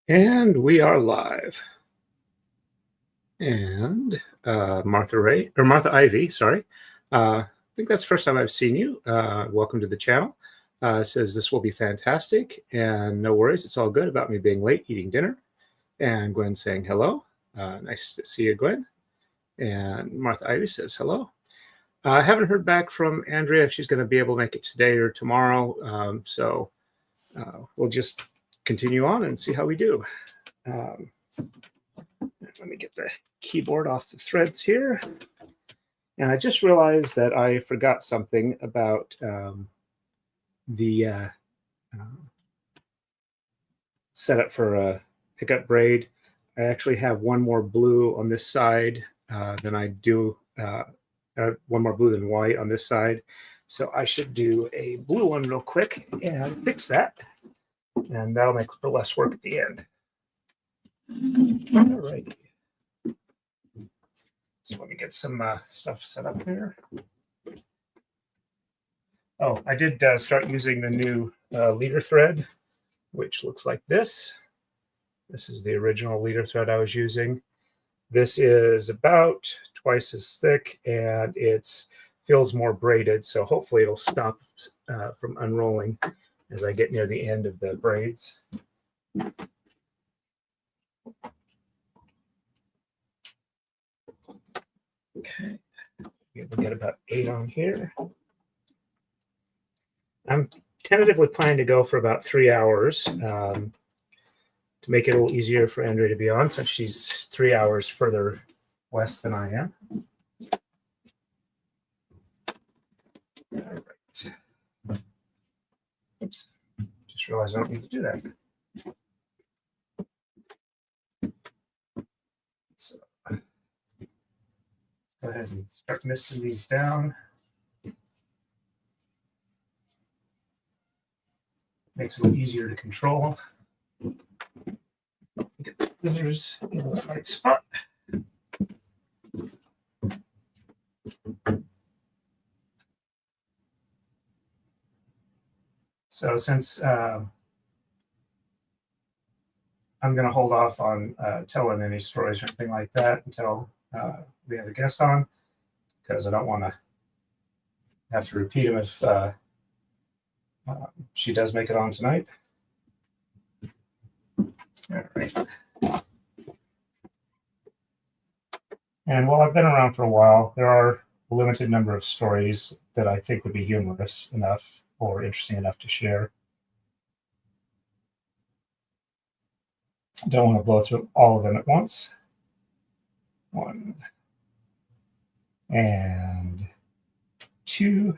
And we are live. And Martha Ivy, sorry. I think that's the first time I've seen you. Welcome to the channel. Says this will be fantastic. And no worries, it's all good about me being late eating dinner. And Gwen saying hello. Nice to see you, Gwen. And Martha Ivy says hello. I haven't heard back from Andrea if she's going to be able to make it today or tomorrow. So we'll just continue on and see how we do. Let me get the keyboard off the threads here. And I just realized that I forgot something about the setup for a pickup braid. I actually have one more blue on this side than I do, one more blue than white on this side. So I should do a blue one real quick and fix that. And that'll make for less work at the end. All right. So let me get some stuff set up here. Oh, I did start using the new leader thread, which looks like this. This is the original leader thread I was using. This is about twice as thick, and it feels more braided, so hopefully it'll stop from unrolling as I get near the end of the braids. Okay, we'll get about 8 on here. I'm tentatively planning to go for about 3 hours to make it a little easier for Andrea to be on, since she's 3 hours further west than I am. All right. Oops, just realized I don't need to do that. So go ahead and start misting these down. Makes it easier to control. Get the scissors in the right spot. So since I'm going to hold off on telling any stories or anything like that until we have a guest on, because I don't want to have to repeat them if she does make it on tonight. All right. And while I've been around for a while, there are a limited number of stories that I think would be humorous enough or interesting enough to share. I don't want to blow through all of them at once. 1 and 2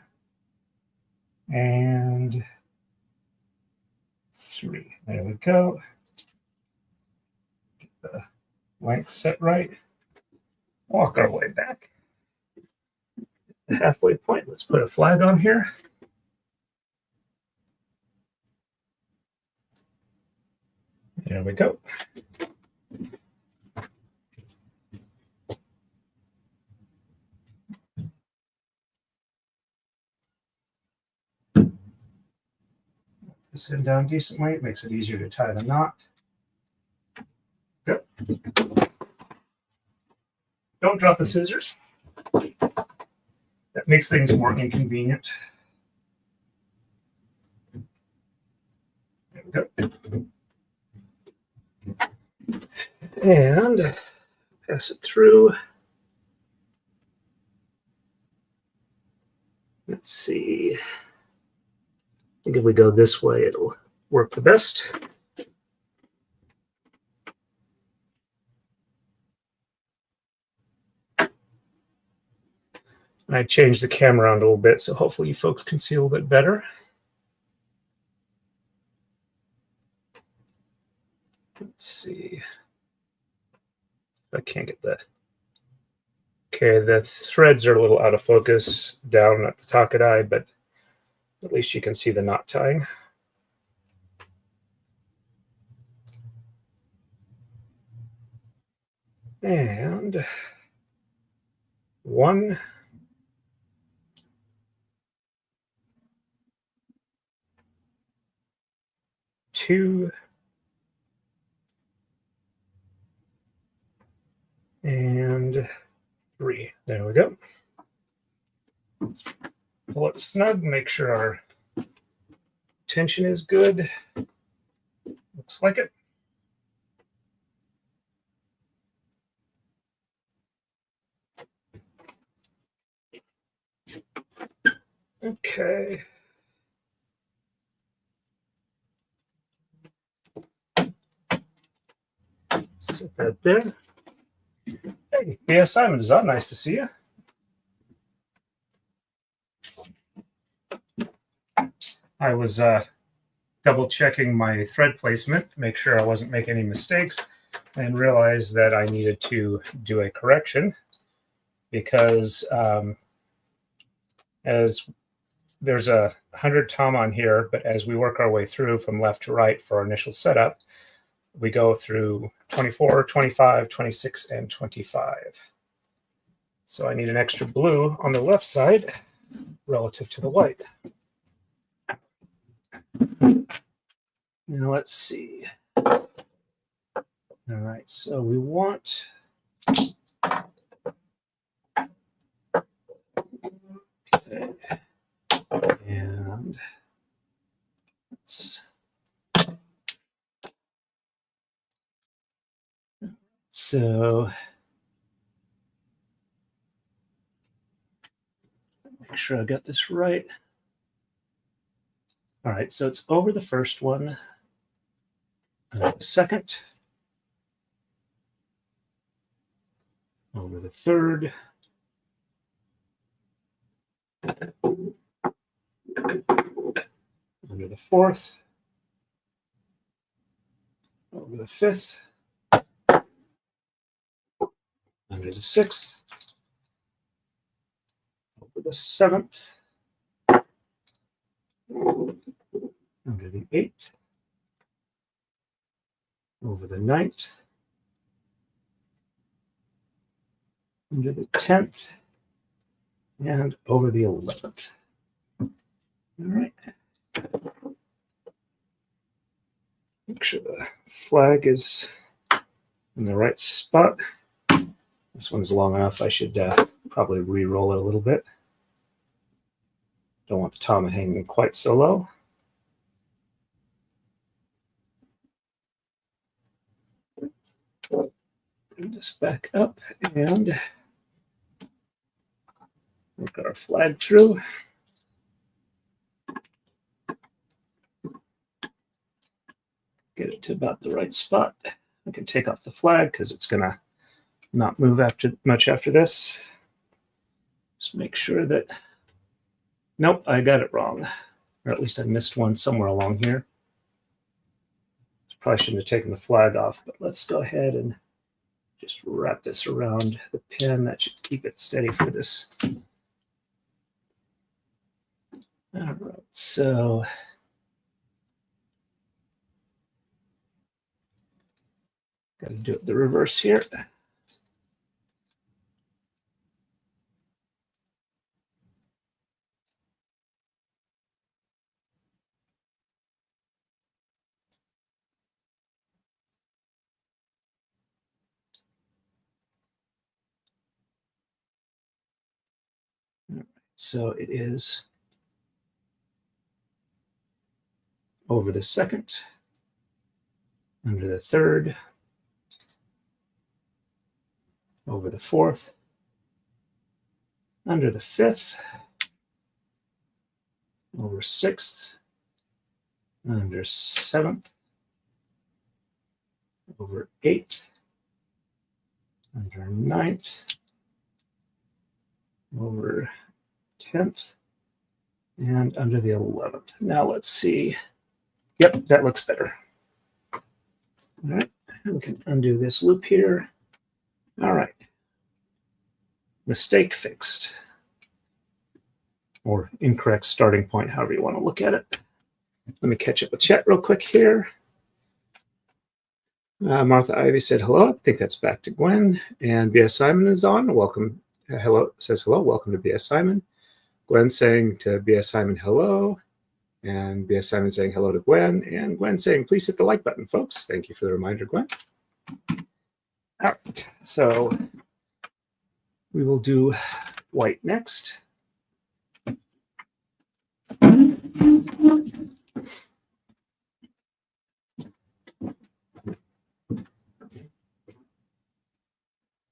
and 3. There we go. Get the length set right. Walk our way back. The halfway point. Let's put a flag on here. There we go. This end down decently. It makes it easier to tie the knot. Go. Don't drop the scissors. That makes things more inconvenient. There we go. And pass it through. Let's see. I think if we go this way, it'll work the best. And I changed the camera around a little bit, so hopefully you folks can see a little bit better. Let's see. I can't get that. Okay, the threads are a little out of focus down at the Taka-Dai, but at least you can see the knot tying. And 1, 2, and 3. There we go. Pull it snug, make sure our tension is good. Looks like it. Okay. Set that there. Hey, B.S. Simon, is that nice to see you? I was double checking my thread placement to make sure I wasn't making any mistakes and realized that I needed to do a correction because as there's 100 tama on here, but as we work our way through from left to right for our initial setup, we go through 24, 25, 26, and 25. So I need an extra blue on the left side relative to the white. Now let's see. All right, so we want okay. And so make sure I got this right. All right, so it's over the first one, the second, over the third, under the fourth, over the fifth, under the sixth, over the seventh, under the eighth, over the ninth, under the 10th, and over the 11th. All right. Make sure the flag is in the right spot. This one's long enough. I should probably re-roll it a little bit. Don't want the tama hanging quite so low. Bring this back up and work our flag through. Get it to about the right spot. I can take off the flag because it's going to not move much after this. Just make sure that, nope, I got it wrong. Or at least I missed one somewhere along here. Probably shouldn't have taken the flag off, but let's go ahead and just wrap this around the pin. That should keep it steady for this. All right, so got to do it the reverse here. So it is over the second, under the third, over the fourth, under the fifth, over sixth, under seventh, over eighth, under ninth, over 10th and under the 11th. Now let's see. Yep, that looks better. All right, we can undo this loop here. All right. Mistake fixed. Or incorrect starting point, however you want to look at it. Let me catch up with chat real quick here. Martha Ivy said hello. I think that's back to Gwen. And B.S. Simon is on. Welcome. Hello. Says hello. Welcome to B.S. Simon. Gwen saying to B.S. Simon hello. And B.S. Simon saying hello to Gwen. And Gwen saying please hit the like button, folks. Thank you for the reminder, Gwen. All right. So we will do white next.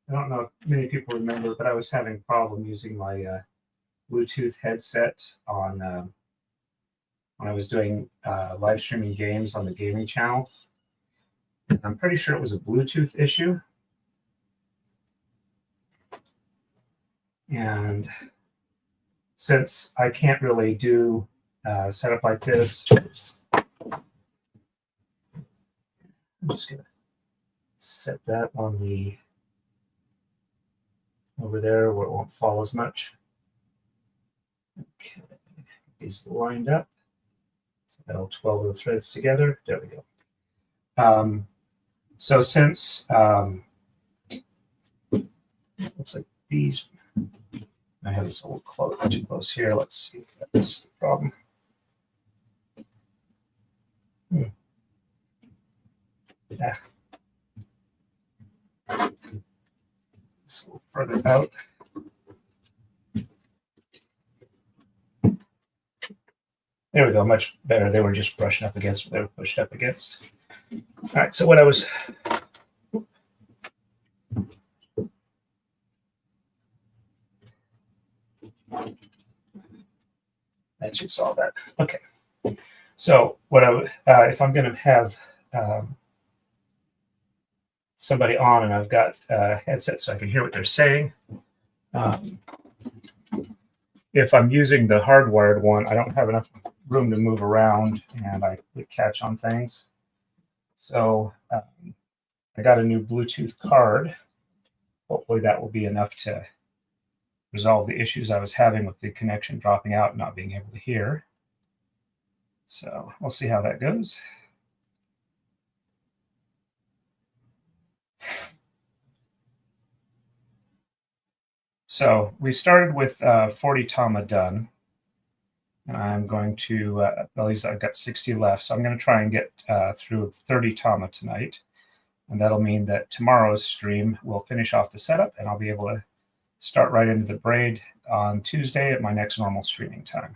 I don't know if many people remember, but I was having a problem using my Bluetooth headset on when I was doing live streaming games on the gaming channel. I'm pretty sure it was a Bluetooth issue. And since I can't really do a setup like this, I'm just going to set that on the over there where it won't fall as much. Okay, these lined up. So that'll 12 of the threads together. There we go. So since looks like these, I have this a little too close here. Let's see if that's the problem. Yeah. It's a little further out. There we go, much better. They were just brushing up against what they were pushed up against. All right, so what I was... That should solve that. Okay. So what I would, if I'm going to have somebody on and I've got a headset so I can hear what they're saying, if I'm using the hardwired one, I don't have enough room to move around and I would catch on things. So I got a new Bluetooth card. Hopefully that will be enough to resolve the issues I was having with the connection dropping out and not being able to hear. So we'll see how that goes. So we started with 40 tama done. And I'm going to, at least I've got 60 left. So I'm going to try and get through 30 tama tonight. And that'll mean that tomorrow's stream will finish off the setup and I'll be able to start right into the braid on Tuesday at my next normal streaming time.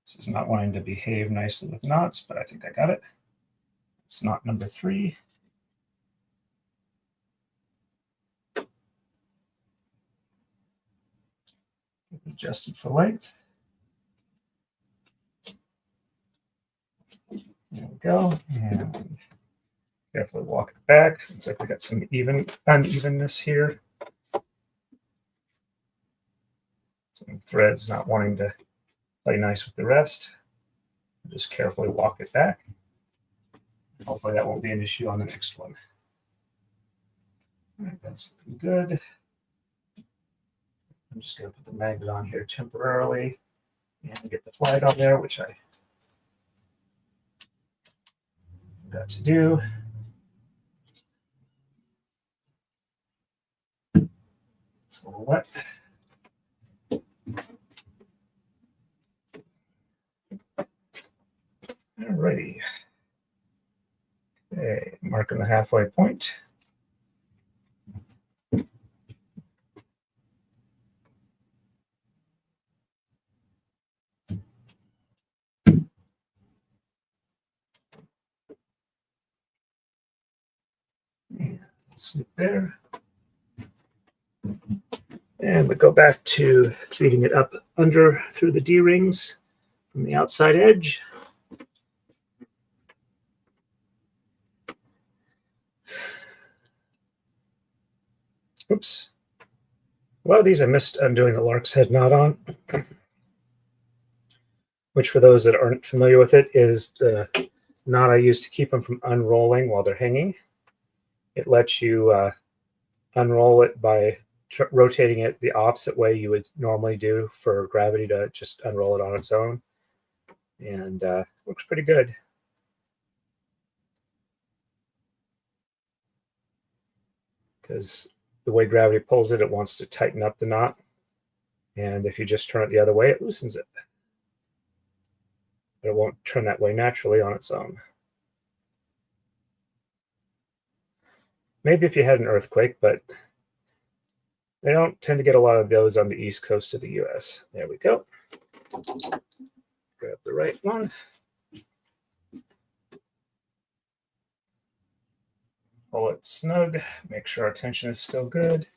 This is not wanting to behave nicely with knots, but I think I got it. It's knot number 3. Adjusted for length. There we go. And carefully walk it back. Looks like we got some unevenness here. Some threads not wanting to play nice with the rest. Just carefully walk it back. Hopefully that won't be an issue on the next one. All right, that's looking good. I'm just going to put the magnet on here temporarily and get the flag on there, which I forgot to do. It's a little wet. Alrighty. Okay, marking the halfway point. Snip there. And we go back to feeding it up under through the D-rings from the outside edge. Oops. A lot of these I missed undoing the lark's head knot on, which for those that aren't familiar with it is the knot I use to keep them from unrolling while they're hanging. It lets you unroll it by rotating it the opposite way you would normally do for gravity to just unroll it on its own. And looks pretty good. Because the way gravity pulls it, it wants to tighten up the knot. And if you just turn it the other way, it loosens it. But it won't turn that way naturally on its own. Maybe if you had an earthquake, but they don't tend to get a lot of those on the east coast of the US. There we go. Grab the right one. Pull it snug. Make sure our tension is still good.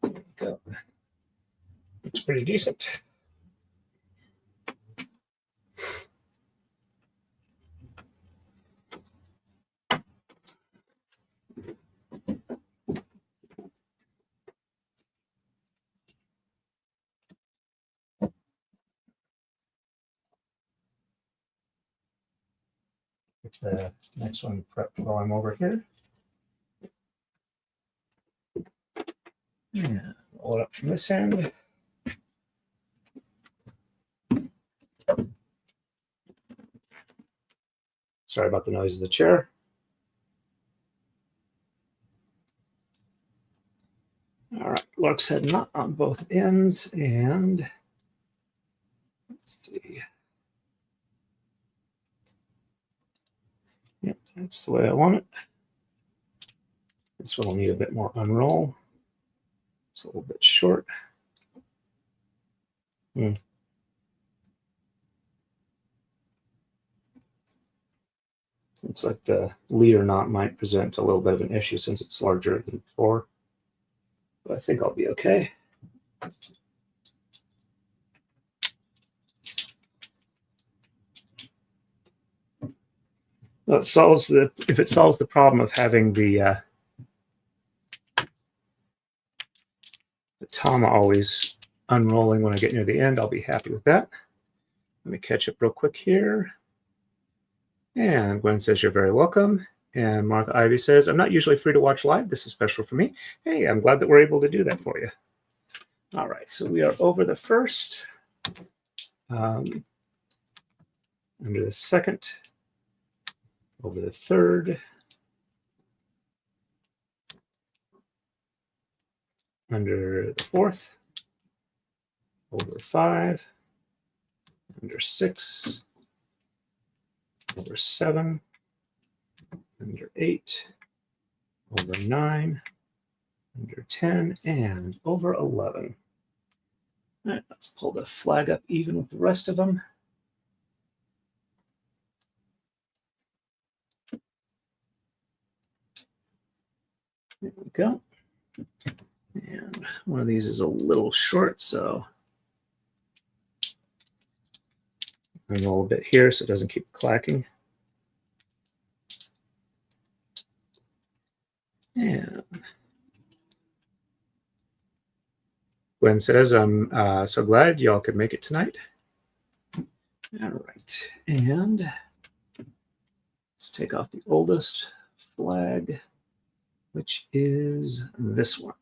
There we go. Looks pretty decent. Get the next one prepped while I'm over here. Yeah, roll it up from this end. Sorry about the noise of the chair. All right, lark's head knot on both ends, and let's see. Yep, that's the way I want it. This one will need a bit more unroll. It's a little bit short. Looks like the leader knot might present a little bit of an issue since it's larger than before, but I think I'll be okay. Well, if it solves the problem of having the tama always unrolling when I get near the end, I'll be happy with that. Let me catch up real quick here. And Gwen says, you're very welcome. And Martha Ivy says, I'm not usually free to watch live. This is special for me. Hey, I'm glad that we're able to do that for you. All right, so we are over the first, under the second, over the third, under the fourth, over 5, under 6, over 7, under 8, over 9, under 10, and over 11. All right, let's pull the flag up even with the rest of them. There we go. And one of these is a little short, so unroll a bit here so it doesn't keep clacking. And Gwen says, I'm so glad y'all could make it tonight. All right, and let's take off the oldest flag, which is this one.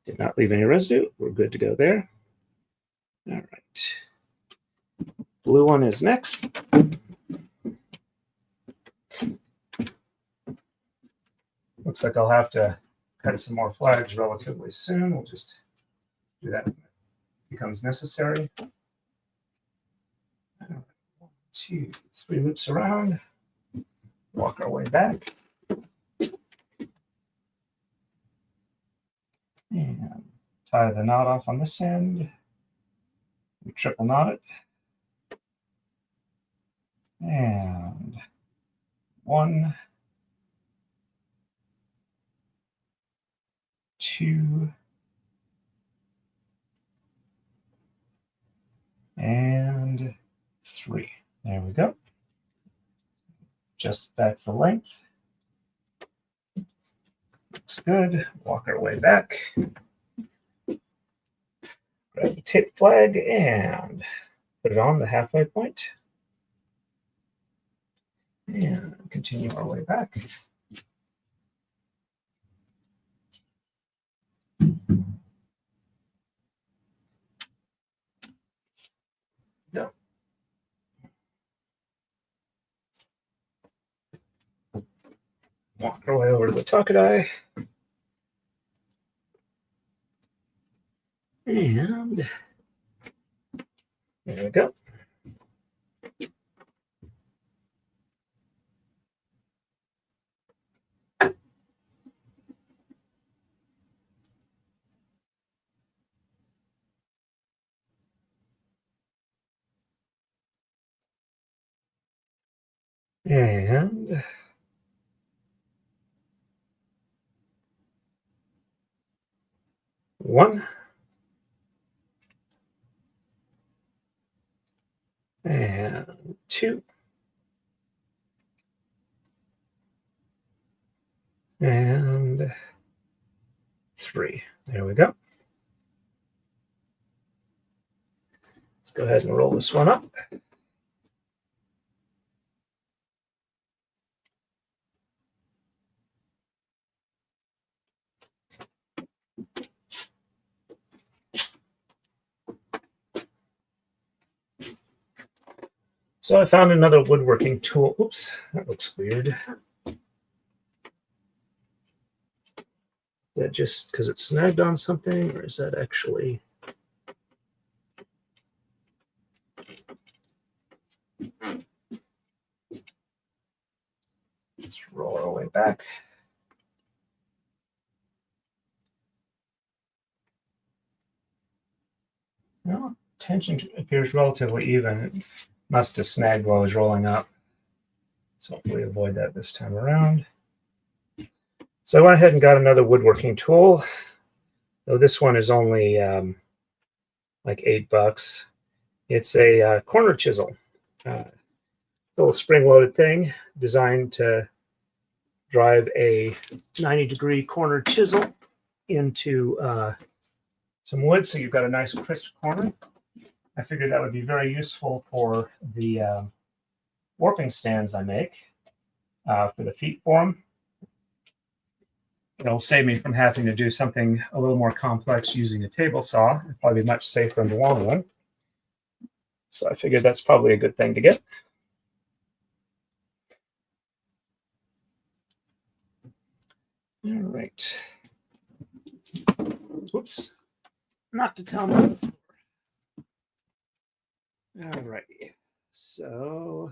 Did not leave any residue. We're good to go there. All right. Blue one is next. Looks like I'll have to cut some more flags relatively soon. We'll just do that when it becomes necessary. All right. 1, 2, 3 loops around. Walk our way back. And tie the knot off on this end. We triple knot it. And 1, 2, and 3. There we go. Just back for length. Looks good. Walk our way back. Grab the tape flag and put it on the halfway point. And continue our way back. No. Walk our way over to the Taka-Dai. And there we go. And one. And two. And three. There we go. Let's go ahead and roll this one up. So I found another woodworking tool. Oops, that looks weird. Is that just because it's snagged on something, or is that actually... Let's roll our way back. Well, tension appears relatively even. It must have snagged while I was rolling up. So hopefully avoid that this time around. So I went ahead and got another woodworking tool. Though this one is only like $8. It's a corner chisel. Little spring-loaded thing designed to drive a 90-degree corner chisel into some wood, so you've got a nice crisp corner. I figured that would be very useful for the warping stands I make for the feet form. It'll save me from having to do something a little more complex using a table saw. It'll probably be much safer in the long run. So I figured that's probably a good thing to get. All right. Whoops. Not to tell me. All righty. So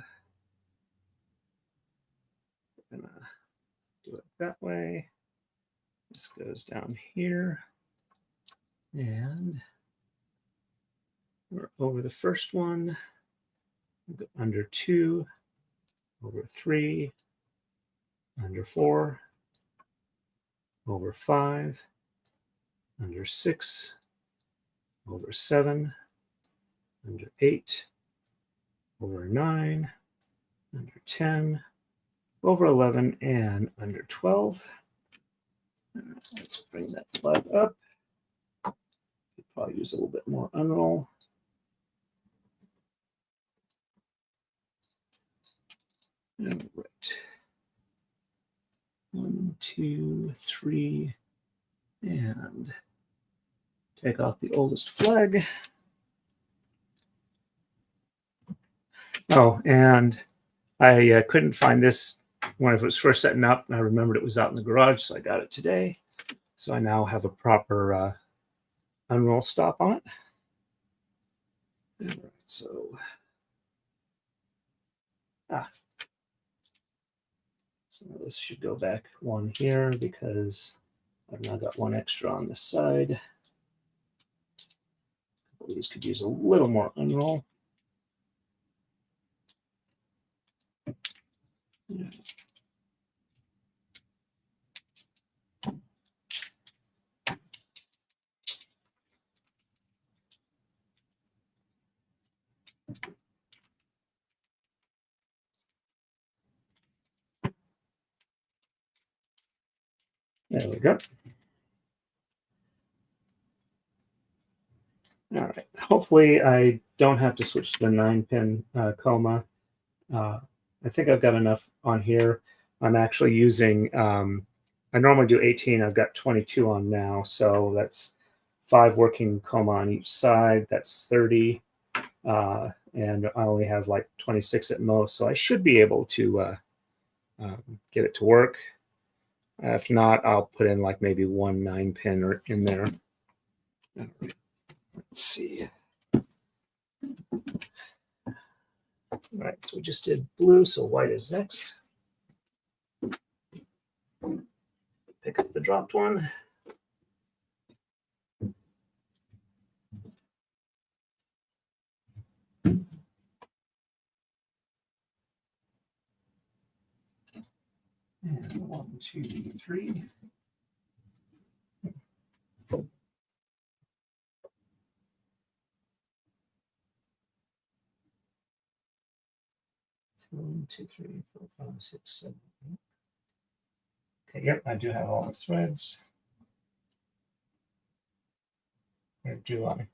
I'm gonna do it that way. This goes down here. And we're over the first one. We'll go under 2, over 3, under 4, over 5, under 6, over 7, under 8, over 9, under 10, over 11, and under 12. Let's bring that flag up. Could probably use a little bit more unroll. All right. 1, 2, 3, and take off the oldest flag. Oh, and I couldn't find this when it was first setting up, and I remembered it was out in the garage, so I got it today. So I now have a proper unroll stop on it. All right, so so this should go back one here because I've now got one extra on this side. These could use a little more unroll. Yeah. There we go. All right. Hopefully I don't have to switch to the 9-pin coma. I think I've got enough on here. I'm actually using, I normally do 18. I've got 22 on now. So that's 5 working coma on each side. That's 30. And I only have like 26 at most. So I should be able to get it to work. If not, I'll put in like maybe 1 9-pin in there. All right. Let's see. All right, so we just did blue, so white is next. Pick up the dropped one. And 1, 2, 3. So 1, 2, 3, 4, 5, 6, 7, 8. Okay, yep, I do have all the threads. Where do I?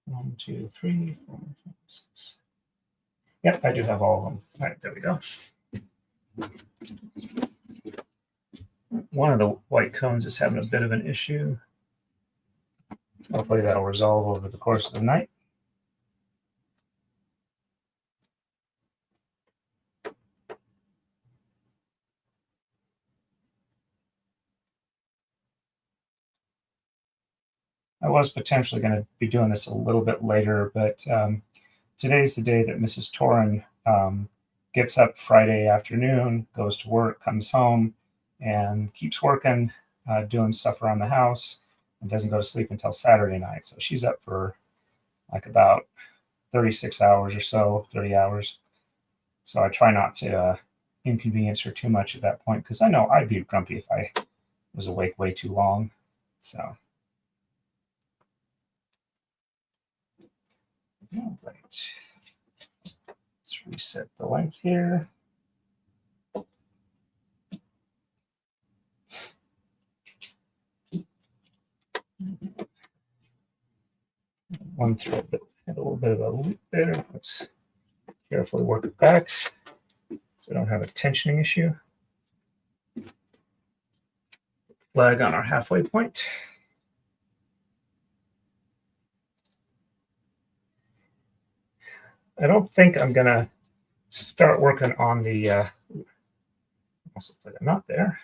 1, 2, 3, 4, 5, 6. Yep, I do have all of them. All right, there we go. One of the white cones is having a bit of an issue. Hopefully that'll resolve over the course of the night. I was potentially going to be doing this a little bit later, but today's the day that Mrs. Torin gets up Friday afternoon, goes to work, comes home, and keeps working, doing stuff around the house, and doesn't go to sleep until Saturday night. So she's up for like about 36 hours or so, 30 hours. So I try not to inconvenience her too much at that point, because I know I'd be grumpy if I was awake way too long. So. All right. Let's reset the length here. One thread that had a little bit of a loop there. Let's carefully work it back so we don't have a tensioning issue. Flag on our halfway point. I don't think I'm going to start working on the, almost looks like a knot there.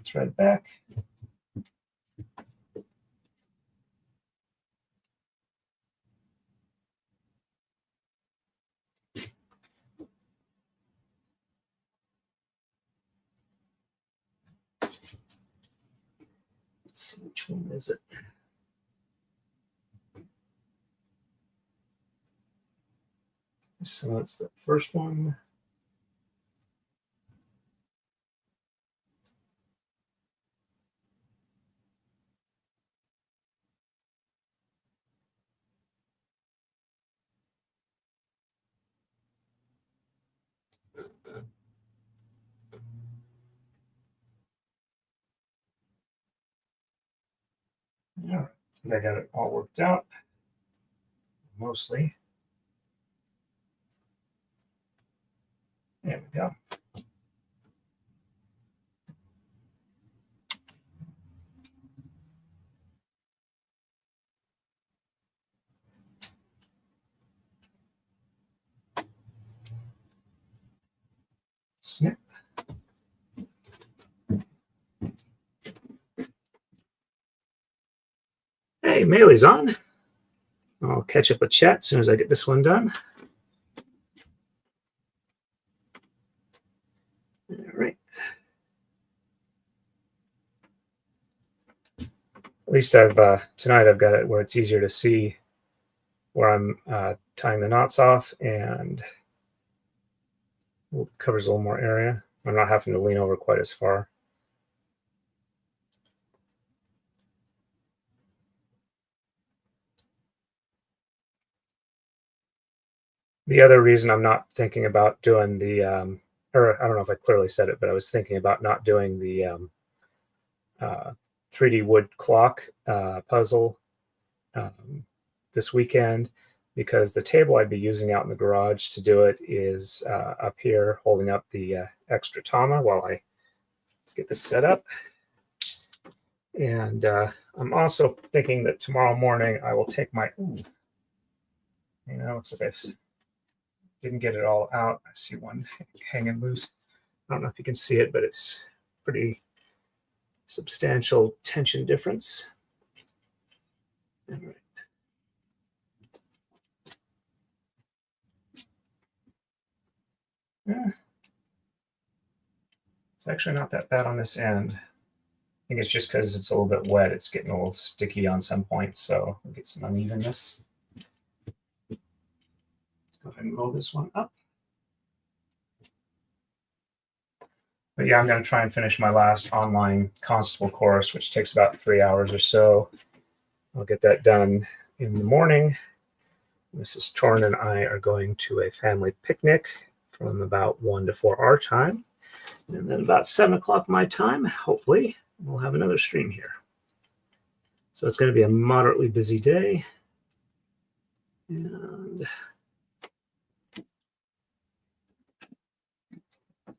Thread back. Let's see, which one is it? So it's the first one. All right, I think I got it all worked out, mostly. There we go. Snip. Hey, Melee's on. I'll catch up with chat as soon as I get this one done. All right. At least tonight I've got it where it's easier to see where I'm tying the knots off, and covers a little more area. I'm not having to lean over quite as far. The other reason I'm not thinking about doing the or I don't know if I clearly said it, but I was thinking about not doing the 3D wood clock puzzle this weekend, because the table I'd be using out in the garage to do it is up here holding up the extra tama while I get this set up. And I'm also thinking that tomorrow morning I will take my, looks like I didn't get it all out. I see one hanging loose. I don't know if you can see it, but it's pretty substantial tension difference. All right. Yeah. It's actually not that bad on this end. I think it's just because it's a little bit wet. It's getting a little sticky on some points, so we'll get some unevenness. Let's go ahead and roll this one up. But yeah, I'm going to try and finish my last online constable course, which takes about 3 hours or so. I'll get that done in the morning. Mrs. Torn and I are going to a family picnic from about 1 to 4 our time. And then about 7 o'clock my time, hopefully, we'll have another stream here. So it's going to be a moderately busy day. And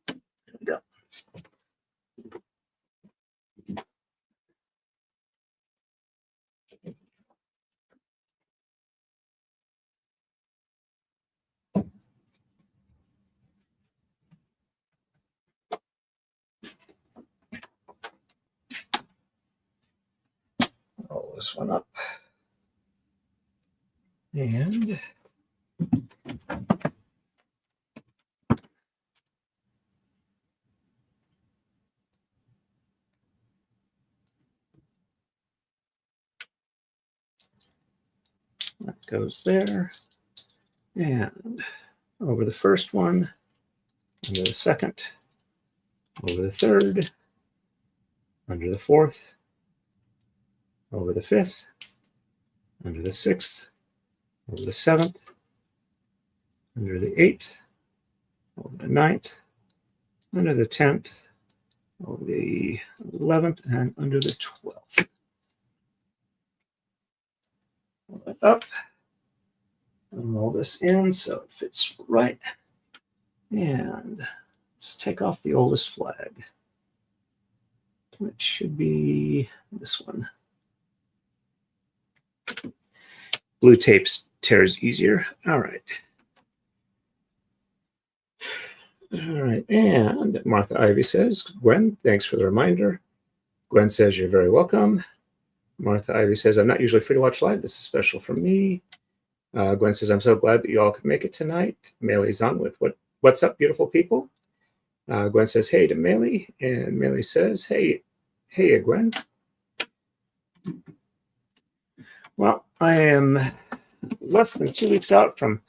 there we go. Roll this one up. And that goes there. And over the first one, under the second, over the third, under the fourth, over the fifth, under the sixth, over the seventh, under the eighth, over the ninth, under the 10th, over the 11th, and under the 12th. Roll it up and roll this in so it fits right. And let's take off the oldest flag, which should be this one. Blue tape tears easier. All right. All right, and Martha Ivy says, Gwen, thanks for the reminder. Gwen says, you're very welcome. Martha Ivy says, I'm not usually free to watch live. This is special for me. Gwen says, I'm so glad that you all could make it tonight. Maylee's on with what's up, beautiful people? Gwen says, hey to Maylee, and Maylee says, hey, Gwen. Well, I am less than 2 weeks out from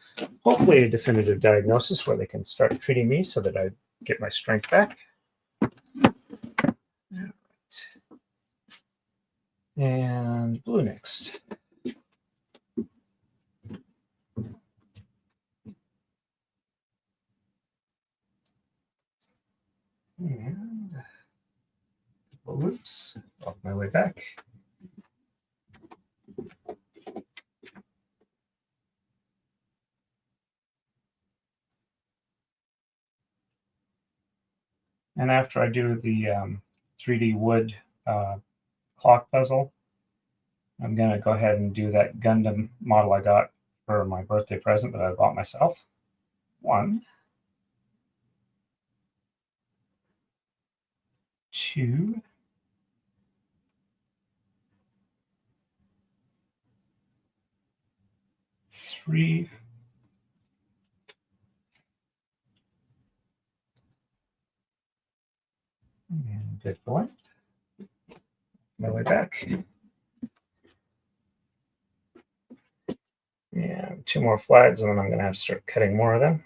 hopefully a definitive diagnosis where they can start treating me so that I get my strength back. All right. And blue next. And loops, walk my way back. And after I do the 3D wood clock puzzle, I'm going to go ahead and do that Gundam model I got for my birthday present that I bought myself. 1, 2, 3, and good boy. My way back. And 2 more flags, and then I'm going to have to start cutting more of them.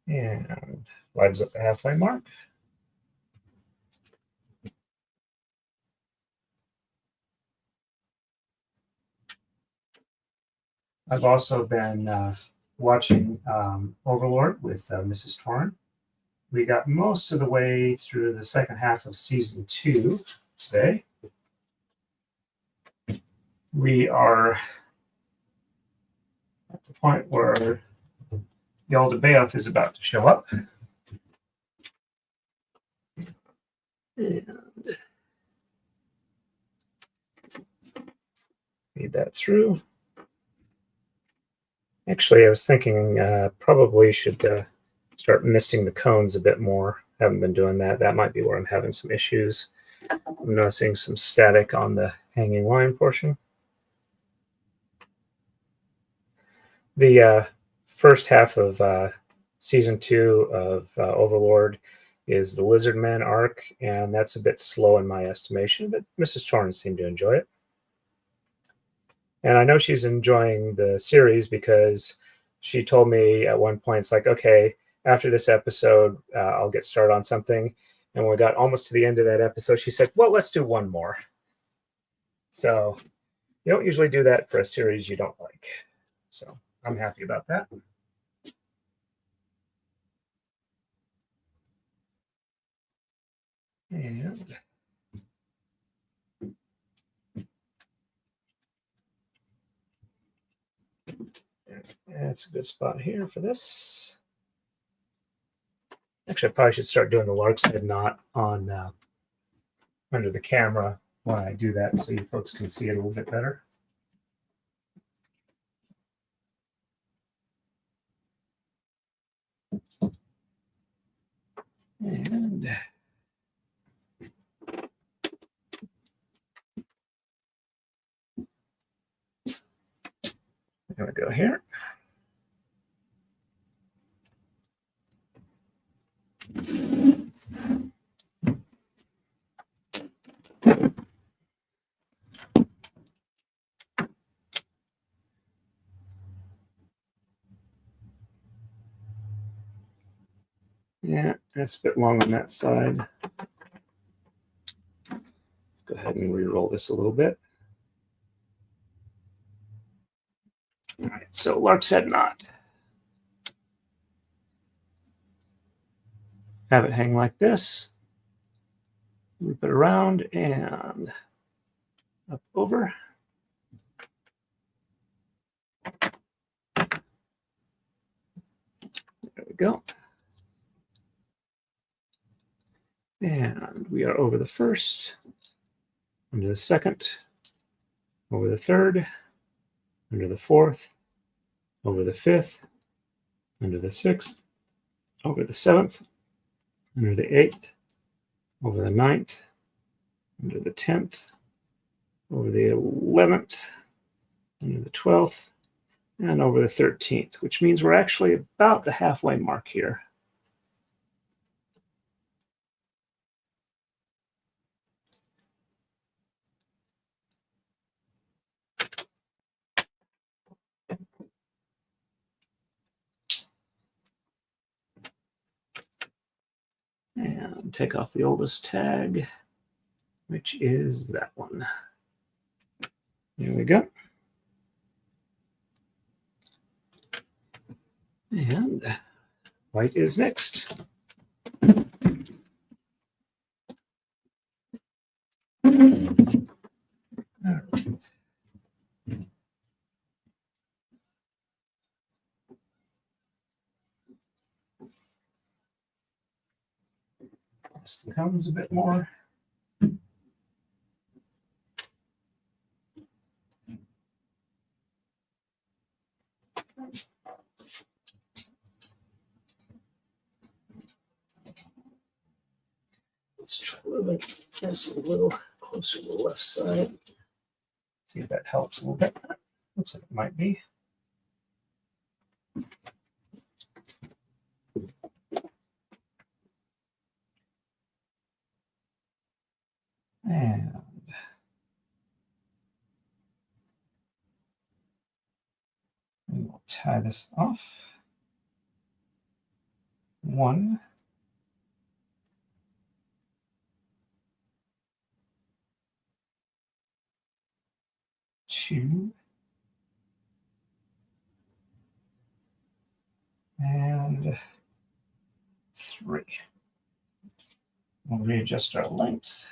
And flags at the halfway mark. I've also been watching Overlord with Mrs. Torn. We got most of the way through the second half of season 2 today. We are at the point where Yaldabaoth is about to show up. And feed that through. Actually, I was thinking probably should start misting the cones a bit more. Haven't been doing that. That might be where I'm having some issues. I'm noticing some static on the hanging line portion. The first half of season 2 of Overlord is the Lizard Man arc, and that's a bit slow in my estimation, but Mrs. Torn seemed to enjoy it. And I know she's enjoying the series because she told me at one point, it's like, okay, after this episode, I'll get started on something. And when we got almost to the end of that episode, she said, well, let's do one more. So you don't usually do that for a series you don't like. So I'm happy about that. And that's a good spot here for this. Actually, I probably should start doing the lark's head knot on under the camera when I do that so you folks can see it a little bit better. And there we go here. Yeah, that's a bit long on that side. Let's go ahead and re-roll this a little bit. All right, so lark's head knot. Have it hang like this. Loop it around and up over. There we go. And we are over the first, under the second, over the third, under the fourth, over the fifth, under the sixth, over the seventh, under the eighth, over the ninth, under the 10th, over the 11th, under the 12th, and over the 13th, which means we're actually about the halfway mark here. And take off the oldest tag, which is that one. There we go. And white is next. All right. Press the cones a bit more. Let's try moving this a little closer to the left side. See if that helps a little bit. Looks like it might be. And we will tie this off. 1, 2, and 3. We'll readjust our length.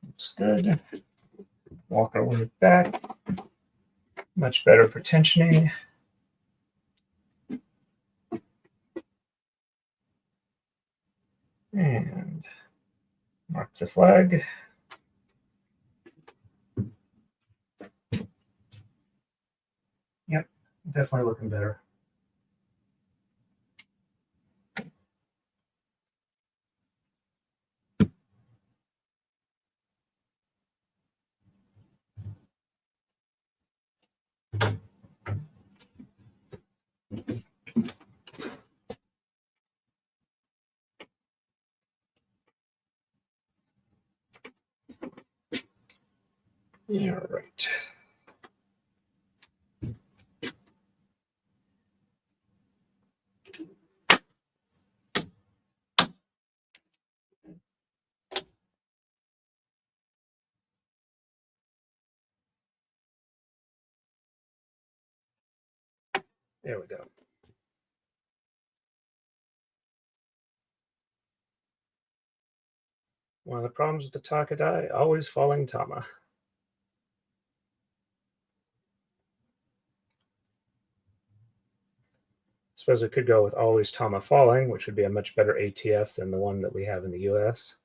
Looks good. Walk our way back. Much better for tensioning. And mark the flag. Yep, definitely looking better. All right. There we go. One of the problems with the Taka-Dai, always falling tama. Suppose we could go with always tama falling, which would be a much better ATF than the one that we have in the US.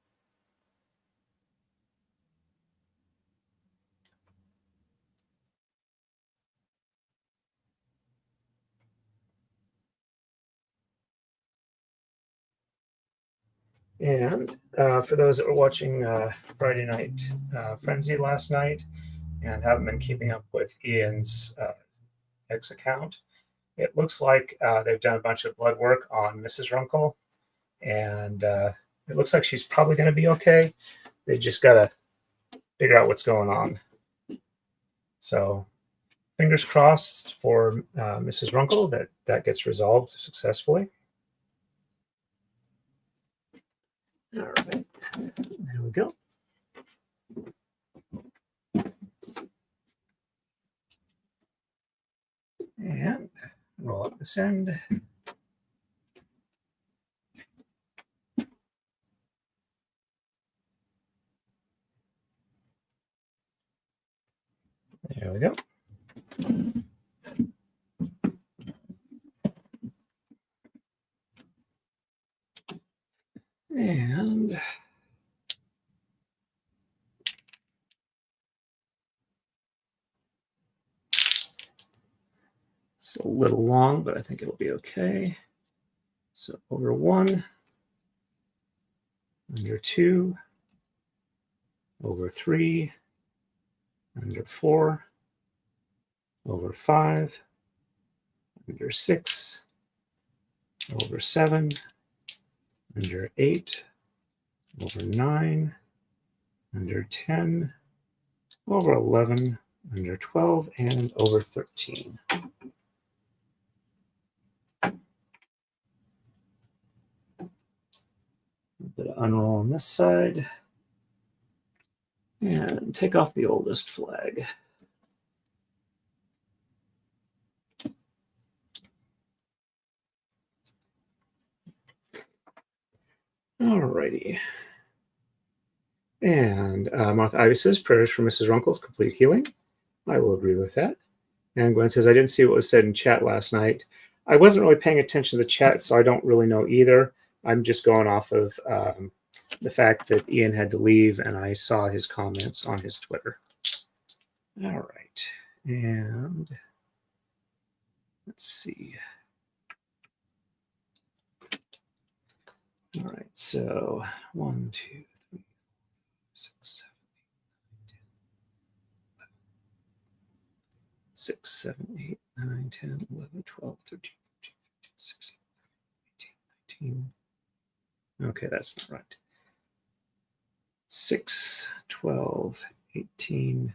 And for those that were watching Friday Night Frenzy last night and haven't been keeping up with Ian's X account, it looks like they've done a bunch of blood work on Mrs. Runkle, and it looks like she's probably going to be okay. They just got to figure out what's going on. So fingers crossed for Mrs. Runkle that gets resolved successfully. All right, there we go. And roll up this end. There we go. And it's a little long, but I think it'll be okay. So over 1, under 2, over 3, under 4, over 5, under 6, over 7, under 8, over 9, under 10, over 11, under 12, and over 13. A bit of unroll on this side. And take off the oldest flag. Alrighty. And Martha Ivy says, prayers for Mrs. Runkle's complete healing. I will agree with that. And Gwen says, I didn't see what was said in chat last night. I wasn't really paying attention to the chat, so I don't really know either. I'm just going off of the fact that Ian had to leave, and I saw his comments on his Twitter. All right. And let's see. All right, so 1, 2, 3, 6, 7, 6, 7, 8, 9, 10, 11, 12, 13, 14, 15, 16, 18, 19. Okay, that's not right. 6, 12, 18.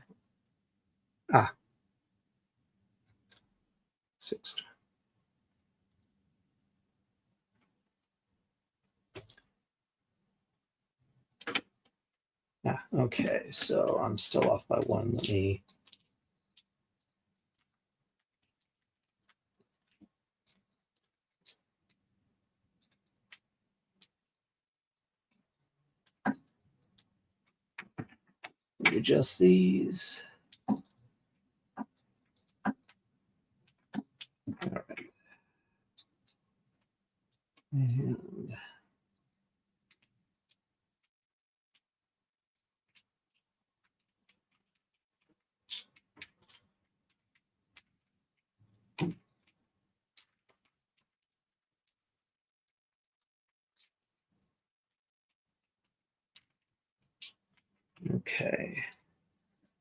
6. Okay, so I'm still off by 1. Let me Adjust these. All right. And okay.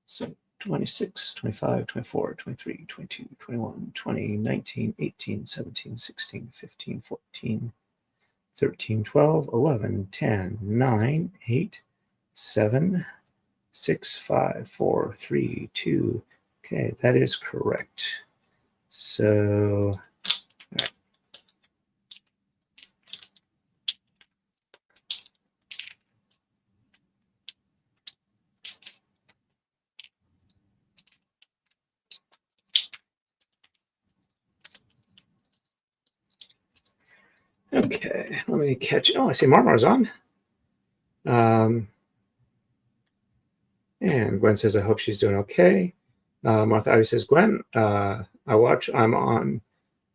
So 26, 25, 24, 23, 22, 21, 20, 19, 18, 17, 16, 15, 14, 13, 12, 11, 10, 9, 8, 7, 6, 5, 4, 3, 2. Okay, that is correct. So, right. Okay, let me catch. Oh, I see Marmar's on. And Gwen says, I hope she's doing okay. Martha Ivy says, Gwen, I'm on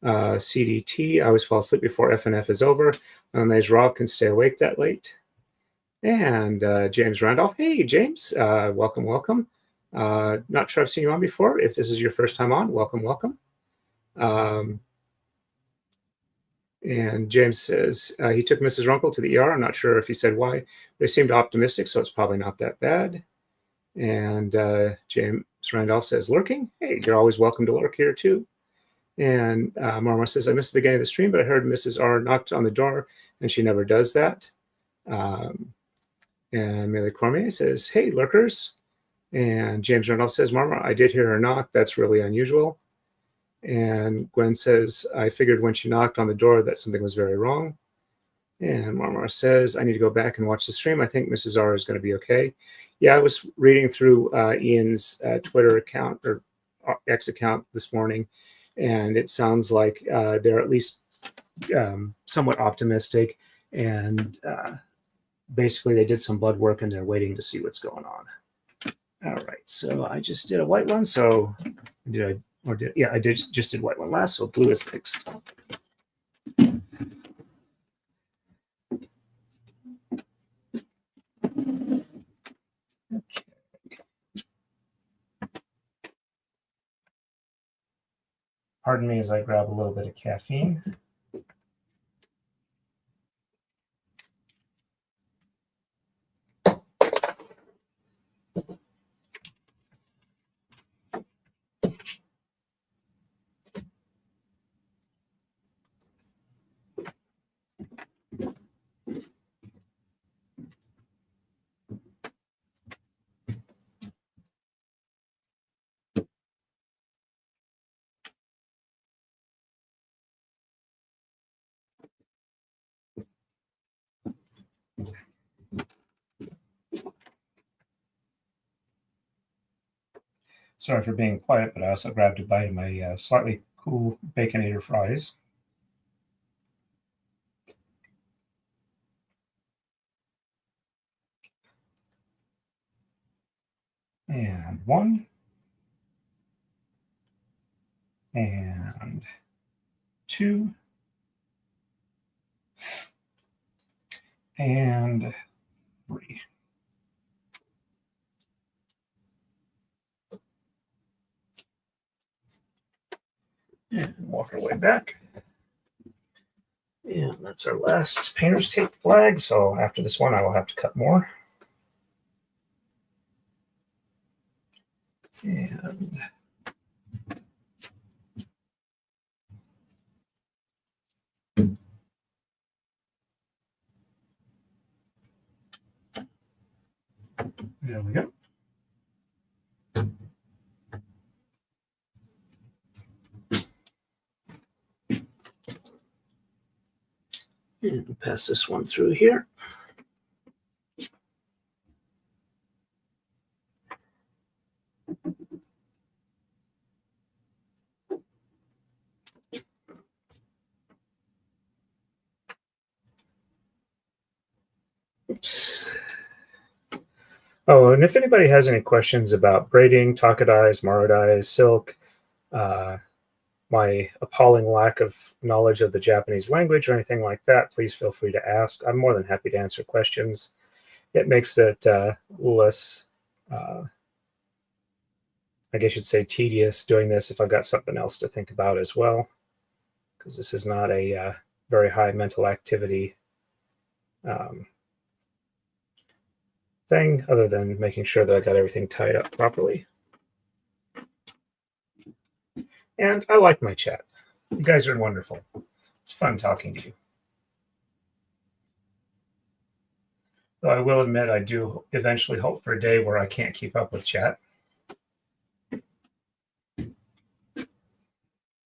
CDT. I always fall asleep before FNF is over. I'm amazed Rob can stay awake that late. And James Randolph, hey, James, welcome, welcome. Not sure I've seen you on before. If this is your first time on, welcome, welcome. And James says he took Mrs. Runkle to the ER. I'm not sure if he said why. They seemed optimistic, so it's probably not that bad. And James Randolph says, lurking? Hey, you're always welcome to lurk here too. And Marma says, I missed the beginning of the stream, but I heard Mrs. R knocked on the door, and she never does that. And Millie Cormier says, hey, lurkers. And James Randolph says, Marma, I did hear her knock. That's really unusual. And Gwen says, I figured when she knocked on the door that something was very wrong. And Marmar says, I need to go back and watch the stream. I think Mrs. R is going to be okay. Yeah, I was reading through Ian's Twitter account or X account this morning, and it sounds like they're at least somewhat optimistic. And basically, they did some blood work, and they're waiting to see what's going on. All right, so I just did a white one. So I just did white one last, so blue is next. Okay. Pardon me as I grab a little bit of caffeine. Sorry for being quiet, but I also grabbed a bite of my slightly cool Baconator fries. And one. And two. And three. And walk our way back. And that's our last painter's tape flag. So after this one, I will have to cut more. And there we go. And pass this one through here. Oops. Oh, and if anybody has any questions about braiding, Taka-Dais, Marodais, silk, my appalling lack of knowledge of the Japanese language or anything like that, please feel free to ask. I'm more than happy to answer questions. It makes it less, I guess you'd say, tedious doing this if I've got something else to think about as well, because this is not a very high mental activity thing, other than making sure that I got everything tied up properly. And I like my chat. You guys are wonderful. It's fun talking to you. Though I will admit, I do eventually hope for a day where I can't keep up with chat. All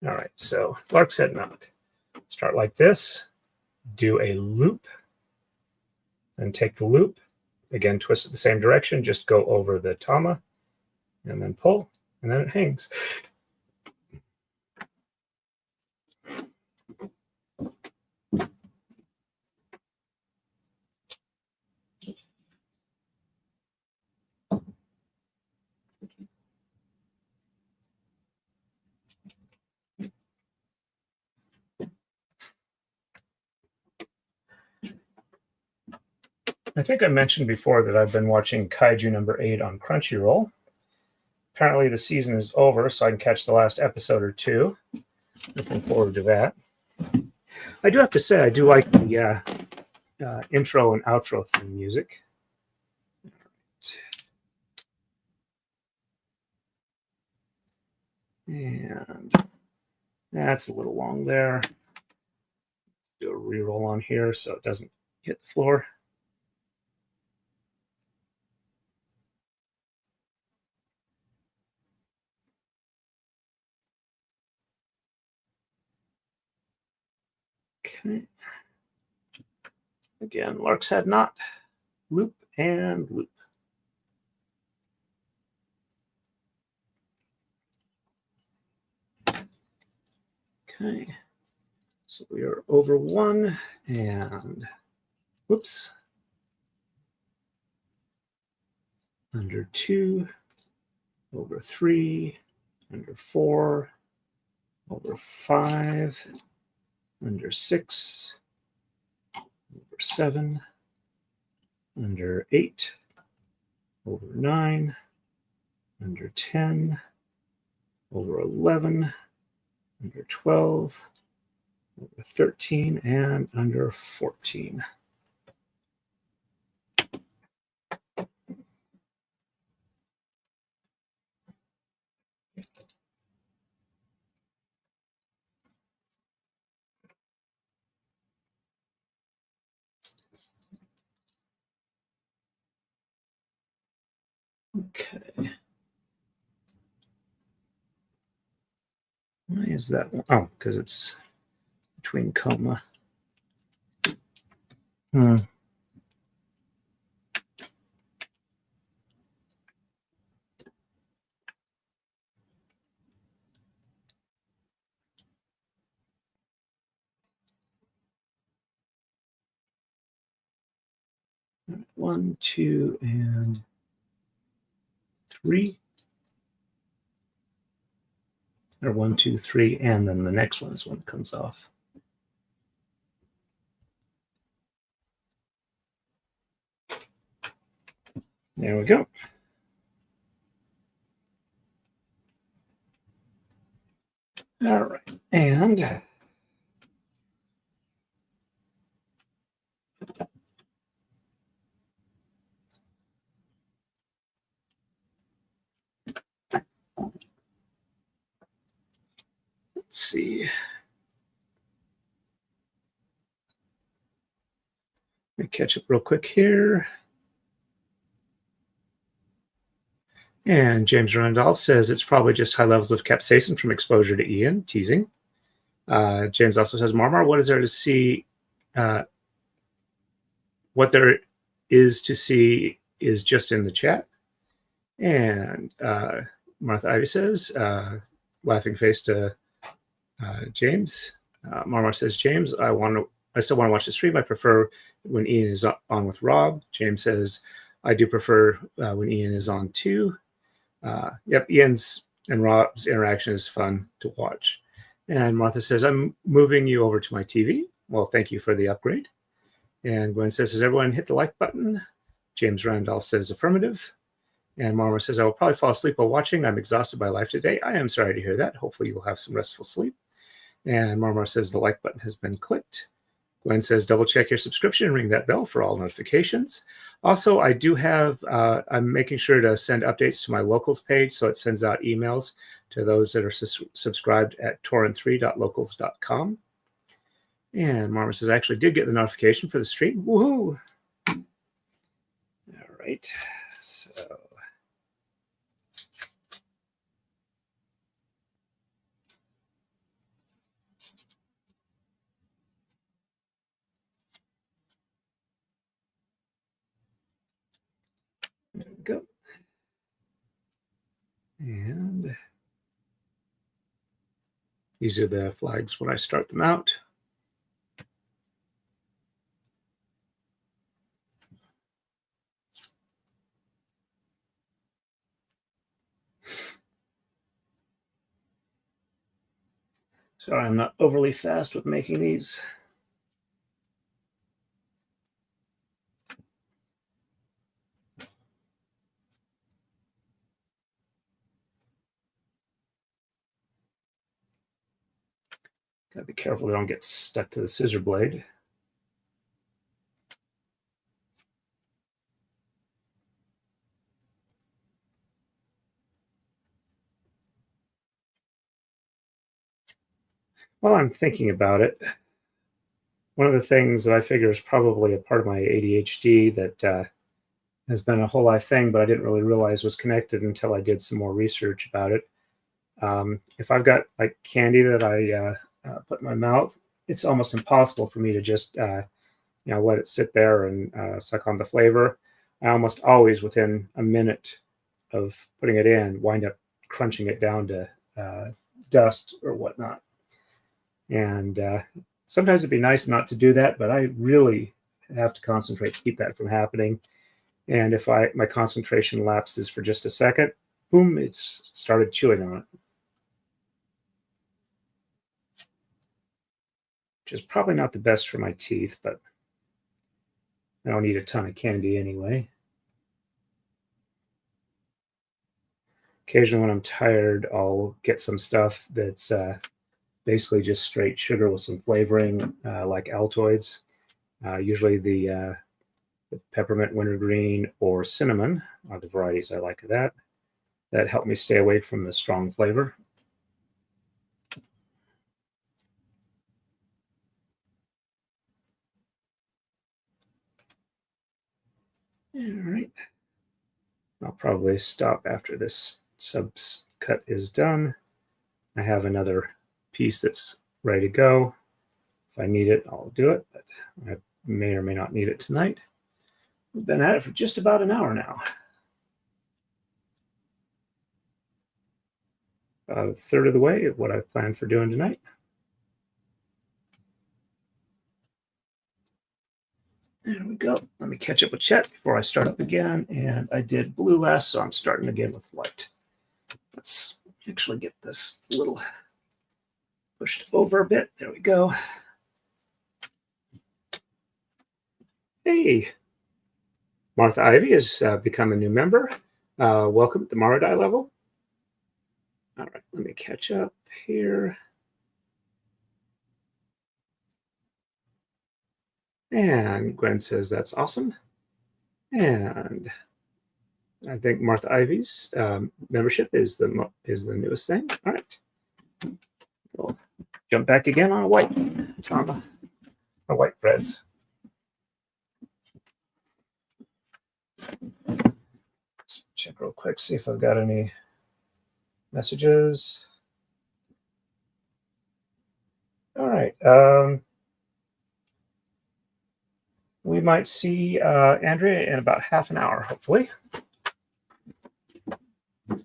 right, so Lark's head knot. Start like this, do a loop, then take the loop, again, twist it the same direction, just go over the tama, and then pull, and then it hangs. I think I mentioned before that I've been watching Kaiju number 8 on Crunchyroll. Apparently the season is over, so I can catch the last episode or two. Looking forward to that. I do have to say, I do like the intro and outro theme music. And that's a little long there. Do a reroll on here so it doesn't hit the floor. Okay. Again, Lark's head knot, loop and loop. Okay, so we are over 1 and whoops, under 2, over 3, under 4, over 5, under 6, over 7, under 8, over 9, under 10, over 11, under 12, over 13, and under 14. Okay. Why is that one? Oh, because it's between comma. Hmm. One, 2, and 3. Or 1, 2, 3, and then the next one is when it comes off. There we go. All right, and let's see. Let me catch up real quick here. And James Randolph says it's probably just high levels of capsaicin from exposure to Ian, teasing. James also says, Marmar, what is there to see? What there is to see is just in the chat. And Martha Ivy says, laughing face to James. Marmar says, James, I still want to watch the stream. I prefer when Ian is on with Rob. James says, I do prefer when Ian is on too. Yep, Ian's and Rob's interaction is fun to watch. And Martha says, I'm moving you over to my TV. Well, thank you for the upgrade. And Gwen says, has everyone hit the like button? James Randolph says affirmative. And Marma says, I will probably fall asleep while watching. I'm exhausted by life today. I am sorry to hear that. Hopefully you'll have some restful sleep. And Marma says the like button has been clicked. Gwen says, double check your subscription and ring that bell for all notifications. Also, I do have, I'm making sure to send updates to my locals page, so it sends out emails to those that are subscribed at torrent3.locals.com. And Marma says, I actually did get the notification for the stream. Woohoo! All right, so. There we go. And these are the flags when I start them out. Sorry, I'm not overly fast with making these. Gotta be careful they don't get stuck to the scissor blade. While I'm thinking about it, one of the things that I figure is probably a part of my ADHD that has been a whole life thing, but I didn't really realize was connected until I did some more research about it. If I've got like candy that I put in my mouth, it's almost impossible for me to just let it sit there and suck on the flavor. I almost always, within a minute of putting it in, wind up crunching it down to dust or whatnot. And sometimes it'd be nice not to do that, but I really have to concentrate to keep that from happening. And if my concentration lapses for just a second, boom, it's started chewing on it. Which is probably not the best for my teeth, but I don't eat a ton of candy anyway. Occasionally when I'm tired, I'll get some stuff that's basically just straight sugar with some flavoring, like Altoids. Usually the peppermint wintergreen or cinnamon are the varieties I like of that. That help me stay away from the strong flavor. All right. I'll probably stop after this subs cut is done. I have another piece that's ready to go. If I need it, I'll do it, but I may or may not need it tonight. We've been at it for just about an hour now. About a third of the way of what I planned for doing tonight. There we go. Let me catch up with chat before I start up again. And I did blue last, so I'm starting again with white. Let's actually get this a little pushed over a bit. There we go. Hey, Martha Ivy has become a new member. Welcome at the Maradai level. All right, let me catch up here. And Gwen says that's awesome. And I think Martha Ivy's membership is the newest thing. All right, we'll jump back again on a white tama, or white threads. Let's check real quick, see if I've got any messages. All right. We might see Andrea in about half an hour, hopefully. Okay.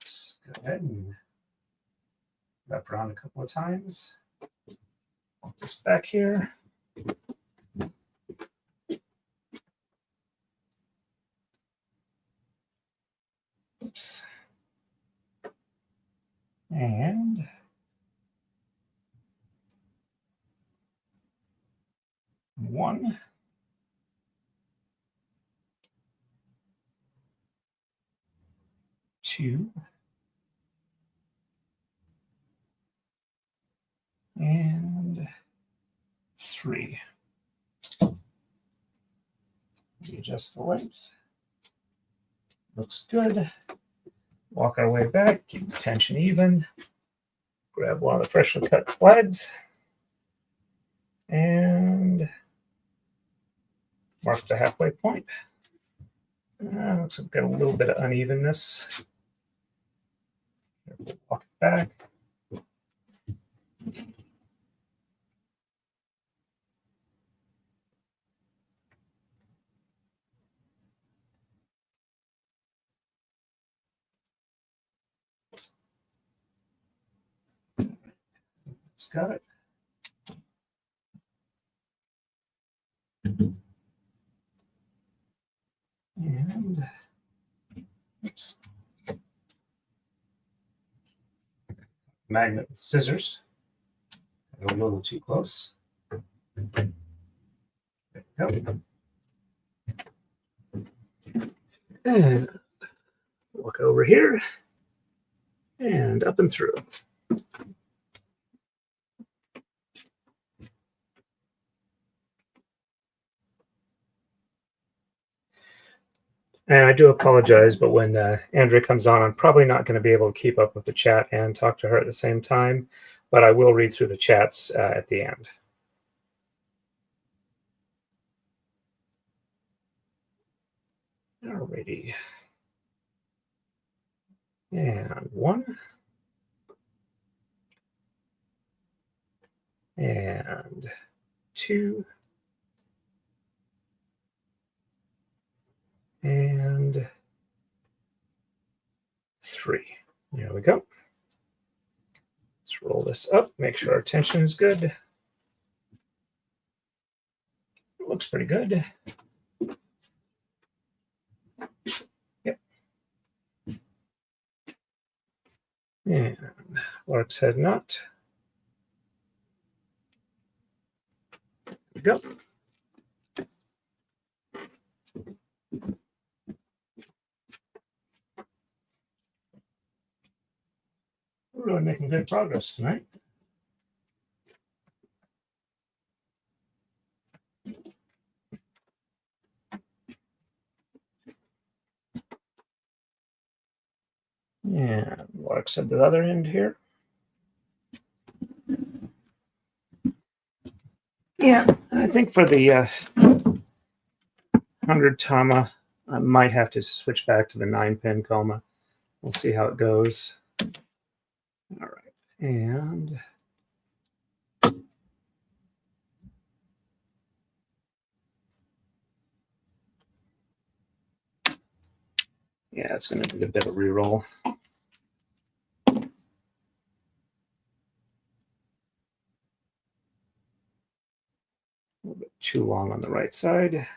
Let's go ahead and wrap around a couple of times. Put this back here. Oops. And one, two, and three. Adjust the length. Looks good. Walk our way back, keep the tension even. Grab one of the freshly cut flags and mark the halfway point. Looks like we've got a little bit of unevenness. Walk it back. It's got it. And oops. Magnet with scissors. A little too close. There we go. And walk over here and up and through. And I do apologize, but when Andrea comes on, I'm probably not going to be able to keep up with the chat and talk to her at the same time, but I will read through the chats at the end. Alrighty. And one. And two. And three. There we go. Let's roll this up, make sure our tension is good. It looks pretty good. Yep. And lark's head knot. There we go. We're really making good progress tonight. And lark's at the other end here. Yeah, I think for the 100 tama, I might have to switch back to the 9-pin koma. We'll see how it goes. All right, and yeah, it's going to be a bit of a reroll. A little bit too long on the right side.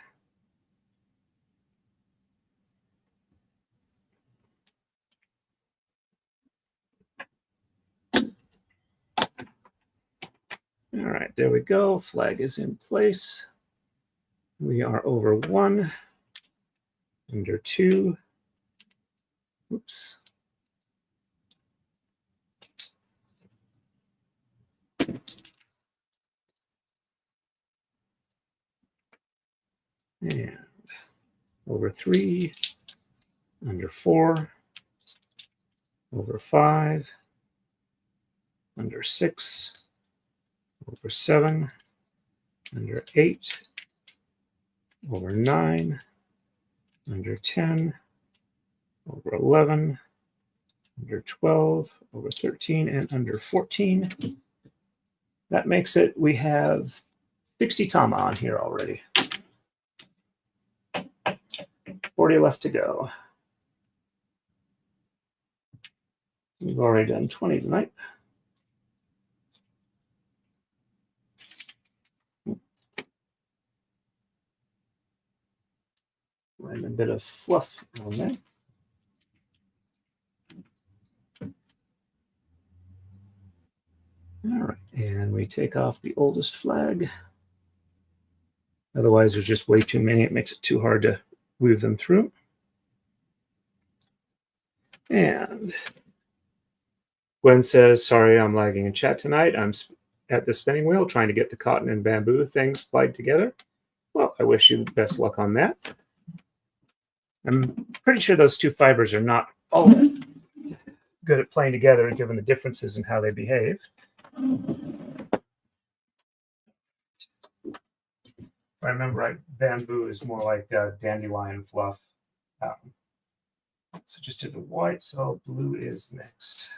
All right, there we go. Flag is in place. We are over 1, under 2. Oops. And over 3, under 4, over 5, under 6, over 7, under 8, over 9, under 10, over 11, under 12, over 13, and under 14. That makes it, we have 60 tama on here already. 40 left to go. We've already done 20 tonight. and a bit of fluff on there. All right, and we take off the oldest flag. Otherwise, there's just way too many. It makes it too hard to weave them through. And Gwen says, sorry, I'm lagging in chat tonight. I'm at the spinning wheel trying to get the cotton and bamboo things plied together. Well, I wish you the best luck on that. I'm pretty sure those two fibers are not all that good at playing together, given the differences in how they behave. If I remember right, bamboo is more like dandelion fluff. So just did the white, so blue is next.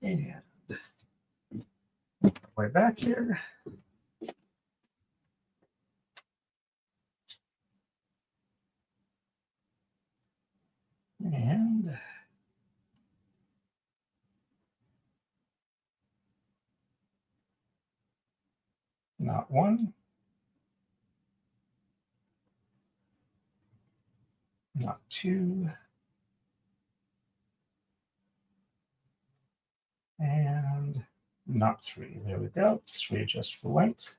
And way back here. And not one, not two, and not three. There we go. Let's readjust for length.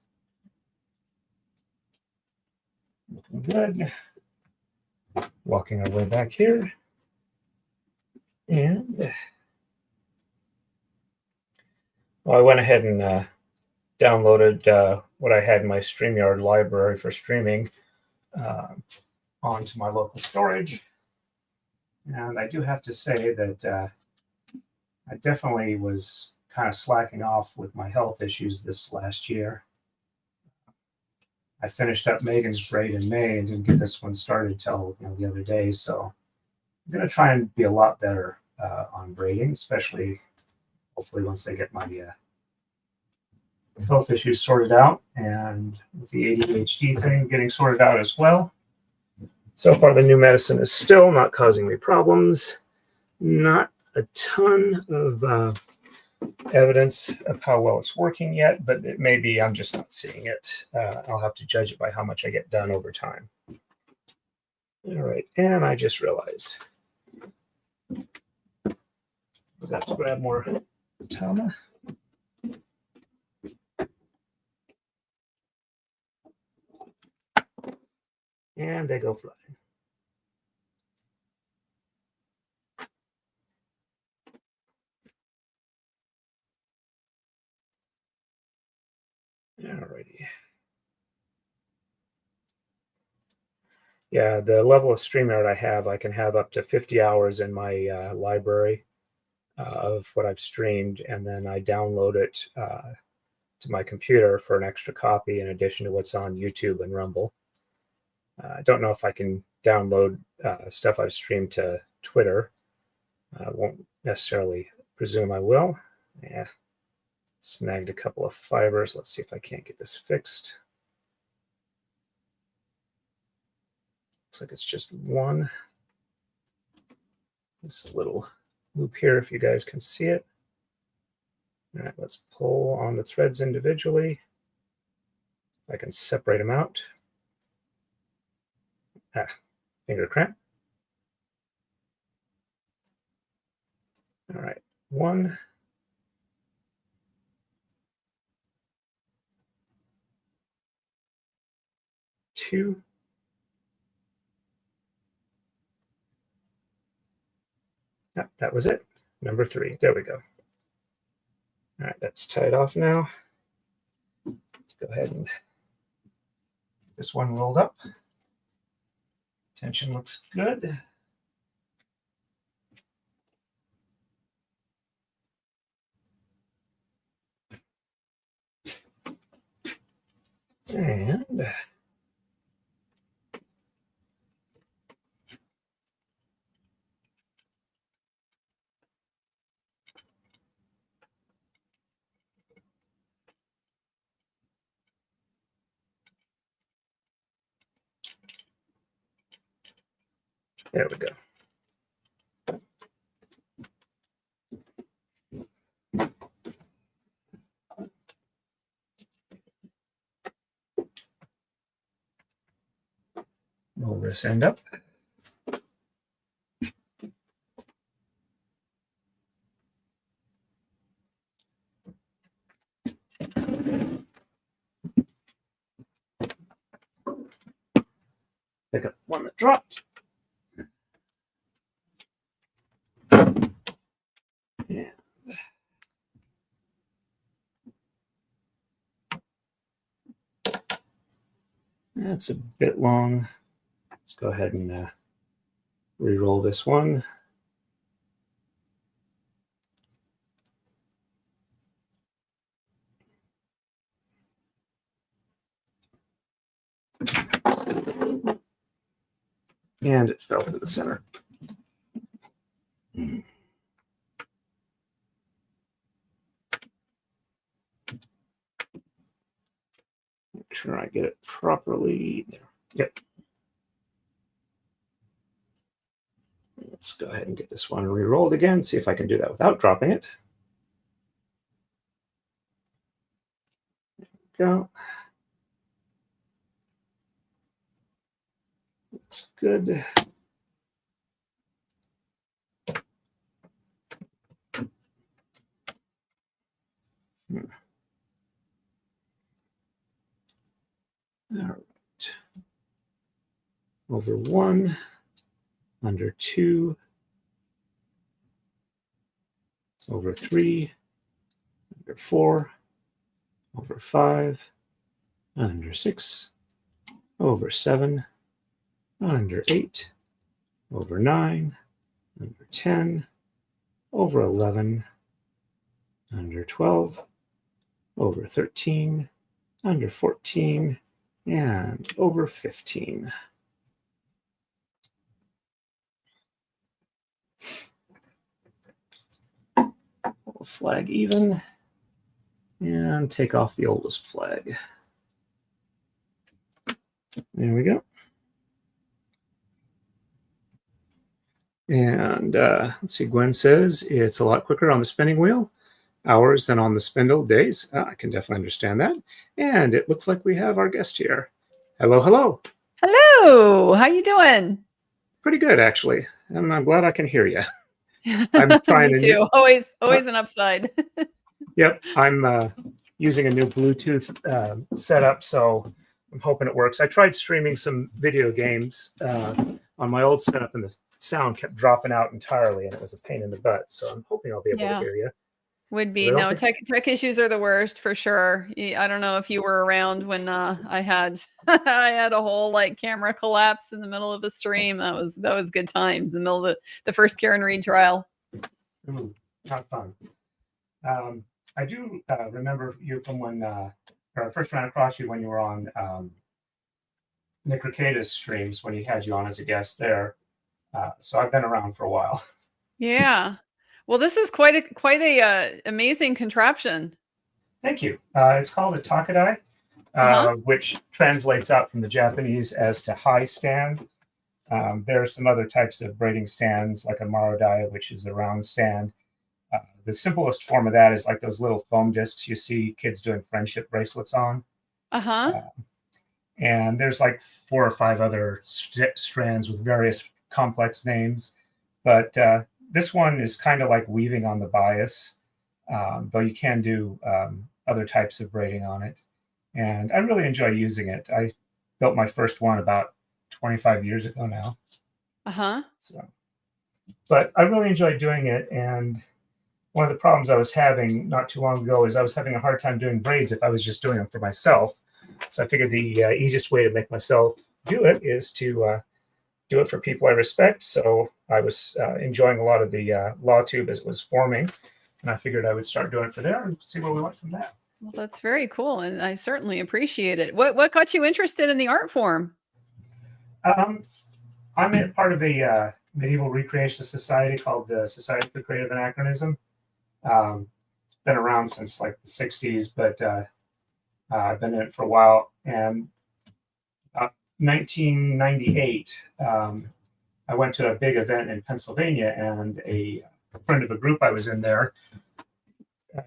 Looking good. Walking our way back here. And well, I went ahead and downloaded what I had in my StreamYard library for streaming onto my local storage. And I do have to say that I definitely was kind of slacking off with my health issues this last year. I finished up Megan's braid in May and didn't get this one started till the other day. So I'm going to try and be a lot better on braiding, especially hopefully once they get my health issues sorted out, and with the ADHD thing getting sorted out as well. So far, the new medicine is still not causing me problems. Not a ton of evidence of how well it's working yet, but it may be I'm just not seeing it. I'll have to judge it by how much I get done over time. All right, and I just realized I got to grab more tama. And they go flying. Alrighty. Yeah, the level of StreamYard I can have up to 50 hours in my library of what I've streamed, and then I download it to my computer for an extra copy in addition to what's on YouTube and Rumble. I don't know if I can download stuff I've streamed to Twitter. I won't necessarily presume I will. Yeah, snagged a couple of fibers. Let's see if I can't get this fixed. Looks like it's just one. This little loop here, if you guys can see it. All right, let's pull on the threads individually. I can separate them out. Finger cramp. All right, one. Two. Yep, that was it. Number 3. There we go. All right, that's tied off now. Let's go ahead and get this one rolled up. Tension looks good. And there we go. this end up. Pick up one that dropped. And that's a bit long. Let's go ahead and re-roll this one. And it fell to the center. Make sure I get it properly. There. Yep. Let's go ahead and get this one re-rolled again, see if I can do that without dropping it. There we go. Looks good. All right. Over 1, under 2, over 3, under 4, over 5, under 6, over 7, under 8, over 9, under 10, over 11, under 12, over 13, under 14, and over 15. We'll flag even and take off the oldest flag. There we go. And let's see, Gwen says it's a lot quicker on the spinning wheel, hours than on the spindle, days. I can definitely understand that. And it looks like we have our guest here. Hello, hello. Hello, how you doing? Pretty good, actually. And I'm glad I can hear you. I'm trying Me too. Always an upside. Yep, I'm using a new Bluetooth setup, so I'm hoping it works. I tried streaming some video games on my old setup, and the sound kept dropping out entirely, and it was a pain in the butt. So I'm hoping I'll be able to hear you. Would be. No, tech issues are the worst for sure. I don't know if you were around when I had I had a whole like camera collapse in the middle of a stream. That was good times in the middle of the first Karen Reed trial. Ooh, not fun. I do remember you from when I first ran across you when you were on Nick Ricada's streams, when he had you on as a guest there. So I've been around for a while. Yeah. Well, this is quite a amazing contraption. Thank you. It's called a Takadai, which translates out from the Japanese as to high stand. There are some other types of braiding stands, like a marodai, which is a round stand. The simplest form of that is like those little foam discs you see kids doing friendship bracelets on. And there's like 4 or 5 other strands with various complex names. But this one is kind of like weaving on the bias, though you can do other types of braiding on it. And I really enjoy using it. I built my first one about 25 years ago now. So, but I really enjoyed doing it. And one of the problems I was having not too long ago is I was having a hard time doing braids if I was just doing them for myself. So I figured the easiest way to make myself do it is to do it for people I respect. So I was enjoying a lot of the law tube as it was forming, and I figured I would start doing it for there and see where we went from that. Well, that's very cool, and I certainly appreciate it. What got you interested in the art form? I'm a part of a medieval recreationist society called the Society for Creative Anachronism. It's been around since like the 60s, but I've been in it for a while. And 1998, I went to a big event in Pennsylvania, and a friend of a group I was in there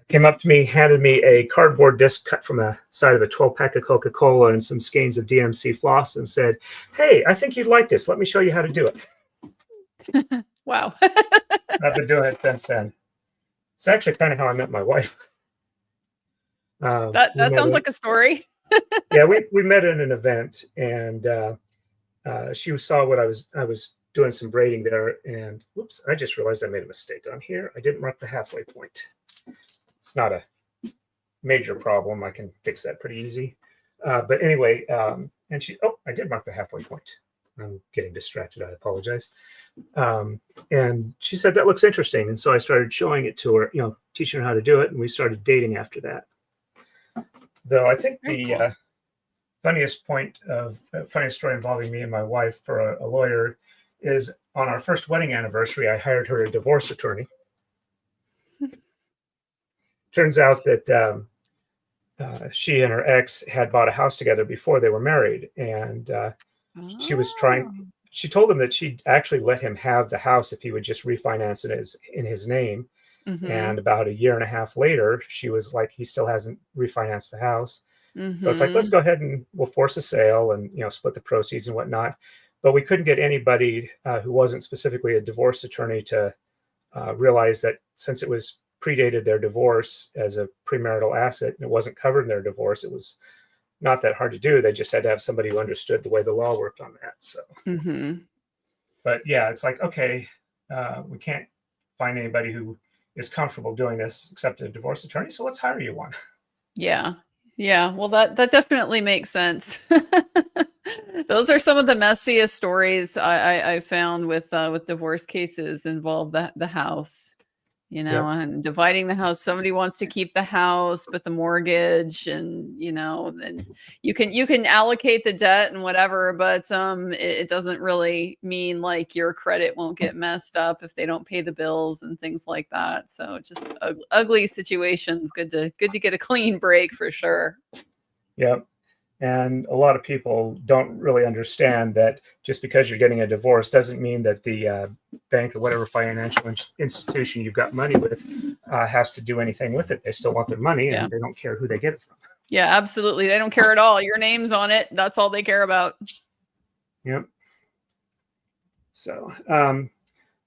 came up to me, handed me a cardboard disc cut from the side of a 12-pack of Coca-Cola and some skeins of DMC floss and said, "Hey, I think you'd like this. Let me show you how to do it." Wow. I've been doing it since then. It's actually kind of how I met my wife. That sounds like a story. Yeah, we met at an event, and she saw what I was doing some braiding there, and whoops, I just realized I made a mistake on here. I didn't mark the halfway point. It's not a major problem. I can fix that pretty easy. But anyway, and I did mark the halfway point. I'm getting distracted. I apologize. And she said, that looks interesting. And so I started showing it to her, teaching her how to do it. And we started dating after that. Though I think the funniest story involving me and my wife for a lawyer is on our first wedding anniversary, I hired her a divorce attorney. Turns out that she and her ex had bought a house together before they were married. And she told him that she'd actually let him have the house if he would just refinance it in his name. Mm-hmm. And about a year and a half later, she was like, he still hasn't refinanced the house. Mm-hmm. So it's like, let's go ahead and we'll force a sale and, split the proceeds and whatnot. But we couldn't get anybody who wasn't specifically a divorce attorney to realize that since it was predated their divorce as a premarital asset and it wasn't covered in their divorce, it was not that hard to do. They just had to have somebody who understood the way the law worked on that. So, But yeah, it's like, okay, we can't find anybody who is comfortable doing this except a divorce attorney. So let's hire you one. Yeah. Yeah. Well, that definitely makes sense. Those are some of the messiest stories I found with divorce cases involve the house. And dividing the house. Somebody wants to keep the house, but the mortgage and, and you can allocate the debt and whatever, but it doesn't really mean like your credit won't get messed up if they don't pay the bills and things like that. So just ugly situations. Good to get a clean break for sure. Yep. And a lot of people don't really understand that just because you're getting a divorce doesn't mean that the bank or whatever financial institution you've got money with has to do anything with it. They still want their money and they don't care who they get it from. Yeah, absolutely. They don't care at all. Your name's on it. That's all they care about. Yep. So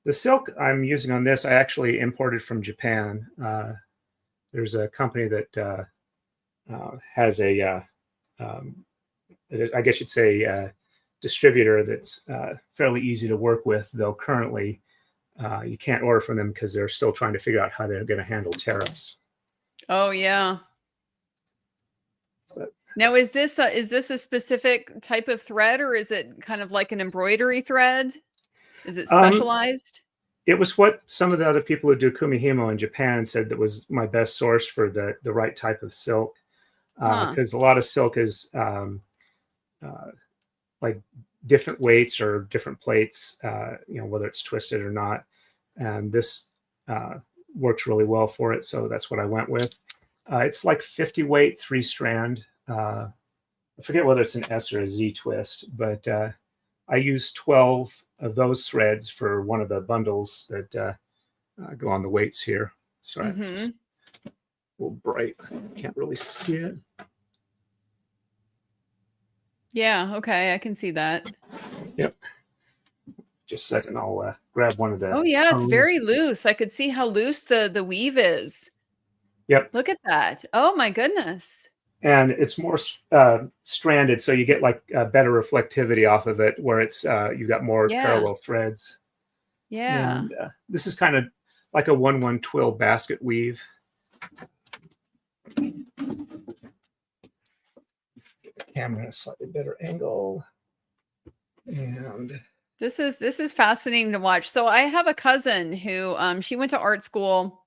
the silk I'm using on this, I actually imported from Japan. There's a company that has a I guess you'd say distributor that's fairly easy to work with, though currently you can't order from them because they're still trying to figure out how they're going to handle tariffs. Oh, yeah. But, now, is this a specific type of thread, or is it kind of like an embroidery thread? Is it specialized? It was what some of the other people who do Kumihimo in Japan said that was my best source for the right type of silk. Because a lot of silk is like different weights or different plates, whether it's twisted or not. And this works really well for it. So that's what I went with. It's like 50 weight, 3-strand. I forget whether it's an S or a Z twist, but I used 12 of those threads for one of the bundles that go on the weights here. Sorry. Mm-hmm. A little bright. Can't really see it. Yeah, okay, I can see that. Yep. Just a second, I'll grab one of the. Oh yeah, it's very loose. I could see how loose the weave is. Yep. Look at that. Oh my goodness. And it's more stranded, so you get like better reflectivity off of it, where it's you've got more parallel threads. Yeah. And this is kind of like a 1/1 twill basket weave. Camera at a slightly better angle. And this is fascinating to watch. So I have a cousin who she went to art school.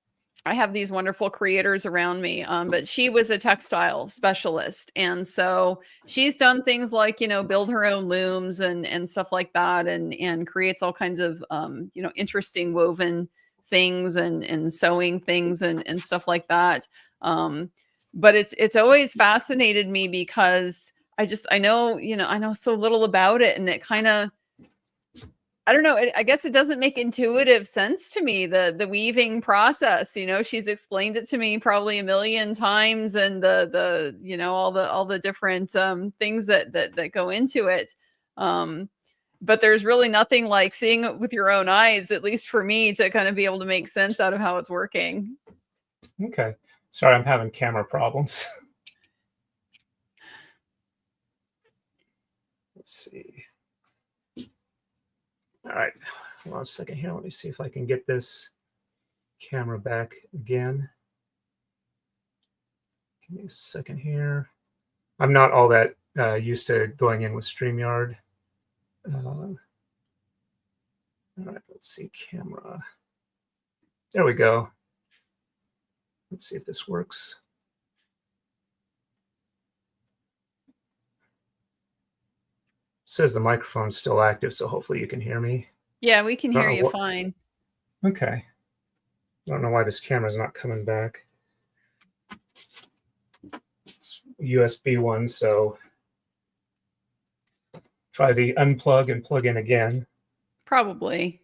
I have these wonderful creators around me, but she was a textile specialist. And so she's done things like, build her own looms and stuff like that, and creates all kinds of, interesting woven things and sewing things and stuff like that. But it's always fascinated me because I know so little about it, and it kind of, I don't know. I guess it doesn't make intuitive sense to me, the weaving process. You know, she's explained it to me probably a million times, and the you know, all the different things that go into it. But there's really nothing like seeing it with your own eyes, at least for me, to kind of be able to make sense out of how it's working. Okay. Sorry, I'm having camera problems. Let's see. All right, hold on a second here. Let me see if I can get this camera back again. Give me a second here. I'm not all that used to going in with StreamYard. All right, let's see, camera. There we go. Let's see if this works. Says the microphone's still active, so hopefully you can hear me. Yeah, we can hear you fine. Okay. I don't know why this camera's not coming back. It's USB one, so try the unplug and plug in again. Probably.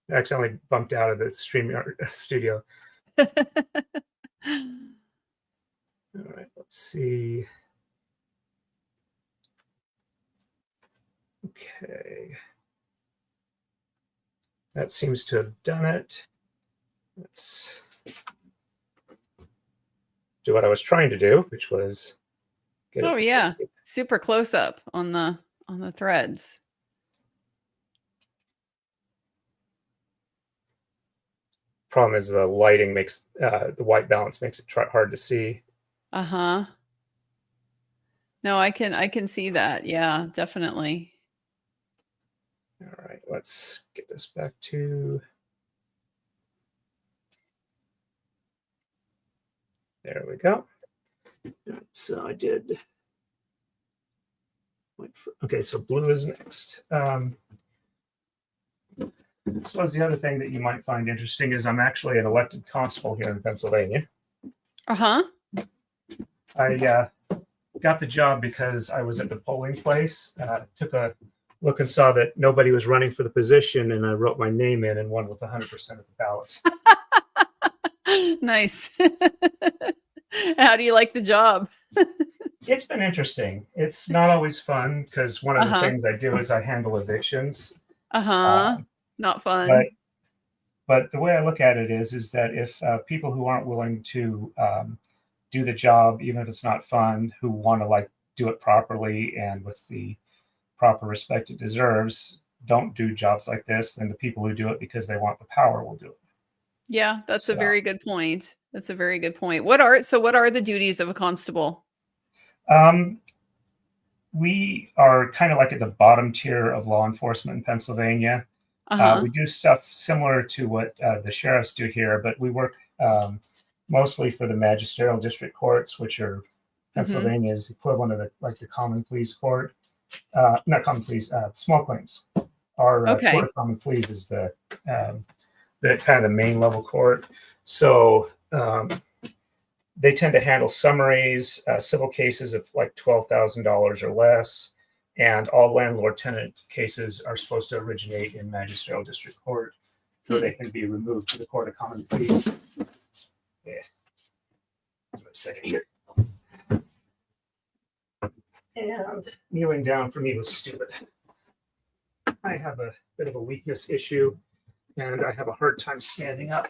I accidentally bumped out of the StreamYard studio. All right, let's see. Okay. That seems to have done it. Let's do what I was trying to do, which was get it. Yeah, super close up on the threads. Problem is the lighting makes the white balance makes it hard to see. No, I can see that. Yeah, definitely. All right, let's get this back to. There we go. So I did. Okay, so blue is next. So the other thing that you might find interesting is I'm actually an elected constable here in Pennsylvania. I got the job because I was at the polling place, took a look and saw that nobody was running for the position, and I wrote my name in and won with 100% of the ballots. Nice. How do you like the job? It's been interesting. It's not always fun because one of the things I do is I handle evictions. Not fun. But the way I look at it is that if people who aren't willing to do the job, even if it's not fun, who want to like do it properly and with the proper respect it deserves, don't do jobs like this, then the people who do it because they want the power will do it. Yeah, that's a very good point. That's a very good point. What are the duties of a constable? We are kind of like at the bottom tier of law enforcement in Pennsylvania. We do stuff similar to what the sheriffs do here, but we work mostly for the magisterial district courts, which are Pennsylvania's equivalent of the common pleas court. Not common pleas, small claims. Our court of common pleas is the kind of the main level court. So they tend to handle summaries, civil cases of like $12,000 or less, and all landlord-tenant cases are supposed to originate in magisterial district court, so they can be removed to the court of common pleas. Yeah. Wait a second here. And kneeling down for me was stupid. I have a bit of a weakness issue, and I have a hard time standing up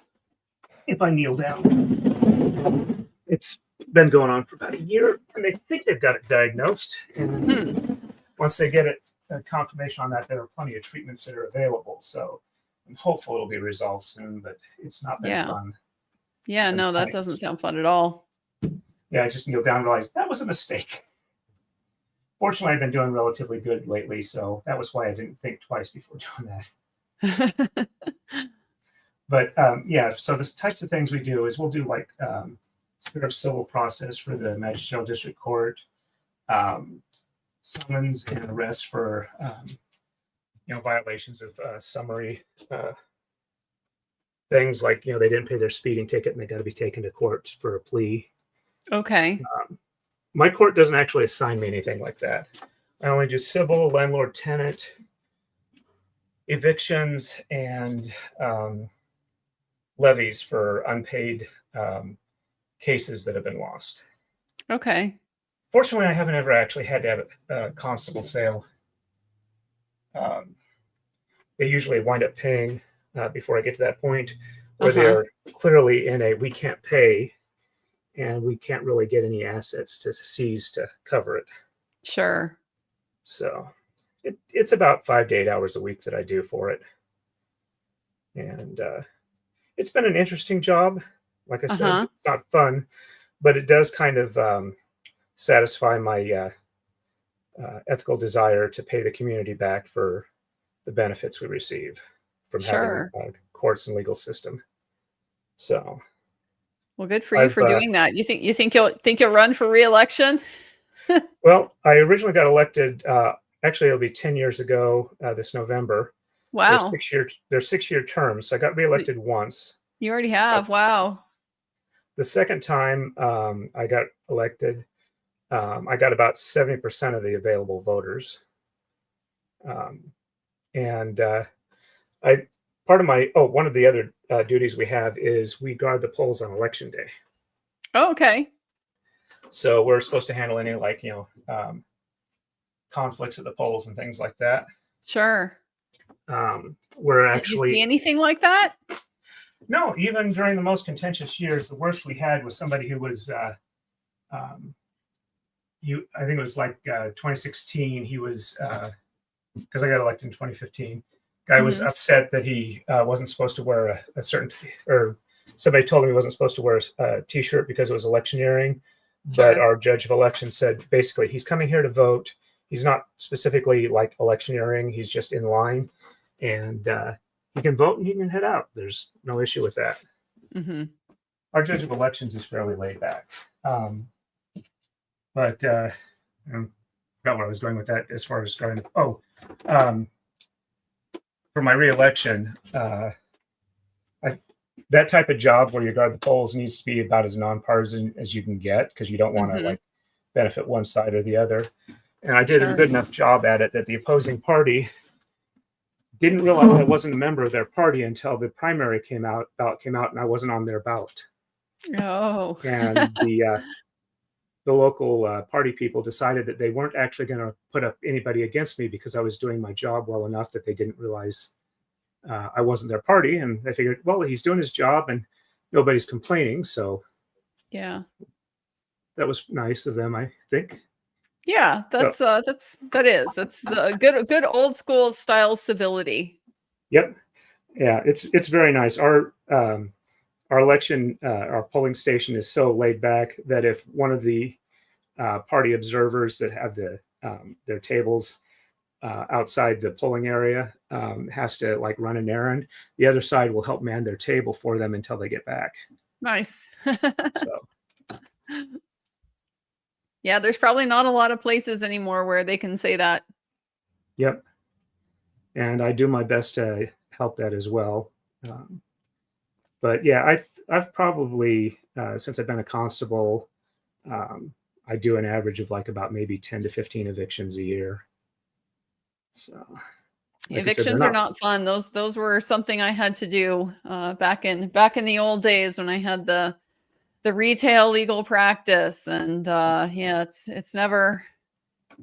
if I kneel down. It's been going on for about a year, and they think they've got it diagnosed. And once they get it, confirmation on that, there are plenty of treatments that are available. So I'm hopeful it'll be resolved soon, but it's not been fun. Yeah, no, that doesn't sound fun at all. Yeah, I just kneeled down and realized that was a mistake. Fortunately, I've been doing relatively good lately, so that was why I didn't think twice before doing that. But yeah, so the types of things we do is we'll do like spirit of civil process for the magisterial district court. summons and arrest for violations of summary things like they didn't pay their speeding ticket and they got to be taken to court for a plea. Okay. My court doesn't actually assign me anything like that. I only do civil, landlord, tenant, evictions, and levies for unpaid cases that have been lost. Okay. Fortunately, I haven't ever actually had to have a constable sale. They usually wind up paying before I get to that point, where they're clearly in a we can't pay and we can't really get any assets to seize to cover it. Sure. So it's about 5 to 8 hours a week that I do for it. And it's been an interesting job. Like I said, it's not fun, but it does kind of satisfy my ethical desire to pay the community back for the benefits we receive from having courts and legal system. So, well, good for you for doing that. You think you'll run for re-election? Well, I originally got elected. Actually, it'll be 10 years ago this November. Wow. They're 6-year terms. So I got reelected once. You already have. Wow. The second time I got elected, I got about 70% of the available voters. And part of my one of the other duties we have is we guard the polls on election day. Oh, okay. So we're supposed to handle any conflicts at the polls and things like that. Sure. We're actually. Did you see anything like that? No, even during the most contentious years, the worst we had was somebody who was, I think it was like 2016. He was, because I got elected in 2015. Guy was upset that he wasn't supposed to wear a certain, or somebody told him he wasn't supposed to wear a T-shirt because it was electioneering. Sure. But our judge of election said, basically, he's coming here to vote. He's not specifically like electioneering. He's just in line. And he can vote and he can head out. There's no issue with that. Our judge of elections is fairly laid back. But I forgot where I was going with that as far as starting. For my re-election, that type of job where you guard the polls needs to be about as nonpartisan as you can get, because you don't want to benefit one side or the other. And I did a good enough job at it that the opposing party didn't realize I wasn't a member of their party until the primary ballot came out, and I wasn't on their ballot. Oh. And the local party people decided that they weren't actually going to put up anybody against me because I was doing my job well enough that they didn't realize I wasn't their party. And they figured, well, he's doing his job and nobody's complaining. So yeah, that was nice of them, I think. Yeah, that's the good old school style civility. Yep. Yeah, it's very nice. Our election, our polling station is so laid back that if one of the party observers that have their tables outside the polling area has to run an errand, the other side will help man their table for them until they get back. Nice. So. Yeah, there's probably not a lot of places anymore where they can say that. Yep. And I do my best to help that as well. But yeah, I've probably, since I've been a constable, I do an average of about maybe 10 to 15 evictions a year. So evictions are not fun. Those were something I had to do back in the old days when I had the retail legal practice, and yeah, it's never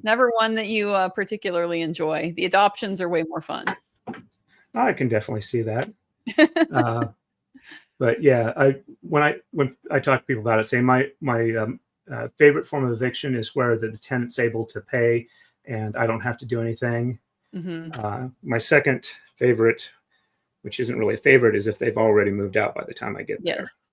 one that you particularly enjoy. The adoptions are way more fun. I can definitely see that. But yeah, when I talk to people about it, say my favorite form of eviction is where the tenant's able to pay and I don't have to do anything. My second favorite, which isn't really a favorite, is if they've already moved out by the time I get there. Yes.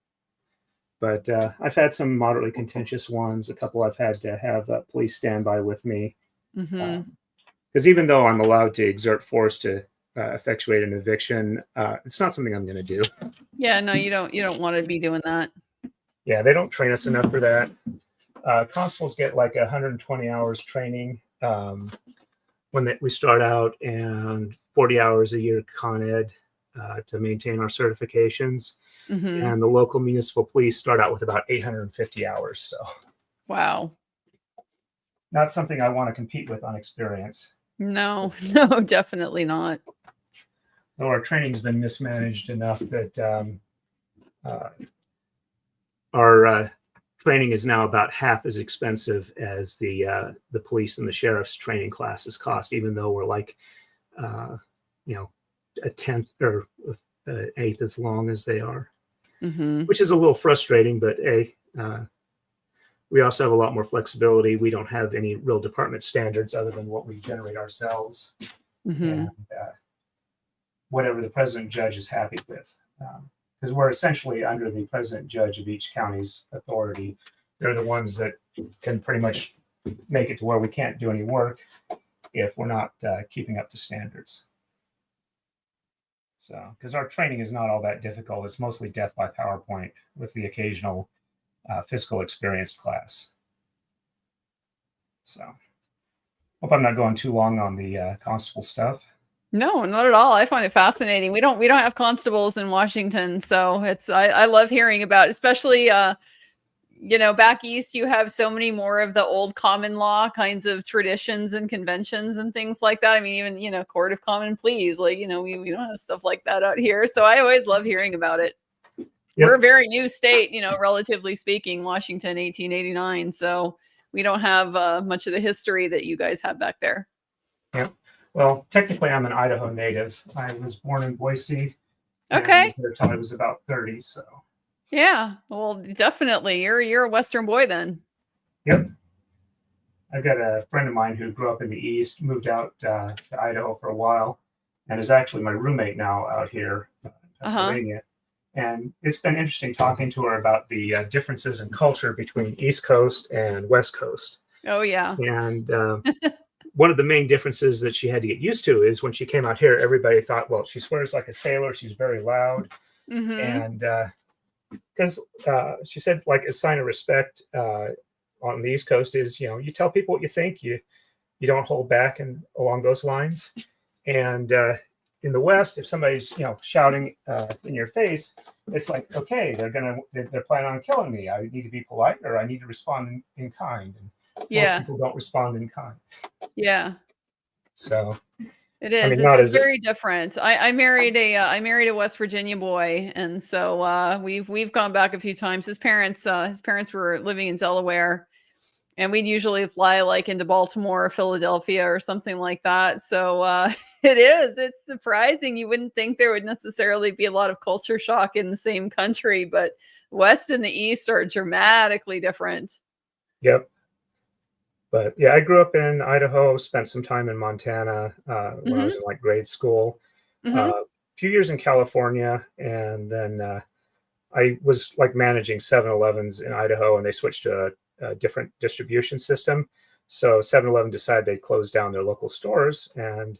But I've had some moderately contentious ones. A couple I've had to have police stand by with me. Because even though I'm allowed to exert force to effectuate an eviction, it's not something I'm going to do. Yeah, no, you don't want to be doing that. Yeah, they don't train us enough for that. Constables get like 120 hours training when we start out, and 40 hours a year Con Ed to maintain our certifications. Mm-hmm. And the local municipal police start out with about 850 hours. So, wow, not something I want to compete with on experience. No, no, definitely not. Though our training's been mismanaged enough that our training is now about half as expensive as the police and the sheriff's training classes cost, even though we're like, a tenth or eighth as long as they are, which is a little frustrating. But we also have a lot more flexibility. We don't have any real department standards other than what we generate ourselves, and whatever the president judge is happy with. Because we're essentially under the president judge of each county's authority. They're the ones that can pretty much make it to where we can't do any work if we're not keeping up to standards. So, because our training is not all that difficult, it's mostly death by PowerPoint with the occasional physical experience class. So, hope I'm not going too long on the constable stuff. No, not at all. I find it fascinating. We don't have constables in Washington, so I love hearing about, especially back east you have so many more of the old common law kinds of traditions and conventions and things like that. I mean, even court of common pleas, like we don't have stuff like that out here. So I always love hearing about it. Yep. We're a very new state, relatively speaking, Washington 1889, so we don't have much of the history that you guys have back there. Yep. Well, technically, I'm an Idaho native. I was born in Boise. Okay. I was there until I was about 30. So. Yeah. Well, definitely, you're a Western boy then. Yep. I've got a friend of mine who grew up in the East, moved out to Idaho for a while, and is actually my roommate now out here in Pennsylvania. And it's been interesting talking to her about the differences in culture between East Coast and West Coast. Oh yeah. And one of the main differences that she had to get used to is when she came out here, everybody thought, well, she swears like a sailor. She's very loud. And because she said, like, a sign of respect on the East Coast is, you tell people what you think. You don't hold back and along those lines. And in the West, if somebody's, shouting in your face, it's like, okay, they're planning on killing me. I need to be polite, or I need to respond in kind. And most people don't respond in kind. Yeah. So it is. This is very different. I married a West Virginia boy, and so we've gone back a few times. His parents were living in Delaware, and we'd usually fly like into Baltimore or Philadelphia or something like that. So it's surprising. You wouldn't think there would necessarily be a lot of culture shock in the same country, but West and the East are dramatically different. Yep. But yeah, I grew up in Idaho, spent some time in Montana when I was in like grade school, a few years in California, and then I was like managing 7-Elevens in Idaho, and they switched to a different distribution system. So 7-Eleven decided they'd close down their local stores, and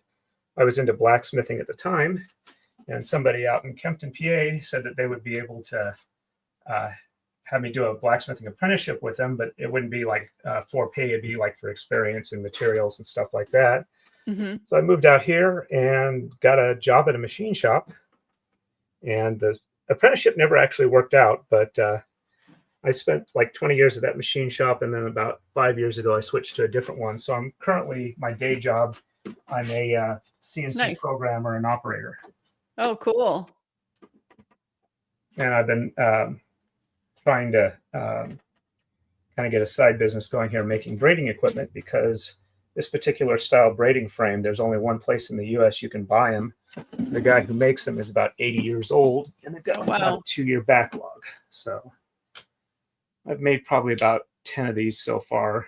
I was into blacksmithing at the time, and somebody out in Kempton, PA said that they would be able to have me do a blacksmithing apprenticeship with them, but it wouldn't be like for pay. It'd be like for experience and materials and stuff like that. So I moved out here and got a job at a machine shop, and the apprenticeship never actually worked out, but I spent like 20 years at that machine shop, and then about 5 years ago, I switched to a different one. So I'm currently, my day job, I'm a CNC programmer and operator. Oh, cool. And I've been trying to kind of get a side business going here, making braiding equipment, because this particular style braiding frame, there's only one place in the U.S. you can buy them. The guy who makes them is about 80 years old, and they've got about a 2-year backlog. So I've made probably about 10 of these so far,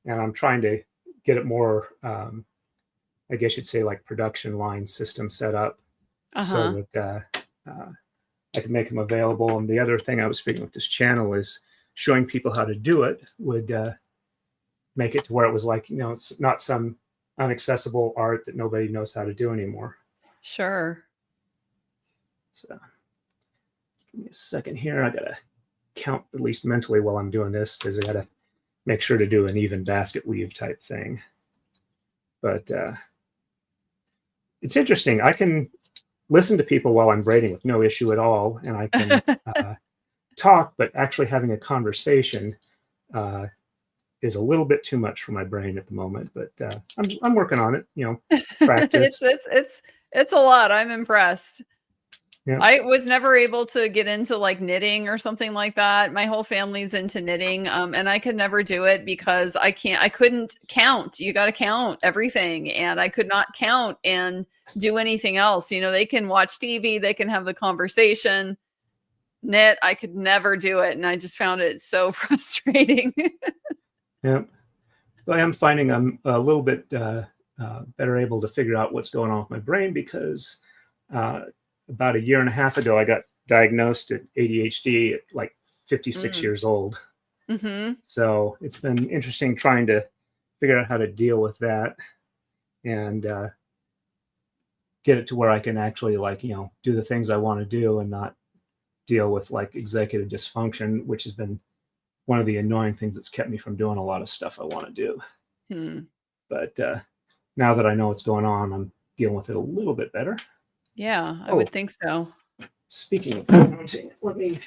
and I'm trying to get it more, I guess you'd say, like production line system set up so that I can make them available. And the other thing I was figuring with this channel is showing people how to do it would make it to where it was like, it's not some inaccessible art that nobody knows how to do anymore. Sure. So give me a second here. I gotta count at least mentally while I'm doing this, because I got to make sure to do an even basket weave type thing. But it's interesting. I can listen to people while I'm braiding with no issue at all, and I can talk, but actually having a conversation is a little bit too much for my brain at the moment. But I'm working on it. Practice. it's a lot. I'm impressed. Yeah. I was never able to get into like knitting or something like that. My whole family's into knitting, and I could never do it because I couldn't count. You got to count everything, and I could not count and do anything else. They can watch TV, they can have the conversation. Knit, I could never do it, and I just found it so frustrating. Yeah, but I am finding I'm a little bit better able to figure out what's going on with my brain, because about a year and a half ago, I got diagnosed at ADHD at like 56 years old. Mm-hmm. So it's been interesting trying to figure out how to deal with that and get it to where I can actually do the things I want to do and not deal with like executive dysfunction, which has been one of the annoying things that's kept me from doing a lot of stuff I want to do. But now that I know what's going on, I'm dealing with it a little bit better. Yeah, I would think so. Speaking of counting, let me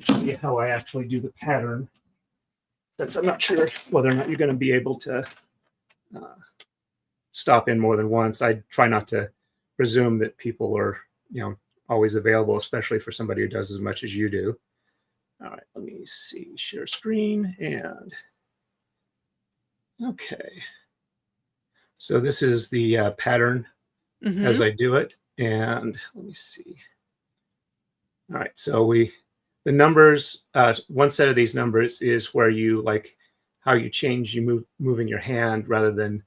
show you how I actually do the pattern, since I'm not sure whether or not you're going to be able to stop in more than once. I try not to presume that people are, always available, especially for somebody who does as much as you do. All right, let me see, share screen, and okay. So this is the pattern as I do it. And let me see. All right, so the numbers, one set of these numbers is where you how you change, moving your hand rather than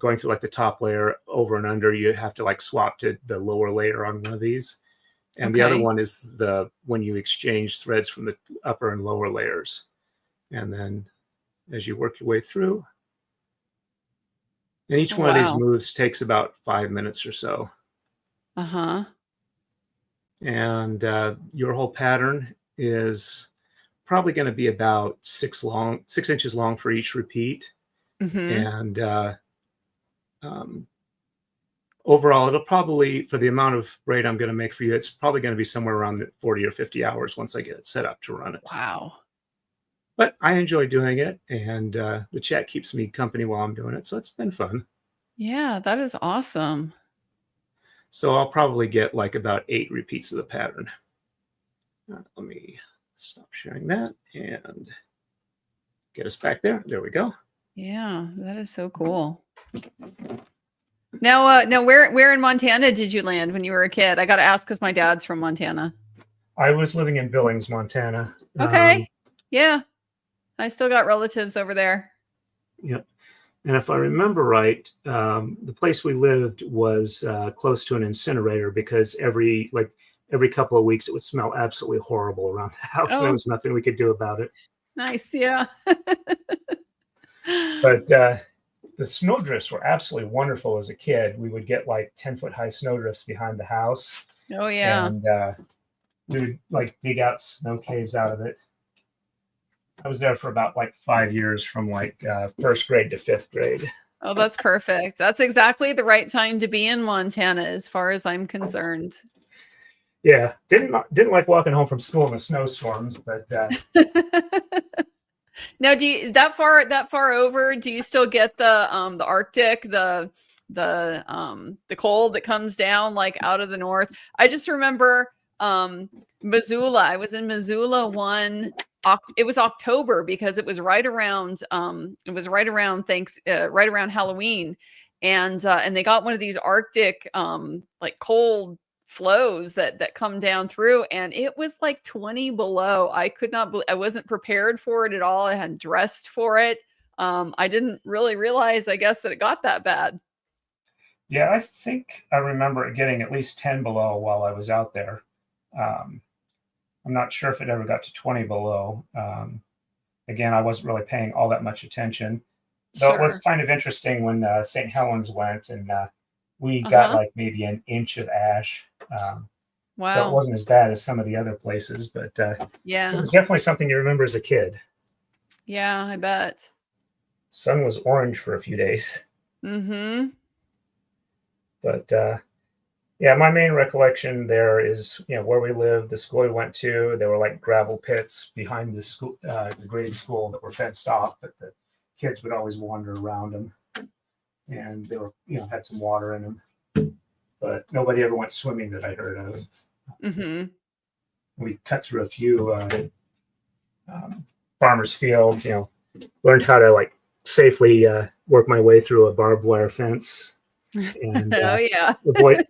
going through like the top layer over and under. You have to swap to the lower layer on one of these. And the other one is when you exchange threads from the upper and lower layers. And then as you work your way through, and each one of these moves takes about 5 minutes or so. And your whole pattern is probably going to be about 6 inches long for each repeat. And overall, it'll probably, for the amount of braid I'm going to make for you, it's probably going to be somewhere around 40 or 50 hours once I get it set up to run it. Wow. But I enjoy doing it, and the chat keeps me company while I'm doing it, so it's been fun. Yeah, that is awesome. So I'll probably get about 8 repeats of the pattern. Let me stop sharing that and get us back there. There we go. Yeah, that is so cool. Now, where in Montana did you land when you were a kid? I got to ask because my dad's from Montana. I was living in Billings, Montana. Okay. Yeah. I still got relatives over there. Yep. And if I remember right, the place we lived was close to an incinerator, because every couple of weeks it would smell absolutely horrible around the house. And there was nothing we could do about it. Nice. Yeah. But the snowdrifts were absolutely wonderful as a kid. We would get 10-foot high snowdrifts behind the house. Oh, yeah. And we would dig out snow caves out of it. I was there for about 5 years, from first grade to 5th grade. Oh, that's perfect. That's exactly the right time to be in Montana, as far as I'm concerned. Yeah, didn't like walking home from school in the snowstorms, but now, that far over, do you still get the Arctic, the cold that comes down out of the north? I just remember Missoula. I was in Missoula it was October, because it was right around right around Halloween, and they got one of these Arctic cold flows that come down through, and it was 20 below. I could not believe, I wasn't prepared for it at all. I hadn't dressed for it. I didn't really realize, I guess, that it got that bad. Yeah, I think I remember it getting at least 10 below while I was out there. I'm not sure if it ever got to 20 below. Again, I wasn't really paying all that much attention. Though it was kind of interesting when St. Helens went, and we got maybe an inch of ash. So it Wow. wasn't as bad as some of the other places, but it Yeah. was definitely something you remember as a kid. Yeah, I bet. Sun was orange for a few days. Mm-hmm. But yeah, my main recollection there is, where we lived, the school we went to. There were like gravel pits behind the school, the grade school, that were fenced off, but the kids would always wander around them, and they were, had some water in them. But nobody ever went swimming that I heard of. Mm-hmm. We cut through a few farmers' fields. Learned how to like safely work my way through a barbed wire fence and Oh yeah.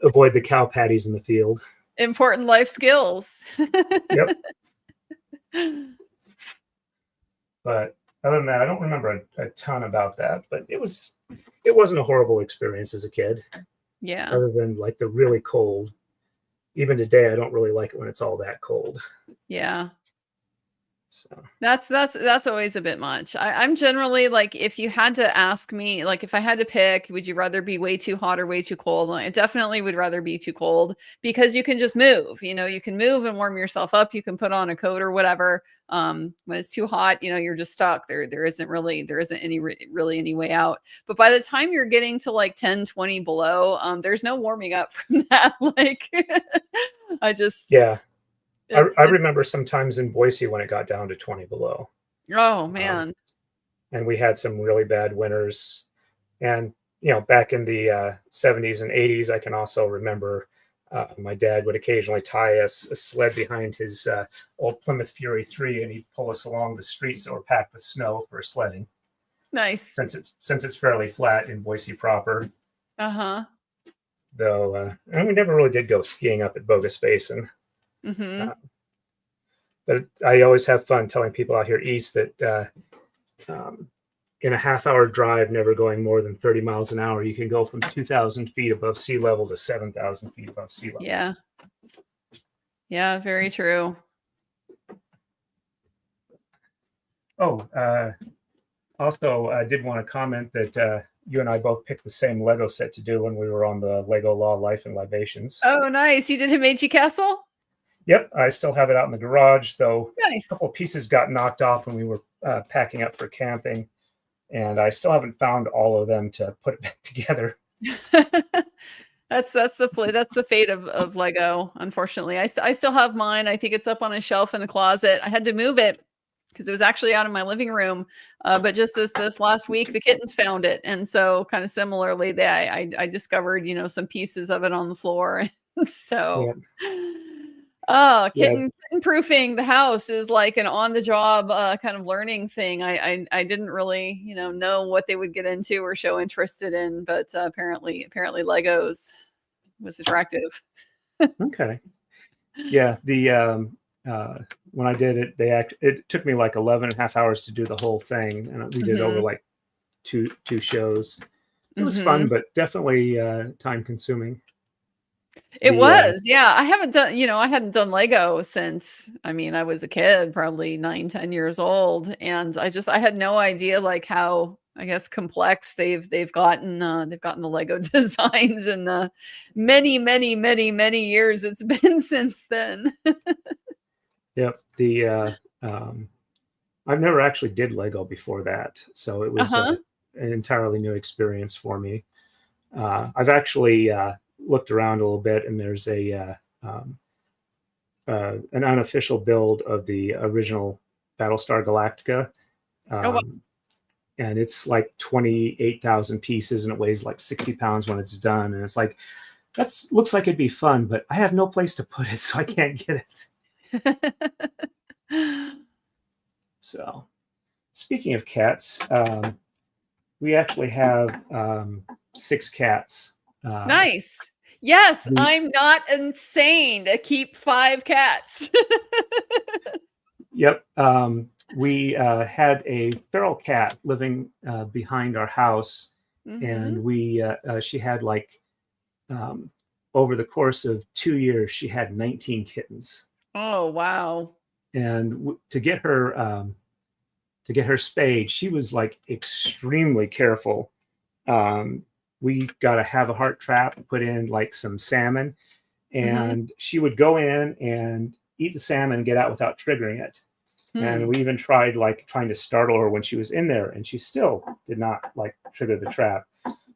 avoid the cow patties in the field. Important life skills. Yep. But other than that, I don't remember a ton about that. But it wasn't a horrible experience as a kid. Yeah. Other than like the really cold. Even today, I don't really like it when it's all that cold. Yeah. So That's always a bit much. I'm generally like, if you had to ask me, like if I had to pick, would you rather be way too hot or way too cold? I definitely would rather be too cold, because you can just move. You can move and warm yourself up. You can put on a coat or whatever. When it's too hot, you're just stuck. There isn't really any way out. But by the time you're getting to like 10, 20 below, there's no warming up from that. Like I just yeah. I it's remember sometimes in Boise when it got down to 20 below. oh man. And we had some really bad winters. And, back in the 70s and 80s, I can also remember my dad would occasionally tie a sled behind his old Plymouth Fury 3, and he'd pull us along the streets that were packed with snow for sledding. Nice. Since it's fairly flat in Boise proper. Uh-huh. Though, and we never really did go skiing up at Bogus Basin. Mm-hmm. But I always have fun telling people out here east that in a half-hour drive, never going more than 30 miles an hour, you can go from 2,000 feet above sea level to 7,000 feet above sea level. Yeah. Yeah, very true. Oh, also, I did want to comment that you and I both picked the same Lego set to do when we were on the Lego Law Life and Libations. Oh, nice. You did Himeji Castle? Yep, I still have it out in the garage, though. Nice. A couple of pieces got knocked off when we were packing up for camping, and I still haven't found all of them to put it back together. That's the fate of Lego. Unfortunately, I still have mine. I think it's up on a shelf in the closet. I had to move it because it was actually out in my living room. But just this last week, the kittens found it, and so kind of similarly, I discovered some pieces of it on the floor. So. Yeah. Oh, kitten proofing the house is like an on the job kind of learning thing. I didn't really know what they would get into or show interested in, but apparently Legos was attractive. Okay. Yeah, the when I did it, it took me like 11 and a half hours to do the whole thing, and we did over like two shows. It was fun, but definitely time consuming. It was, yeah. I hadn't done Lego since, I was a kid, probably 9, 10 years old. And I had no idea like how, I guess, complex they've gotten the Lego designs in the many, many, many, many years it's been since then. Yep. I've never actually did Lego before that. So it was an entirely new experience for me. I've actually looked around a little bit, and there's an unofficial build of the original Battlestar Galactica. Wow. And it's like 28,000 pieces, and it weighs like 60 pounds when it's done. And it's like, looks like it'd be fun, but I have no place to put it, so I can't get it. So, speaking of cats, we actually have 6 cats. Nice. Yes, I'm not insane to keep 5 cats. Yep. We had a feral cat living behind our house, and she had like over the course of 2 years, she had 19 kittens. Oh, wow. And to get her spayed, she was like extremely careful. We got to have a heart trap, put in like some salmon, and she would go in and eat the salmon and get out without triggering it. And we even tried like trying to startle her when she was in there, and she still did not like trigger the trap.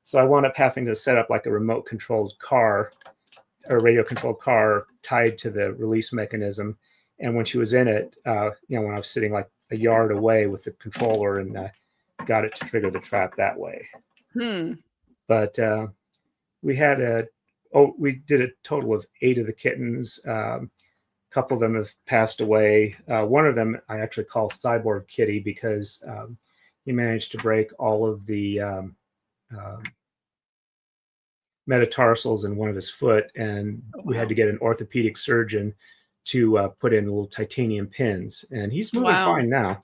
So I wound up having to set up like a remote controlled car or radio controlled car tied to the release mechanism. And when she was in it, you know, when I was sitting like a yard away with the controller, and got it to trigger the trap that way. But we had we did a total of 8 of the kittens. A couple of them have passed away. One of them I actually call Cyborg Kitty because he managed to break all of the metatarsals in one of his foot, and we had to get an orthopedic surgeon to put in little titanium pins, and he's moving fine now.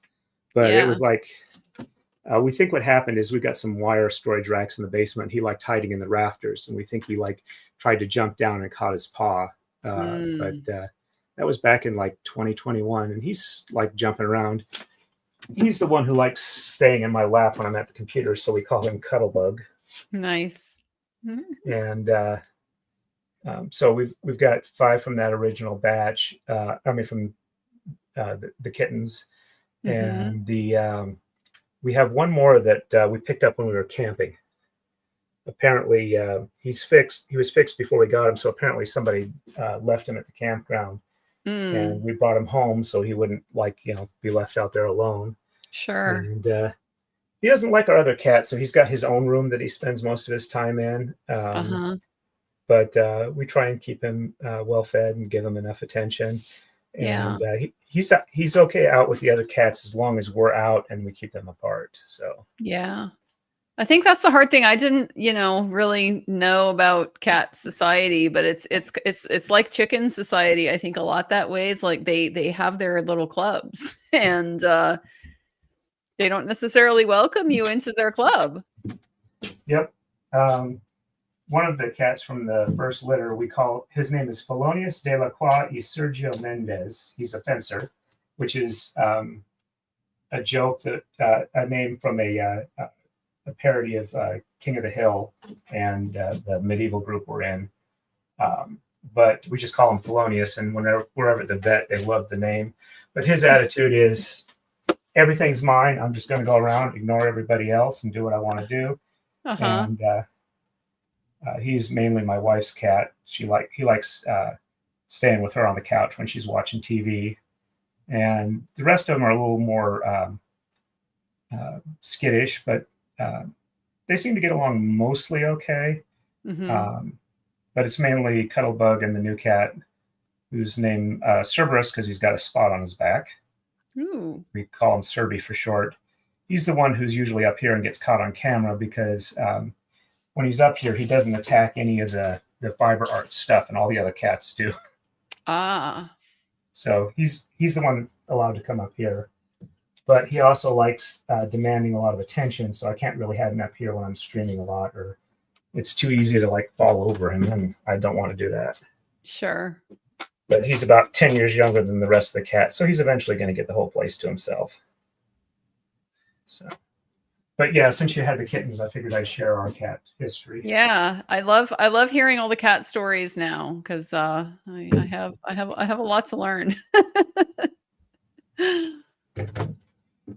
But it was like, we think what happened is we got some wire storage racks in the basement. He liked hiding in the rafters, and we think he like tried to jump down and caught his paw. But that was back in like 2021, and he's like jumping around. He's the one who likes staying in my lap when I'm at the computer, so we call him Cuddlebug. Nice. And so we've got 5 from that original batch. I mean, from the kittens, and we have one more that we picked up when we were camping. Apparently, he was fixed before we got him, so apparently somebody left him at the campground, and we brought him home so he wouldn't be left out there alone. Sure. And he doesn't like our other cat, so he's got his own room that he spends most of his time in. But we try and keep him well fed and give him enough attention. And he's okay out with the other cats as long as we're out and we keep them apart. So I think that's the hard thing. I didn't, really know about cat society, but it's like chicken society. I think a lot that way. It's like they have their little clubs, and they don't necessarily welcome you into their club. Yep. One of the cats from the first litter, his name is Felonius de la Croix y Sergio Mendez. He's a fencer, which is a joke a name from a parody of King of the Hill and the medieval group we're in. But we just call him Felonius, and wherever at the vet, they love the name. But his attitude is, everything's mine. I'm just going to go around, ignore everybody else, and do what I want to do. And he's mainly my wife's cat. He likes staying with her on the couch when she's watching TV. And the rest of them are a little more skittish, but they seem to get along mostly okay. But it's mainly Cuddlebug and the new cat, who's named Cerberus because he's got a spot on his back. Ooh. We call him Serby for short. He's the one who's usually up here and gets caught on camera because when he's up here, he doesn't attack any of the fiber art stuff, and all the other cats do. So he's the one allowed to come up here. But he also likes demanding a lot of attention, so I can't really have him up here when I'm streaming a lot, or it's too easy to fall over him, and I don't want to do that. Sure. But he's about 10 years younger than the rest of the cats, so he's eventually going to get the whole place to himself. So, but yeah, since you had the kittens, I figured I'd share our cat history. Yeah, I love hearing all the cat stories now because I have a lot to learn.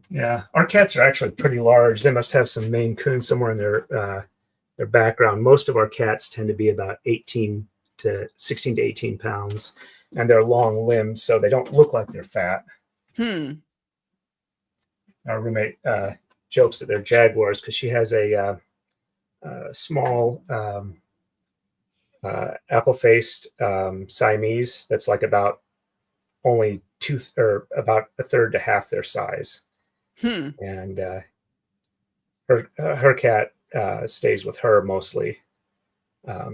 Yeah, our cats are actually pretty large. They must have some Maine Coon somewhere in their background. Most of our cats tend to be about 16 to 18 pounds, and they're long limbed, so they don't look like they're fat. Our roommate jokes that they're jaguars because she has a small apple-faced Siamese that's like about only about a third to half their size. And her cat stays with her mostly.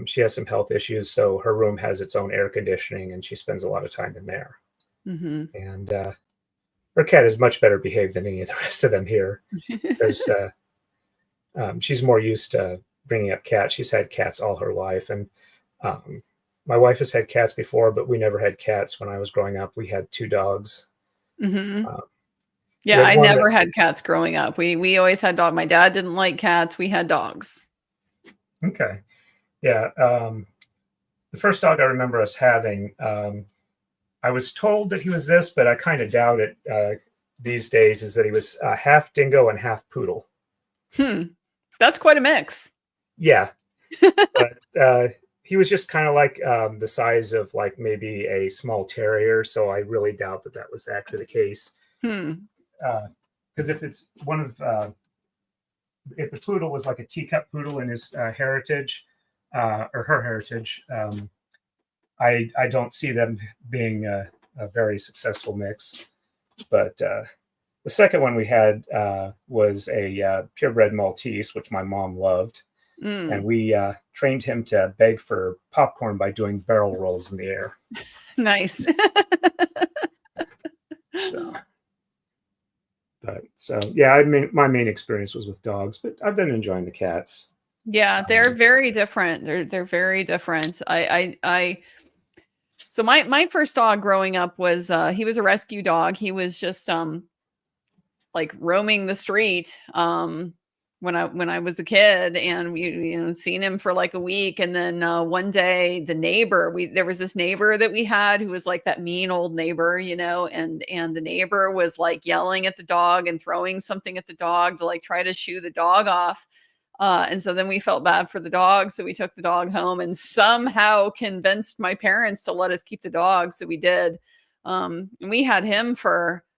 She has some health issues, so her room has its own air conditioning, and she spends a lot of time in there. And her cat is much better behaved than any of the rest of them here. She's more used to bringing up cats. She's had cats all her life, and my wife has had cats before, but we never had cats when I was growing up. We had 2 dogs. Yeah, I never had cats growing up. We always had dogs. My dad didn't like cats. We had dogs. Okay. Yeah. the first dog I remember us having, I was told that he was this, but I kind of doubt it these days, is that he was half dingo and half poodle. That's quite a mix. Yeah. But he was just kind of like the size of like maybe a small terrier. So I really doubt that that was actually the case. Because if it's one of, if the poodle was like a teacup poodle in his heritage or her heritage, I don't see them being a very successful mix. But the second one we had was a purebred Maltese, which my mom loved. And we trained him to beg for popcorn by doing barrel rolls in the air. Nice. So yeah, I mean, my main experience was with dogs, but I've been enjoying the cats. Yeah, they're very different. They're very different. So my first dog growing up was he was a rescue dog. He was just like roaming the street when I was a kid, and we seen him for like a week, and then one day the neighbor, there was this neighbor that we had who was like that mean old neighbor, and the neighbor was like yelling at the dog and throwing something at the dog to like try to shoo the dog off. And so then we felt bad for the dog. So we took the dog home and somehow convinced my parents to let us keep the dog. So we did. And we had him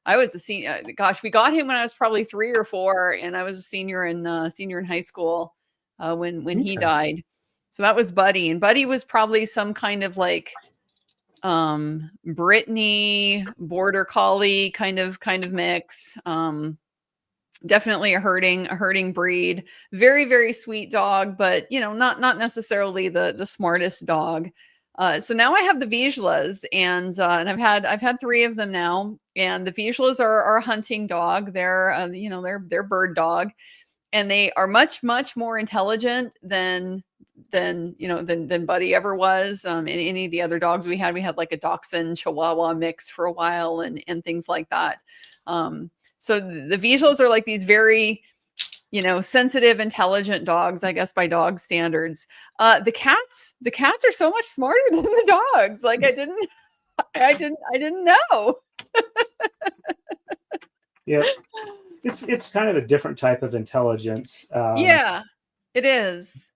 I was a senior. Gosh, we got him when I was probably 3 or 4, and I was a senior in high school when he died. So that was Buddy, and Buddy was probably some kind of like Brittany border collie kind of mix. Definitely a herding breed. Very, very sweet dog, but not necessarily the smartest dog. So now I have the Vizslas, and I've had 3 of them now. And the Vizslas are a hunting dog. They're they're bird dog, and they are much more intelligent than Buddy ever was. And any of the other dogs we had like a Dachshund Chihuahua mix for a while and things like that. So the Vizslas are like these very sensitive, intelligent dogs, I guess, by dog standards. The cats are so much smarter than the dogs. Like I didn't know. Yeah, it's kind of a different type of intelligence. Yeah, it is.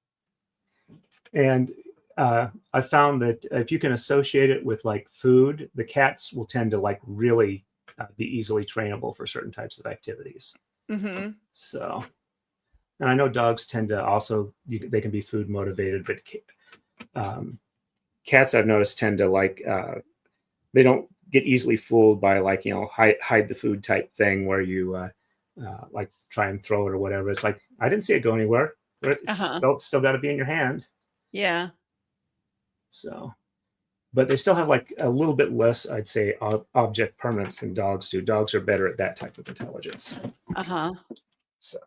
And I found that if you can associate it with like food, the cats will tend to like really be easily trainable for certain types of activities. So, and I know dogs tend to also, they can be food motivated, but cats I've noticed tend to like, they don't get easily fooled by like, hide the food type thing where you like try and throw it or whatever. It's like, I didn't see it go anywhere. It's still got to be in your hand. Yeah. So, but they still have like a little bit less, I'd say, object permanence than dogs do. Dogs are better at that type of intelligence. So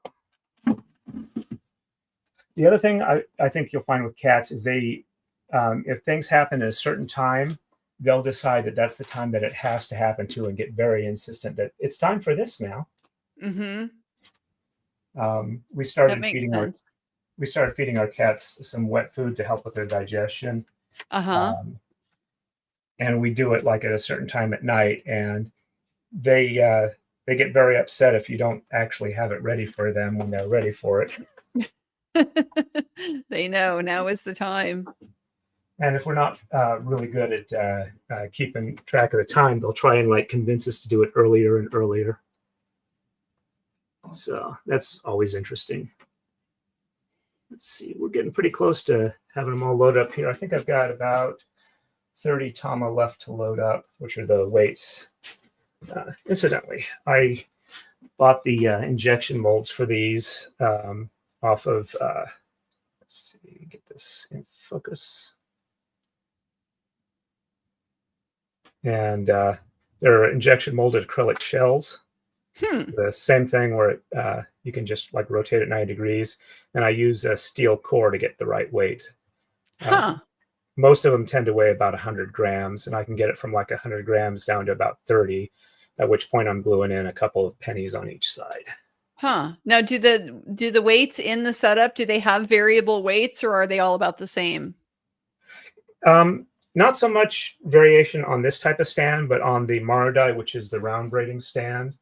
the other thing I think you'll find with cats is they, if things happen at a certain time, they'll decide that that's the time that it has to happen to and get very insistent that it's time for this now. We started feeding our cats some wet food to help with their digestion. And we do it like at a certain time at night, and they get very upset if you don't actually have it ready for them when they're ready for it. They know now is the time. And if we're not really good at keeping track of the time, they'll try and like convince us to do it earlier and earlier. So that's always interesting. Let's see, we're getting pretty close to having them all loaded up here. I think I've got about 30 tama left to load up, which are the weights. Incidentally, I bought the injection molds for these off of, let's see, get this in focus. And they're injection molded acrylic shells. It's the same thing where you can just like rotate it 90 degrees. And I use a steel core to get the right weight. Most of them tend to weigh about 100 grams, and I can get it from like 100 grams down to about 30, at which point I'm gluing in a couple of pennies on each side. Now, do the weights in the setup, do they have variable weights, or are they all about the same? Not so much variation on this type of stand, but on the Marodai, which is the round braiding stand.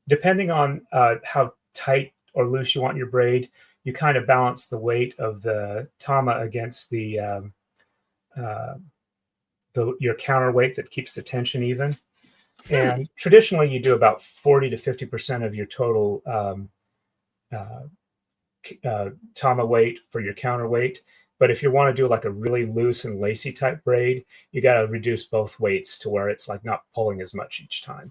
Depending on how tight or loose you want your braid, you kind of balance the weight of the tama against your counterweight that keeps the tension even. And traditionally, you do about 40 to 50% of your total tama weight for your counterweight. But if you want to do like a really loose and lacy type braid, you got to reduce both weights to where it's like not pulling as much each time.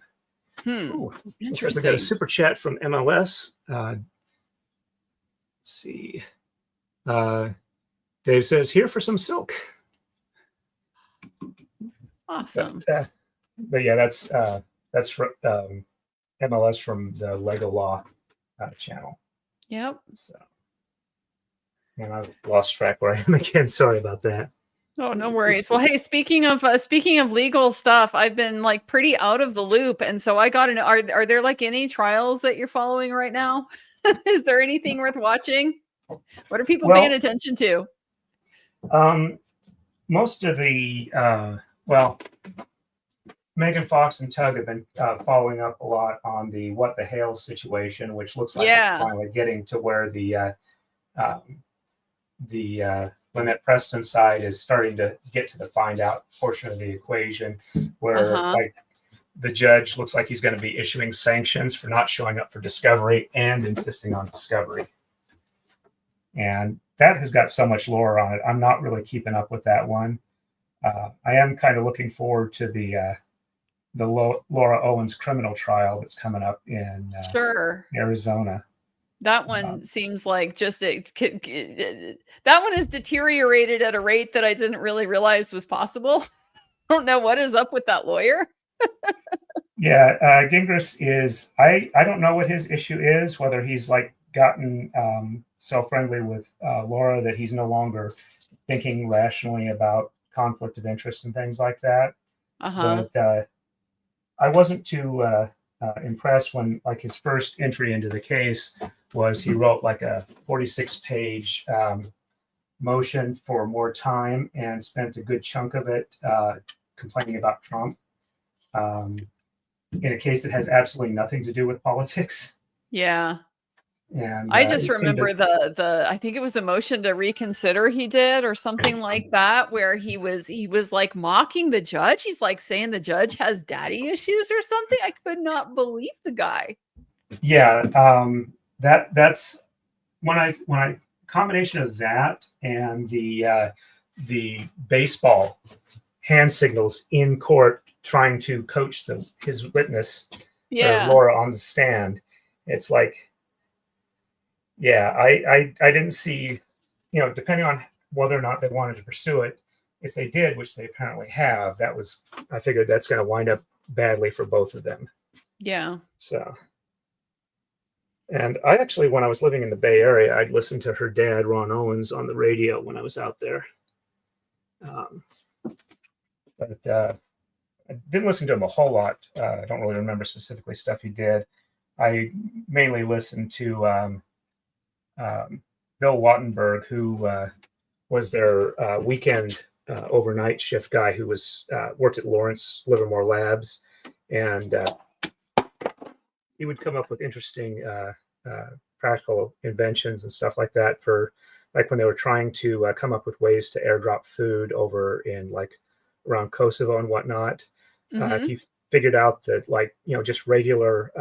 Ooh, interesting. We got a super chat from MLS. Let's see. Dave says, here for some silk. Awesome. But yeah, that's from MLS from the Lego Law channel. Yep. So, and I've lost track where I am again. Sorry about that. Oh, no worries. Well, hey, speaking of legal stuff, I've been like pretty out of the loop, and so I got to know: are there like any trials that you're following right now? Is there anything worth watching? What are people paying attention to? Most of the Megan Fox and Tug have been following up a lot on the What the Hales situation, which looks like it's finally getting to where the Lynette Preston side is starting to get to the find out portion of the equation, where like the judge looks like he's going to be issuing sanctions for not showing up for discovery and insisting on discovery. And that has got so much lore on it. I'm not really keeping up with that one. I am kind of looking forward to the Laura Owens criminal trial that's coming up in Arizona. That one seems like that one has deteriorated at a rate that I didn't really realize was possible. I don't know what is up with that lawyer. Yeah, Gingras is, I don't know what his issue is, whether he's like gotten so friendly with Laura that he's no longer thinking rationally about conflict of interest and things like that. But I wasn't too impressed when like his first entry into the case was he wrote like a 46-page motion for more time and spent a good chunk of it complaining about Trump in a case that has absolutely nothing to do with politics. Yeah. And I just remember I think it was a motion to reconsider he did or something like that, where he was like mocking the judge. He's like saying the judge has daddy issues or something. I could not believe the guy. Yeah, that's when I combination of that and the baseball hand signals in court trying to coach his witness or Laura on the stand. It's like, yeah, I didn't see, depending on whether or not they wanted to pursue it, if they did, which they apparently have, I figured that's going to wind up badly for both of them. Yeah. So, and I actually, when I was living in the Bay Area, I'd listen to her dad, Ron Owens, on the radio when I was out there. But I didn't listen to him a whole lot. I don't really remember specifically stuff he did. I mainly listened to Bill Wattenberg, who was their weekend overnight shift guy who was worked at Lawrence Livermore Labs, and he would come up with interesting practical inventions and stuff like that for like when they were trying to come up with ways to airdrop food over in like around Kosovo and whatnot. He figured out that like, just regular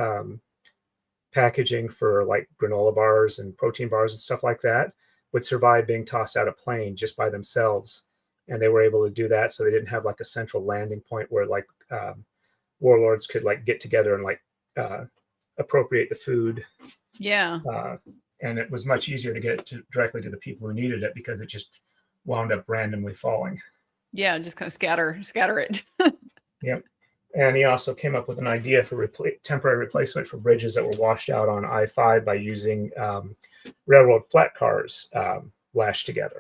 packaging for like granola bars and protein bars and stuff like that would survive being tossed out of plane just by themselves. And they were able to do that. So they didn't have like a central landing point where like warlords could like get together and like appropriate the food. Yeah. And it was much easier to get it directly to the people who needed it because it just wound up randomly falling. Yeah, just kind of scatter it. Yep. And he also came up with an idea for temporary replacement for bridges that were washed out on I-5 by using railroad flat cars lashed together.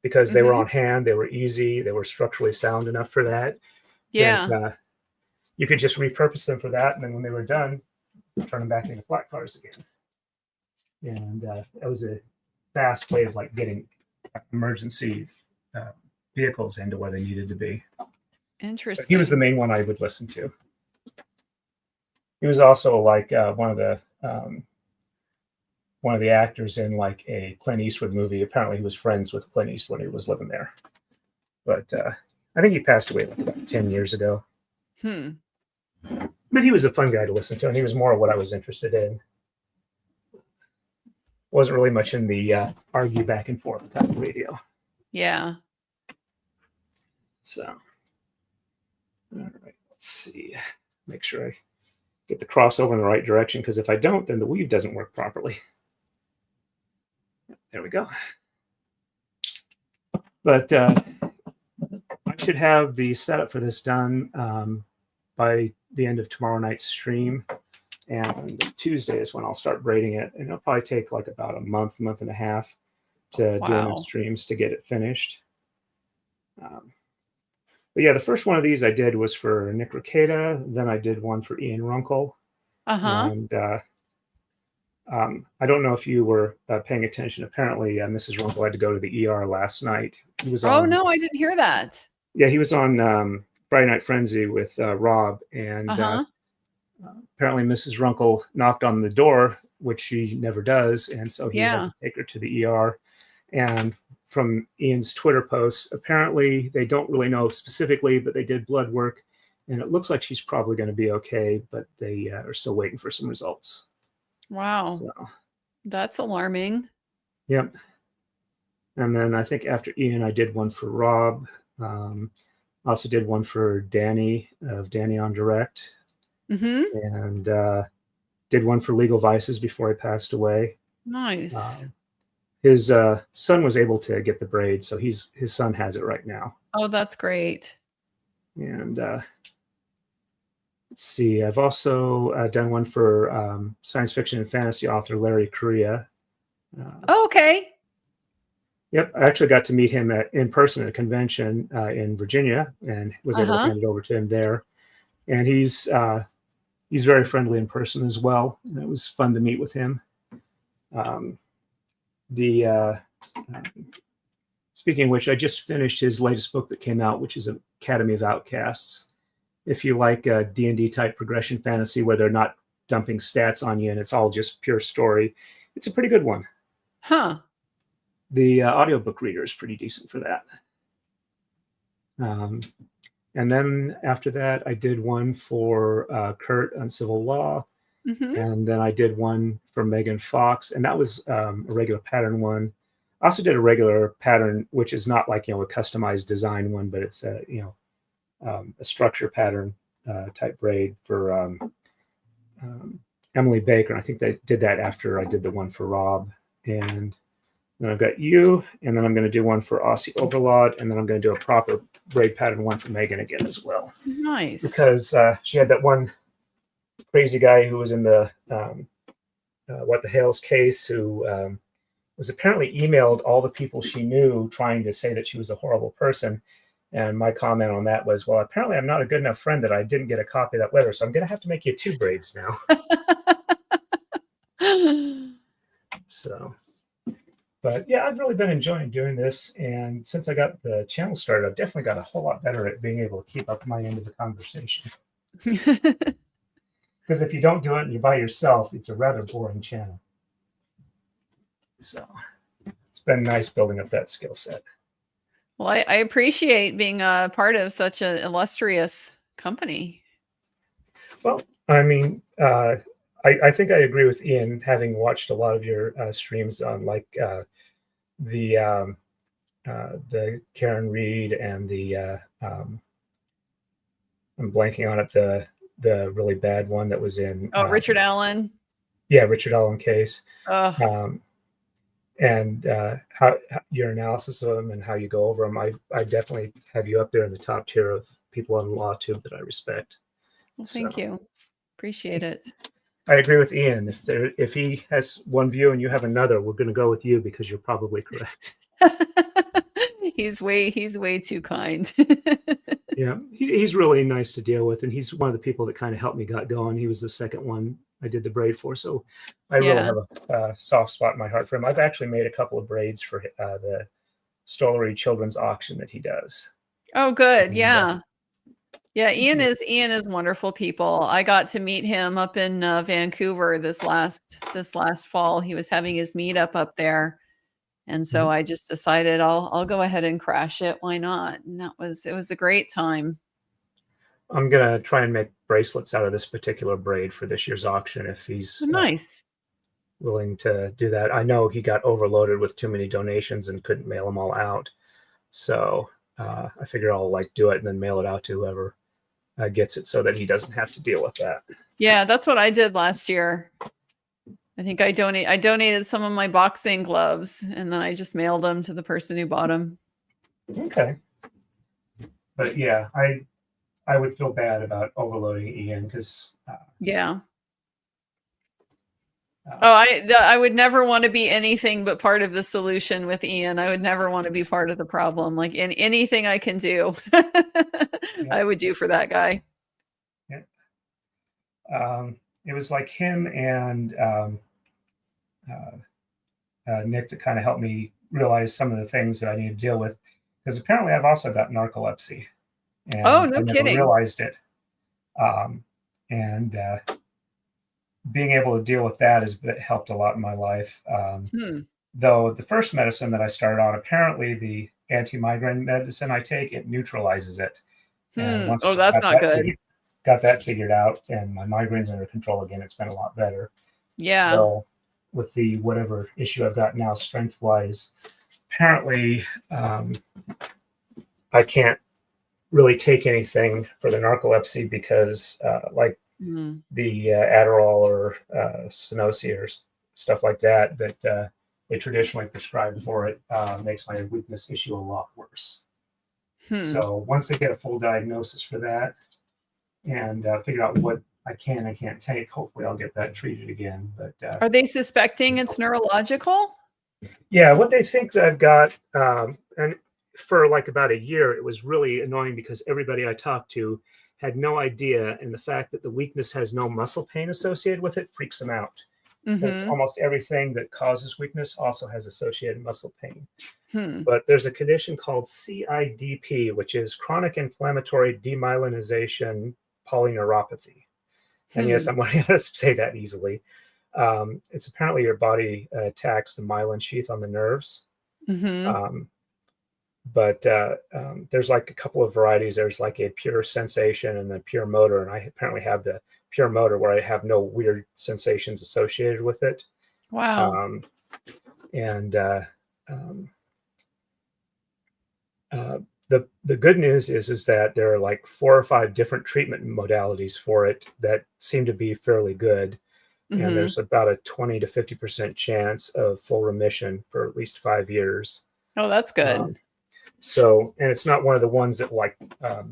Because they were on hand, they were easy, they were structurally sound enough for that. Yeah. That, you could just repurpose them for that, and then when they were done, turn them back into flat cars again. And that was a fast way of like getting emergency vehicles into where they needed to be. Interesting. But he was the main one I would listen to. He was also like one of the actors in like a Clint Eastwood movie. Apparently, he was friends with Clint Eastwood when he was living there. But I think he passed away like about 10 years ago. But he was a fun guy to listen to, and he was more of what I was interested in. Wasn't really much in the argue back and forth type of radio. Yeah. So, all right, let's see. Make sure I get the crossover in the right direction, because if I don't, then the weave doesn't work properly. There we go. But I should have the setup for this done by the end of tomorrow night's stream. And Tuesday is when I'll start braiding it. And it'll probably take like about a month and a half to do enough streams to get it finished. But yeah, the first one of these I did was for Nick Rekieta. Then I did one for Ian Runkle. And I don't know if you were paying attention. Apparently, Mrs. Runkle had to go to the ER last night. He was on, no, I didn't hear that. Yeah, he was on Friday Night Frenzy with Rob. And apparently Mrs. Runkle knocked on the door, which she never does. And so he had to take her to the ER. And from Ian's Twitter posts, apparently they don't really know specifically, but they did blood work. And it looks like she's probably going to be okay, but they are still waiting for some results. Wow. So, that's alarming. Yep. And then I think after Ian, I did one for Rob. I also did one for Danny of Danny on Direct. And did one for Legal Vices before he passed away. Nice. His son was able to get the braid, so his son has it right now. Oh, that's great. And let's see, I've also done one for science fiction and fantasy author Larry Correia. Okay. Yep, I actually got to meet him in person at a convention in Virginia, and was able to hand it over to him there. And he's very friendly in person as well. And it was fun to meet with him. Speaking of which, I just finished his latest book that came out, which is Academy of Outcasts. If you like D&D type progression fantasy where they're not dumping stats on you and it's all just pure story, it's a pretty good one. The audiobook reader is pretty decent for that. And then after that, I did one for Kurt on civil law. And then I did one for Megan Fox, and that was a regular pattern one. I also did a regular pattern, which is not like, a customized design one, but it's a structure pattern type braid for Emily Baker. I think they did that after I did the one for Rob. And then I've got you, and then I'm going to do one for Aussie Overlord, and then I'm going to do a proper braid pattern one for Megan again as well. Nice. Because she had that one crazy guy who was in the What the Hales case who was apparently emailed all the people she knew trying to say that she was a horrible person. And my comment on that was, well, apparently I'm not a good enough friend that I didn't get a copy of that letter, so I'm going to have to make you 2 braids now. So, but yeah, I've really been enjoying doing this. And since I got the channel started, I've definitely got a whole lot better at being able to keep up my end of the conversation. Because if you don't do it and you're by yourself, it's a rather boring channel. So it's been nice building up that skill set. Well, I appreciate being a part of such an illustrious company. Well, I mean, I think I agree with Ian, having watched a lot of your streams on like the Karen Reed and the I'm blanking on it, the really bad one that was in Richard Allen. Yeah, Richard Allen case. And how your analysis of them and how you go over them, I definitely have you up there in the top tier of people on LawTube that I respect. Well, thank you. Appreciate it. I agree with Ian. If he has one view and you have another, we're going to go with you because you're probably correct. He's way too kind. Yeah, he's really nice to deal with, and he's one of the people that kind of helped me get going. He was the second one I did the braid for, so I really have a soft spot in my heart for him. I've actually made a couple of braids for the Stollery children's auction that he does. Oh, good. Yeah. Yeah, Ian is wonderful people. I got to meet him up in Vancouver this last fall. He was having his meetup up there, and so I just decided I'll go ahead and crash it. Why not? And it was a great time. I'm gonna try and make bracelets out of this particular braid for this year's auction if he's nice. Willing to do that. I know he got overloaded with too many donations and couldn't mail them all out, so I figure I'll do it and then mail it out to whoever gets it, so that he doesn't have to deal with that. Yeah, that's what I did last year. I think I donated some of my boxing gloves, and then I just mailed them to the person who bought them. Okay. But yeah, I would feel bad about overloading Ian because yeah. I would never want to be anything but part of the solution with Ian. I would never want to be part of the problem. Like in anything I can do, I would do for that guy. Yeah. It was like him and Nick that kind of helped me realize some of the things that I need to deal with, because apparently I've also got narcolepsy. And oh, no I never kidding. realized it. And being able to deal with that has helped a lot in my life. Though the first medicine that I started on, apparently the anti-migraine medicine I take, it neutralizes it. Oh, that's not good. Got that figured out, and my migraine's under control again. It's been a lot better. Yeah. So with the whatever issue I've got now, strength-wise, apparently I can't really take anything for the narcolepsy because the Adderall or Sunosi or stuff like that they traditionally prescribe for it makes my weakness issue a lot worse. So once they get a full diagnosis for that and figure out what I can and can't take, hopefully I'll get that treated again. But are they suspecting it's neurological? Yeah, what they think that I've got, and for about a year, it was really annoying because everybody I talked to had no idea, and the fact that the weakness has no muscle pain associated with it freaks them out. Because almost everything that causes weakness also has associated muscle pain. But there's a condition called CIDP, which is chronic inflammatory demyelinization polyneuropathy. And yes, I'm learning how to say that easily. It's apparently your body attacks the myelin sheath on the nerves. But there's a couple of varieties. There's a pure sensation and the pure motor. And I apparently have the pure motor where I have no weird sensations associated with it. Wow. The good news is that there are 4 or 5 different treatment modalities for it that seem to be fairly good. And there's about a 20 to 50% chance of full remission for at least 5 years. Oh, that's good. So, and it's not one of the ones that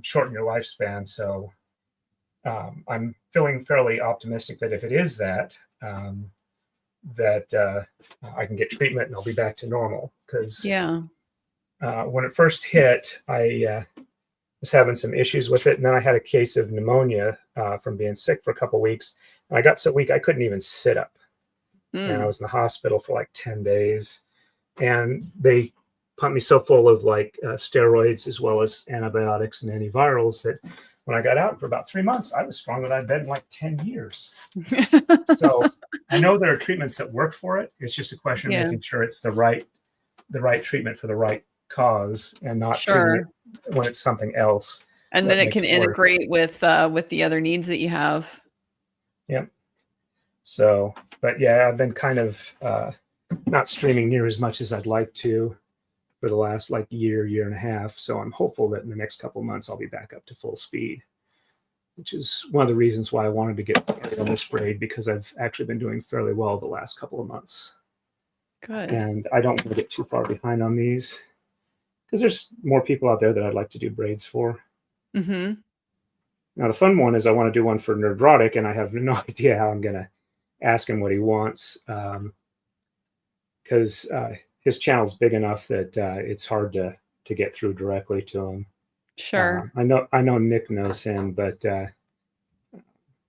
shorten your lifespan. So I'm feeling fairly optimistic that if it is that, I can get treatment and I'll be back to normal. Because when it first hit, I was having some issues with it. And then I had a case of pneumonia from being sick for a couple of weeks. And I got so weak, I couldn't even sit up. And I was in the hospital for 10 days. And they pumped me so full of steroids as well as antibiotics and antivirals that when I got out for about 3 months, I was stronger than I've been in 10 years. So I know there are treatments that work for it. It's just a question of making sure it's the right treatment for the right cause and not treating it when it's something else. And then it can integrate with the other needs that you have. Yep. So, but yeah, I've been kind of not streaming near as much as I'd like to for the last year and a half. So I'm hopeful that in the next couple of months, I'll be back up to full speed, which is one of the reasons why I wanted to get started on this braid, because I've actually been doing fairly well the last couple of months. Good. And I don't want to get too far behind on these because there's more people out there that I'd like to do braids for. Now, the fun one is I want to do one for Rodrick, and I have no idea how I'm going to ask him what he wants, because his channel's big enough that it's hard to get through directly to him. Sure. I know Nick knows him, but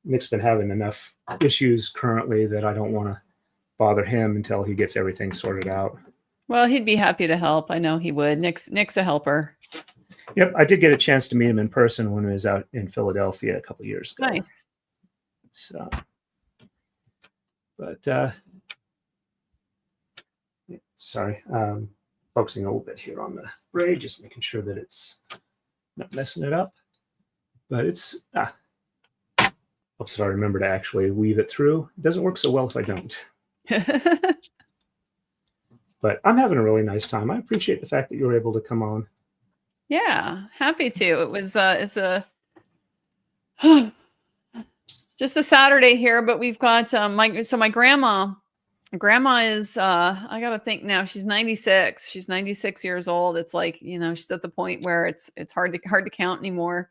Nick's been having enough issues currently that I don't want to bother him until he gets everything sorted out. Well, he'd be happy to help. I know he would. Nick's a helper. Yep, I did get a chance to meet him in person when he was out in Philadelphia a couple years ago. Nice. So, but sorry, focusing a little bit here on the braid, just making sure that it's not messing it up. But it's helps if I remember to actually weave it through. It doesn't work so well if I don't. But I'm having a really nice time. I appreciate the fact that you were able to come on. Yeah, happy to. It was it's a just a Saturday here, but we've got my grandma is I gotta think now, she's 96. She's 96 years old. It's like, she's at the point where it's hard to count anymore.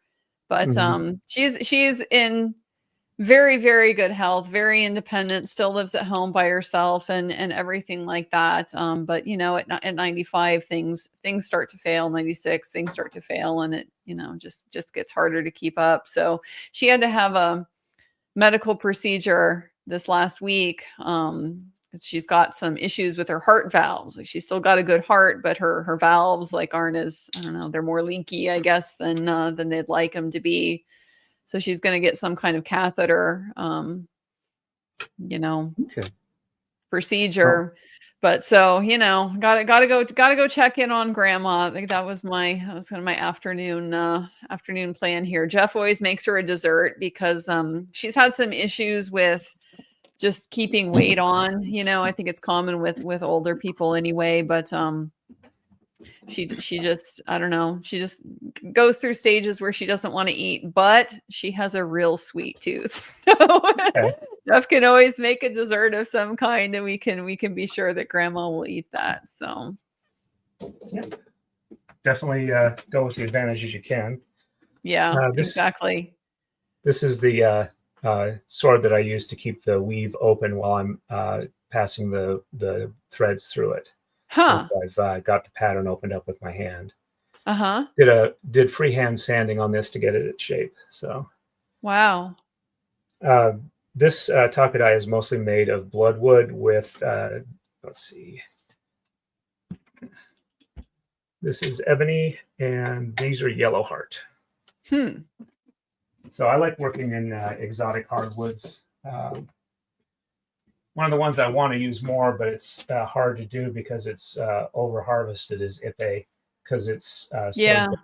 But she's in very, very good health, very independent, still lives at home by herself and everything like that. But at 95, things start to fail. 96, things start to fail, and it just gets harder to keep up. So she had to have a medical procedure this last week. She's got some issues with her heart valves. Like, she's still got a good heart, but her valves aren't as, I don't know, they're more leaky, I guess, than they'd like them to be. So she's going to get some kind of catheter, procedure. Oh. But so, gotta go check in on grandma. I think that was kind of my afternoon plan here. Jeff always makes her a dessert because she's had some issues with just keeping weight on. I think it's common with older people anyway, but she just, I don't know, she just goes through stages where she doesn't want to eat, but she has a real sweet tooth. So okay. Jeff can always make a dessert of some kind, and we can be sure that grandma will eat that. So yeah, definitely go with the advantages you can. Yeah, exactly. This is the sword that I use to keep the weave open while I'm passing the threads through it. Huh. So I've got the pattern opened up with my hand. Uh-huh. Did freehand sanding on this to get it its shape. So wow. This Taka-Dai is mostly made of bloodwood with let's see. This is ebony and these are yellow heart. So I like working in exotic hardwoods. One of the ones I want to use more, but it's hard to do because it's over harvested, is ipe, because it's yeah. So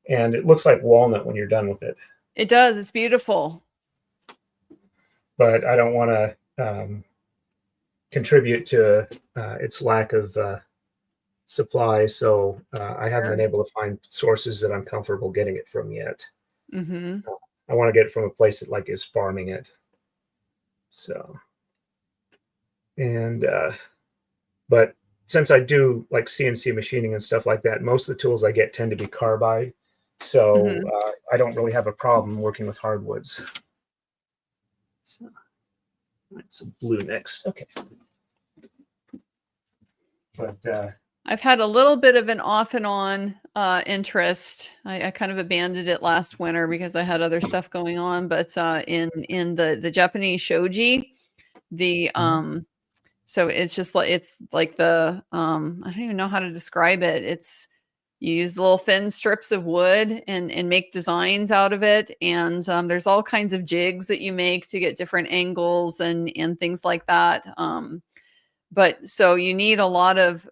and it looks like walnut when you're done with it. It does. It's beautiful. But I don't want to contribute to its lack of supply, so I haven't been able to find sources that I'm comfortable getting it from yet. I want to get it from a place that is farming it. So. And but since I do like CNC machining and stuff like that, most of the tools I get tend to be carbide, so I don't really have a problem working with hardwoods. So that's blue next. Okay. But I've had a little bit of an off and on interest. I kind of abandoned it last winter because I had other stuff going on. But in the Japanese shoji, the so it's just like the I don't even know how to describe it. It's, you use the little thin strips of wood and make designs out of it. And there's all kinds of jigs that you make to get different angles and things like that. But so you need a lot of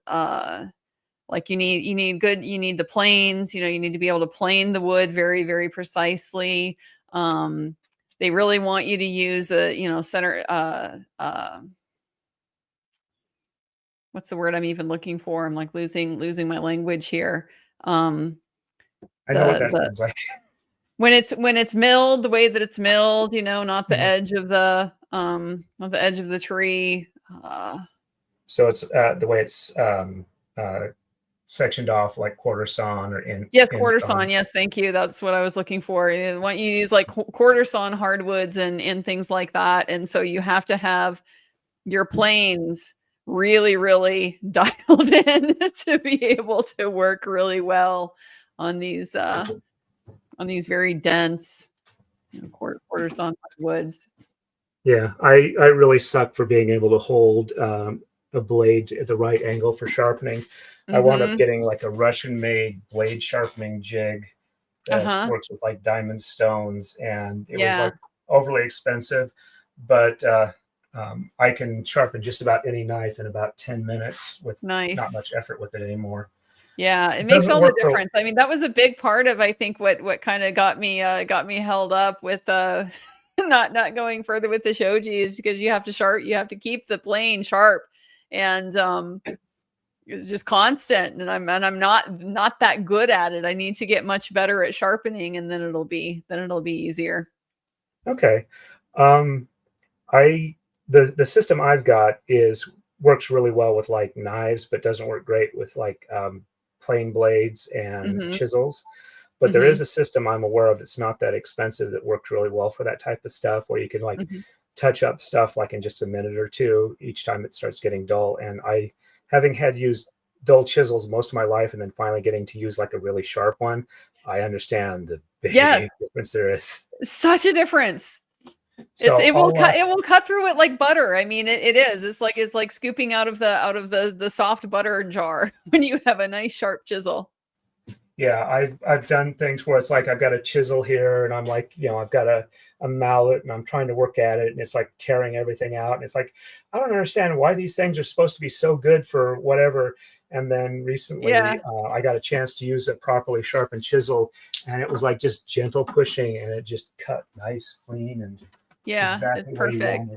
you need the planes, you need to be able to plane the wood very, very precisely. They really want you to use a, center, what's the word I'm even looking for? I'm like losing my language here. I know what that means. When it's milled, the way that it's milled, not the edge of the tree. So it's the way it's sectioned off, like quarter sawn or in. Yes, quarter sawn. Yes, thank you. That's what I was looking for. I want you to use like quarter sawn hardwoods and things like that. And so you have to have your planes really, really dialed in to be able to work really well on these very dense quarter sawn woods. Yeah, I really suck for being able to hold a blade at the right angle for sharpening. I wound up getting like a Russian-made blade sharpening jig that works with like diamond stones, and it was like overly expensive, but I can sharpen just about any knife in about 10 minutes with not much effort with it anymore. Yeah, it makes all the difference. I mean, that was a big part of, I think, what kind of got me held up with not going further with the shoji, is because you have to keep the plane sharp, and it's just constant, and I'm not that good at it. I need to get much better at sharpening, and then it'll be easier. Okay. The system I've got works really well with like knives, but doesn't work great with like plain blades and chisels. But there is a system I'm aware of that's not that expensive that works really well for that type of stuff, where you can like touch up stuff like in just a minute or two each time it starts getting dull. And I, having had used dull chisels most of my life and then finally getting to use like a really sharp one, I understand the big difference there is. Such a difference. So it will cut through it like butter. I mean, it is. It's like scooping out of the soft butter jar when you have a nice sharp chisel. Yeah, I've done things where it's like I've got a chisel here, and I'm like, I've got a mallet, and I'm trying to work at it, and it's like tearing everything out. And it's like, I don't understand why these things are supposed to be so good for whatever. And then recently, I got a chance to use a properly sharpened chisel, and it was like just gentle pushing, and it just cut nice, clean, and exactly it's perfect.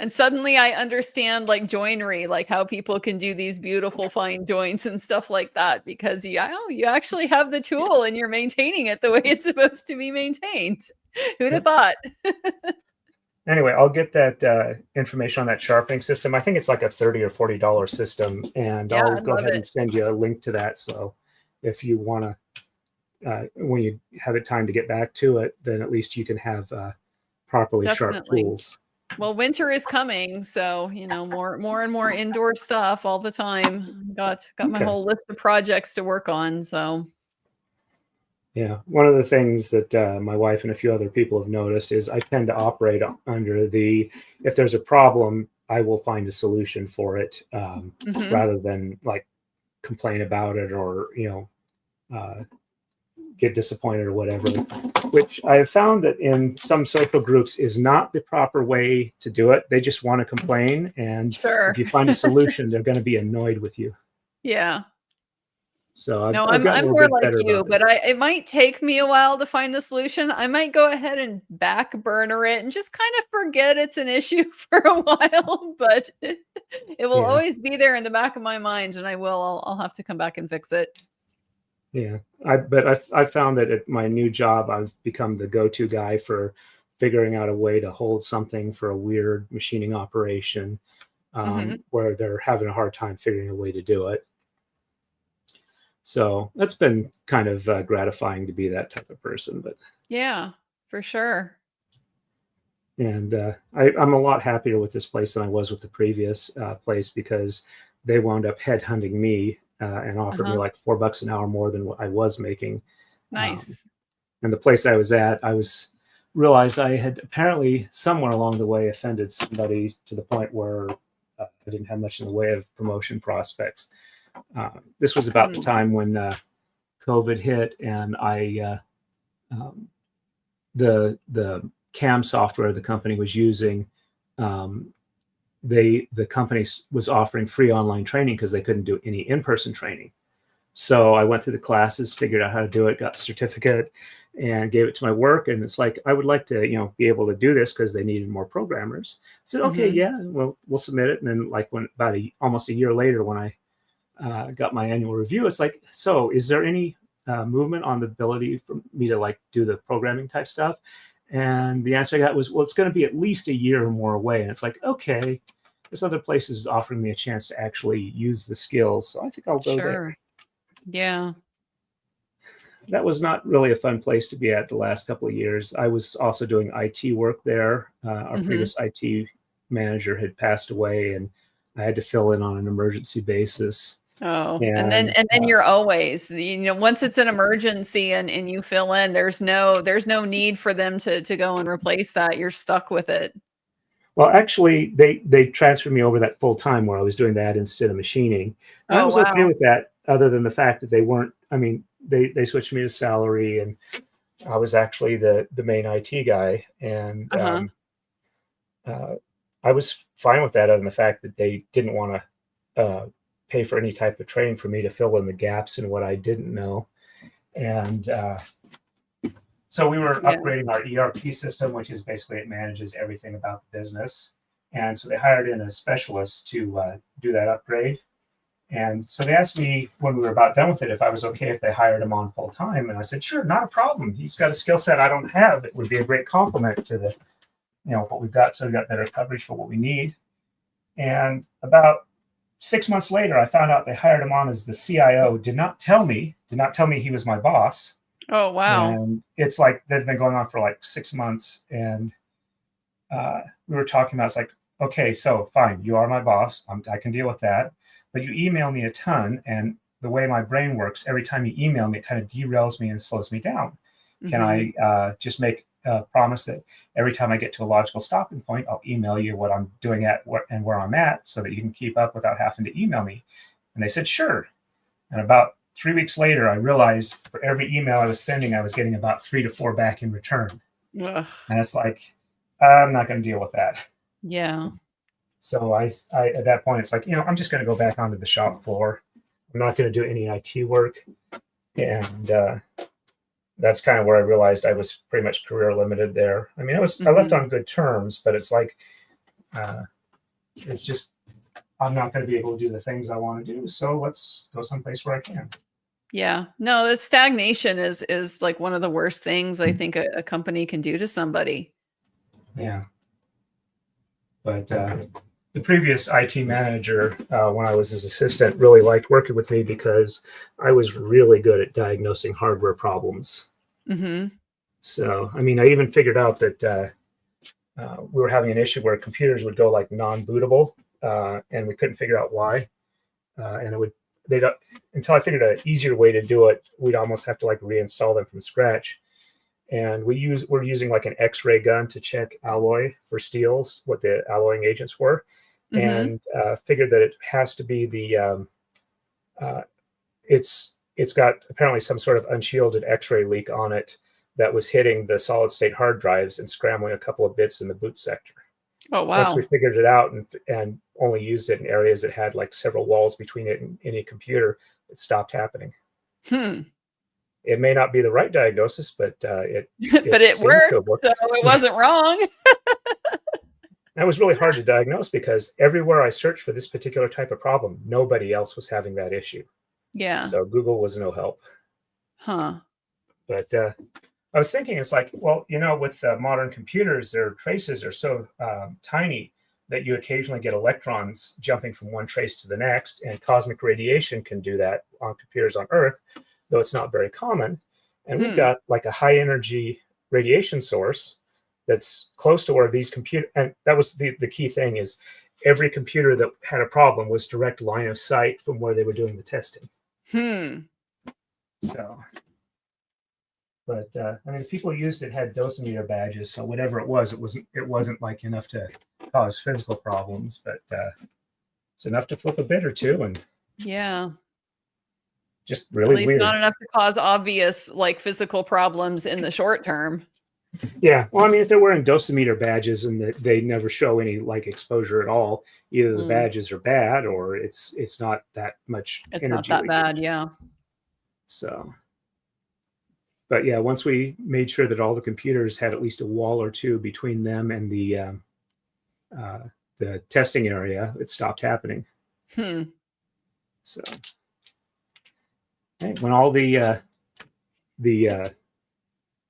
And suddenly I understand like joinery, like how people can do these beautiful fine joints and stuff like that, because you actually have the tool and you're maintaining it the way it's supposed to be maintained. Who'd have thought? Anyway, I'll get that information on that sharpening system. I think it's like a $30 or $40 system, and I'll go ahead and send you a link to that. So if you want to, when you have it time to get back to it, then at least you can have properly sharp tools. Well, winter is coming, so more and more indoor stuff all the time. Got my whole list of projects to work on. So yeah, one of the things that my wife and a few other people have noticed is I tend to operate under if there's a problem, I will find a solution for it, rather than like complain about it or get disappointed or whatever, which I have found that in some social groups is not the proper way to do it. They just want to complain, and if you find a solution, they're going to be annoyed with you. Yeah. So I'm more like you, but it might take me a while to find the solution. I might go ahead and back burner it and just kind of forget it's an issue for a while, but it will always be there in the back of my mind, and I'll have to come back and fix it. Yeah, I found that at my new job, I've become the go-to guy for figuring out a way to hold something for a weird machining operation, where they're having a hard time figuring a way to do it. So that's been kind of gratifying to be that type of person. But yeah, for sure. And I'm a lot happier with this place than I was with the previous place, because they wound up headhunting me and offered me like $4 an hour more than what I was making. Nice. And the place I was at, realized I had apparently somewhere along the way offended somebody to the point where I didn't have much in the way of promotion prospects. This was about the time when COVID hit, and the CAM software the company was using, the company was offering free online training because they couldn't do any in-person training. So I went through the classes, figured out how to do it, got the certificate, and gave it to my work. And it's like, I would like to, be able to do this because they needed more programmers. I said, okay, yeah, well, we'll submit it. And then like almost a year later, when I got my annual review, it's like, so is there any movement on the ability for me to like do the programming type stuff? And the answer I got was, well, it's going to be at least a year or more away. And it's like, okay, this other place is offering me a chance to actually use the skills. So I think I'll go there. Yeah. That was not really a fun place to be at the last couple of years. I was also doing IT work there. Our previous IT manager had passed away, and I had to fill in on an emergency basis. Oh, and then you're always, once it's an emergency and you fill in, there's no need for them to go and replace that. You're stuck with it. Well, actually, they transferred me over that full time where I was doing that instead of machining. And I Oh, was okay wow. with that, other than the fact that they weren't. I mean, they switched me to salary, and I was actually the main IT guy, and Uh-huh. I was fine with that, other than the fact that they didn't want to pay for any type of training for me to fill in the gaps in what I didn't know. And so we were upgrading our ERP system, which is basically it manages everything about the business. And so they hired in a specialist to do that upgrade. And so they asked me when we were about done with it if I was okay if they hired him on full time. And I said, sure, not a problem. He's got a skill set I don't have. It would be a great compliment to the, what we've got. So we got better coverage for what we need. And about 6 months later, I found out they hired him on as the CIO. Did not tell me he was my boss. Oh, wow. And it's like they've been going on for like 6 months. And we were talking about, it's like, okay, so fine, you are my boss. I can deal with that. But you email me a ton. And the way my brain works, every time you email me, it kind of derails me and slows me down. Mm-hmm. Can I just make a promise that every time I get to a logical stopping point, I'll email you what I'm doing and where I'm at so that you can keep up without having to email me? And they said, sure. And about 3 weeks later, I realized for every email I was sending, I was getting about 3 to 4 back in return. Ugh. And it's like, I'm not going to deal with that. Yeah. So I at that point, it's like, I'm just going to go back onto the shop floor. I'm not going to do any IT work. And that's kind of where I realized I was pretty much career limited there. I mean, I left on good terms, but it's like, it's just, I'm not going to be able to do the things I want to do. So let's go someplace where I can. Yeah, no, the stagnation is like one of the worst things I think a company can do to somebody. Yeah. But the previous IT manager, when I was his assistant, really liked working with me because I was really good at diagnosing hardware problems. Mm-hmm. So, I mean, I even figured out that we were having an issue where computers would go like non-bootable, and we couldn't figure out why. And until I figured an easier way to do it, we'd almost have to like reinstall them from scratch. And we're using like an X-ray gun to check alloy for steels, what the alloying agents were, and figured that it has to be the it's got apparently some sort of unshielded X-ray leak on it that was hitting the solid state hard drives and scrambling a couple of bits in the boot sector. Oh, wow. Once we figured it out and only used it in areas that had like several walls between it and any computer, it stopped happening. It may not be the right diagnosis, but it worked, so it wasn't wrong. That was really hard to diagnose because everywhere I searched for this particular type of problem, nobody else was having that issue. Yeah. So Google was no help. Huh. But I was thinking, it's like, well, with modern computers, their traces are so tiny that you occasionally get electrons jumping from one trace to the next, and cosmic radiation can do that on computers on Earth, though it's not very common. And we've got like a high energy radiation source that's close to where these and that was the key thing, is every computer that had a problem was direct line of sight from where they were doing the testing. So, but I mean, the people who used it had dosimeter badges, so whatever it wasn't like enough to cause physical problems, but it's enough to flip a bit or two, and yeah, just really at least weird. Not enough to cause obvious like physical problems in the short term. Yeah, well, I mean, if they're wearing dosimeter badges and they never show any like exposure at all, either the badges are bad or it's not that much. It's not that bad, yeah. So, but yeah, once we made sure that all the computers had at least a wall or two between them and the testing area, it stopped happening. So, when all the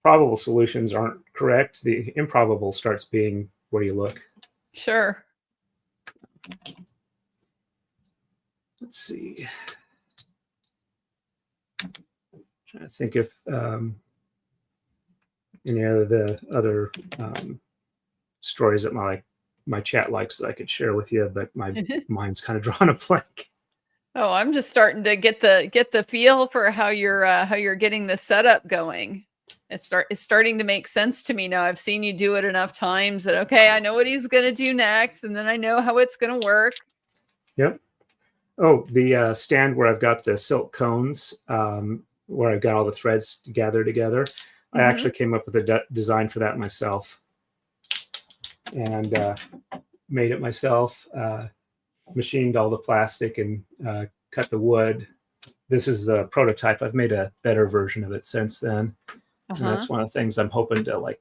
probable solutions aren't correct, the improbable starts being where you look. Sure. Let's see. Trying to think if any of the other stories that my chat likes that I could share with you, but my mind's kind of drawn a blank. Oh, I'm just starting to get the feel for how you're getting the setup going. It's starting to make sense to me now. I've seen you do it enough times that, okay, I know what he's going to do next, and then I know how it's going to work. Yep. Oh, the stand where I've got the silk cones, where I've got all the threads gathered together. I actually came up with a design for that myself, and made it myself, machined all the plastic and cut the wood. This is the prototype. I've made a better version of it since then. And that's one of the things I'm hoping to, like,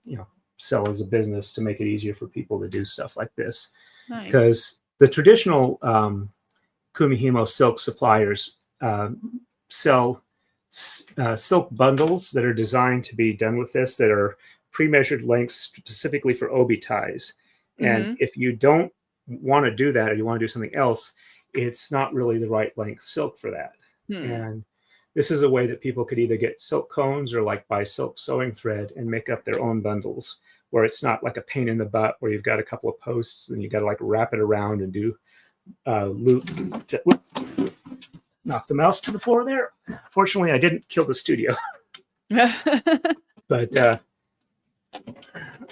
sell as a business, to make it easier for people to do stuff like this. Because the traditional Kumihimo silk suppliers sell silk bundles that are designed to be done with this, that are pre-measured lengths specifically for obi ties. And if you don't want to do that, or you want to do something else, it's not really the right length silk for that. And this is a way that people could either get silk cones or like buy silk sewing thread and make up their own bundles, where it's not like a pain in the butt where you've got a couple of posts and you got to like wrap it around and do loops. Knock the mouse to the floor there. Fortunately, I didn't kill the studio. But let's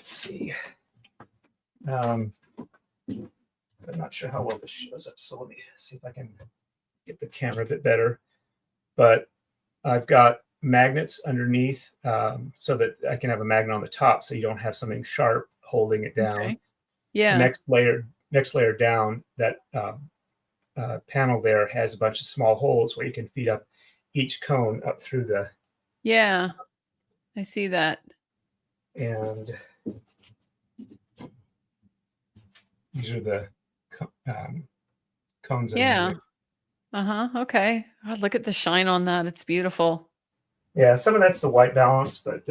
see. I'm not sure how well this shows up, so let me see if I can get the camera a bit better. But I've got magnets underneath, so that I can have a magnet on the top, so you don't have something sharp holding it down. Okay. Yeah. The next layer down, that panel there has a bunch of small holes where you can feed up each cone up through the. Yeah, I see that. And these are the cones. Yeah. Okay. Oh, look at the shine on that. It's beautiful. Yeah, some of that's the white balance, but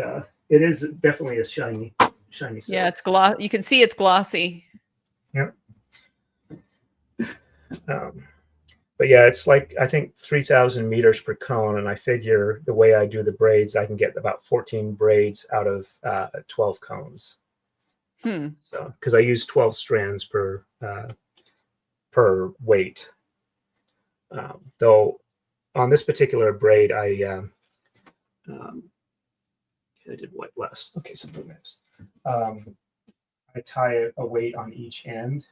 it is definitely a shiny silk. Yeah, it's gloss. You can see it's glossy. Yep. But yeah, it's like, I think 3,000 meters per cone, and I figure the way I do the braids, I can get about 14 braids out of 12 cones. So, because I use 12 strands per weight. Though on this particular braid, I did white last. Okay, so next. I tie a weight on each end,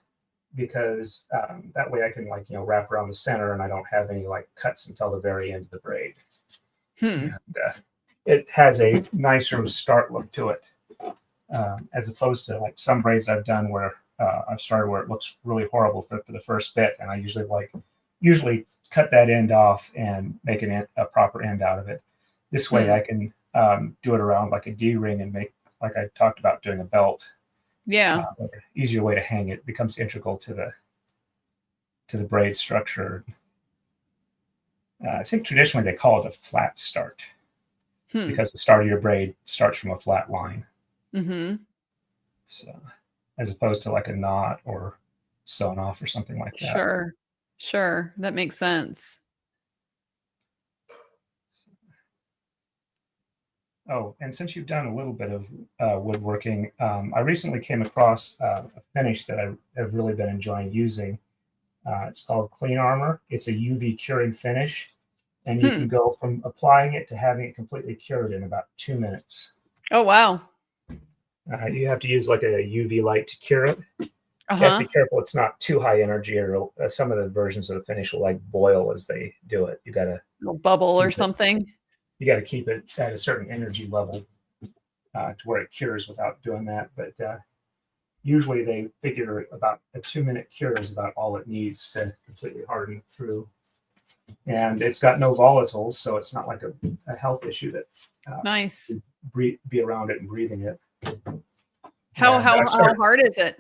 because that way I can, like, wrap around the center and I don't have any like cuts until the very end of the braid. And it has a nicer start look to it, as opposed to like some braids I've done where I've started where it looks really horrible for the first bit, and I usually cut that end off and make a proper end out of it. This way I can do it around like a D-ring and make, like I talked about, doing a belt. Yeah. Easier way to hang it. Becomes integral to the braid structure. I think traditionally they call it a flat start, because the start of your braid starts from a flat line. So, as opposed to like a knot or sewn off or something like that. Sure. That makes sense. Oh, and since you've done a little bit of woodworking, I recently came across a finish that I have really been enjoying using. It's called Clean Armor. It's a UV curing finish, and you can go from applying it to having it completely cured in about 2 minutes. Oh, wow. You have to use like a UV light to cure it. You have to be careful it's not too high energy, or some of the versions of the finish will like boil as they do it. You got to bubble or something. You got to keep it at a certain energy level to where it cures without doing that. But usually they figure about a 2-minute cure is about all it needs to completely harden through. And it's got no volatiles, so it's not like a health issue that nice be around it and breathing it. How hard is it?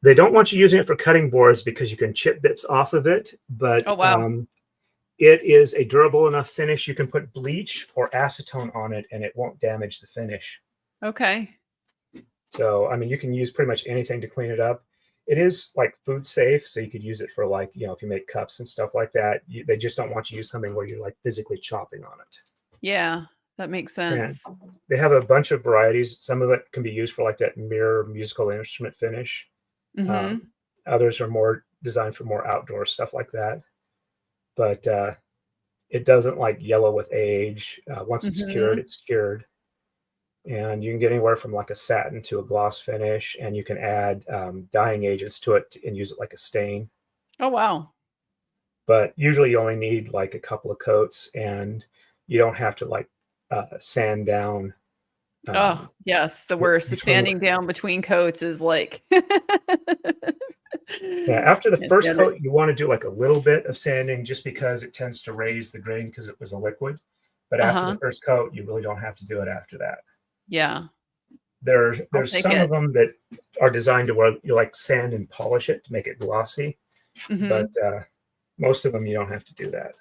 They don't want you using it for cutting boards because you can chip bits off of it. But oh, wow. It is a durable enough finish. You can put bleach or acetone on it and it won't damage the finish. Okay. So, I mean, you can use pretty much anything to clean it up. It is like food safe. So you could use it for like, if you make cups and stuff like that. They just don't want you to use something where you're like physically chopping on it. Yeah, that makes sense. And they have a bunch of varieties. Some of it can be used for like that mirror musical instrument finish. Others are more designed for more outdoor stuff like that. But it doesn't like yellow with age. Once it's cured, it's cured. And you can get anywhere from like a satin to a gloss finish, and you can add dyeing agents to it and use it like a stain. Oh, wow. But usually you only need like a couple of coats, and you don't have to like sand down. Oh, yes, the worst. The sanding down between coats is like... Yeah, after the first coat, you want to do like a little bit of sanding just because it tends to raise the grain because it was a liquid. But after the first coat, you really don't have to do it after that. Yeah. There's some of them that are designed to where you like sand and polish it to make it glossy. But most of them, you don't have to do that.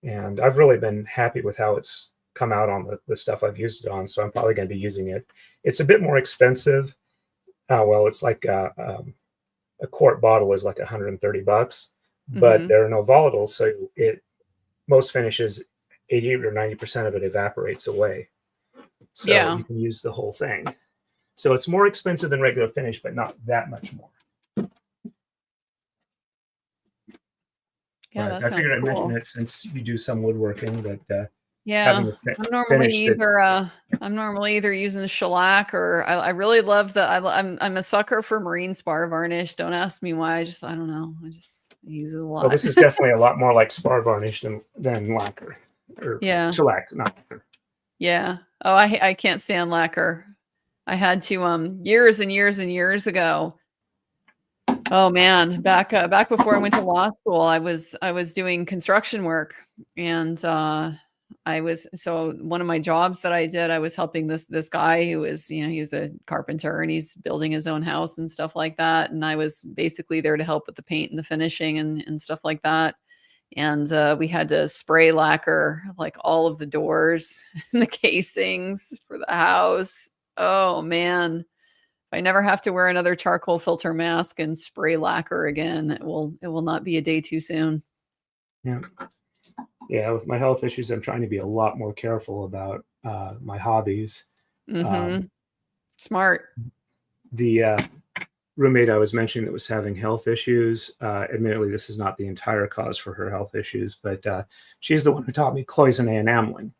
And I've really been happy with how it's come out on the stuff I've used it on. So I'm probably going to be using it. It's a bit more expensive. Well, it's like a quart bottle is like $130, but there are no volatiles. So most finishes, 80 or 90% of it evaporates away. So you can use the whole thing. So it's more expensive than regular finish, but not that much more. Yeah, I figured I'd mention it since you do some woodworking. That I'm normally either using shellac or I really love I'm a sucker for marine spar varnish. Don't ask me why. I don't know. I use it a lot. Well, this is definitely a lot more like spar varnish than lacquer or shellac, not lacquer. Yeah. Oh, I can't stand lacquer. I had to years and years and years ago. Oh man, back before I went to law school, I was doing construction work, and one of my jobs that I did, I was helping this guy who was, he's a carpenter and he's building his own house and stuff like that, and I was basically there to help with the paint and the finishing and stuff like that. And we had to spray lacquer like all of the doors and the casings for the house. Oh man. I never have to wear another charcoal filter mask and spray lacquer again. It will not be a day too soon. Yeah. Yeah. With my health issues, I'm trying to be a lot more careful about my hobbies. Smart. The roommate I was mentioning that was having health issues, admittedly, this is not the entire cause for her health issues, but she's the one who taught me cloisonné enameling.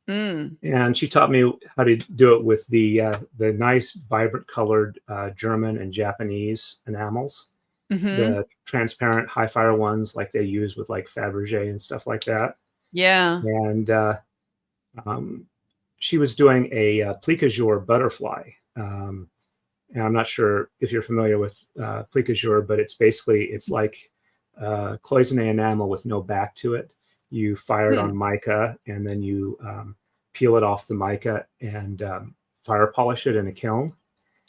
And she taught me how to do it with the nice, vibrant colored German and Japanese enamels, the transparent high fire ones like they use with like Fabergé and stuff like that. Yeah. And she was doing a plique-à-jour butterfly. And I'm not sure if you're familiar with plique-à-jour, but it's like cloisonné enamel with no back to it. You fire it on mica, and then you peel it off the mica and fire polish it in a kiln.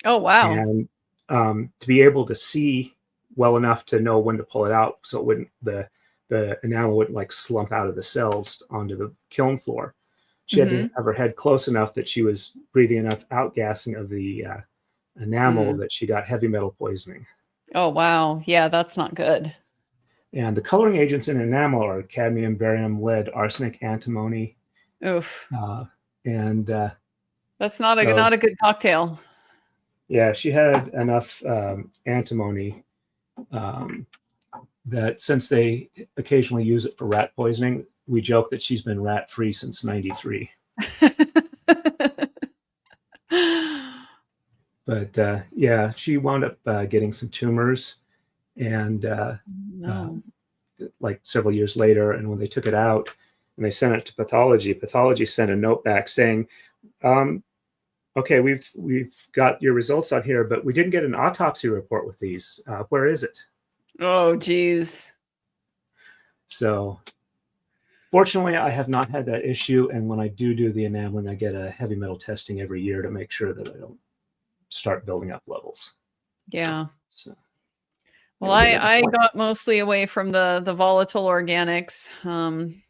Oh, wow. And to be able to see well enough to know when to pull it out so it wouldn't, the enamel wouldn't like slump out of the cells onto the kiln floor. She had to have her head close enough that she was breathing enough outgassing of the enamel that she got heavy metal poisoning. Oh, wow. Yeah, that's not good. And the coloring agents in enamel are cadmium, barium, lead, arsenic, antimony. Oof. And that's not a good cocktail. Yeah, she had enough antimony that since they occasionally use it for rat poisoning, we joke that she's been rat free since '93. But yeah, she wound up getting some tumors, and like several years later, and when they took it out and they sent it to pathology sent a note back saying, okay, we've got your results on here, but we didn't get an autopsy report with these. Where is it? Oh, geez. So fortunately, I have not had that issue. And when I do the enameling, I get a heavy metal testing every year to make sure that I don't start building up levels. Yeah. So, well, I got mostly away from the volatile organics.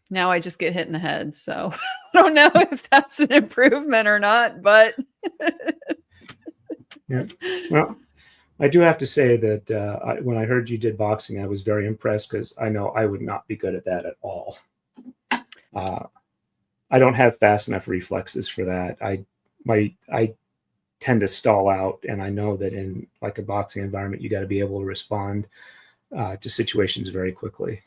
Now I just get hit in the head. So I don't know if that's an improvement or not, but. Yeah. Well, I do have to say that when I heard you did boxing, I was very impressed because I know I would not be good at that at all. I don't have fast enough reflexes for that. I tend to stall out, and I know that in like a boxing environment, you got to be able to respond to situations very quickly.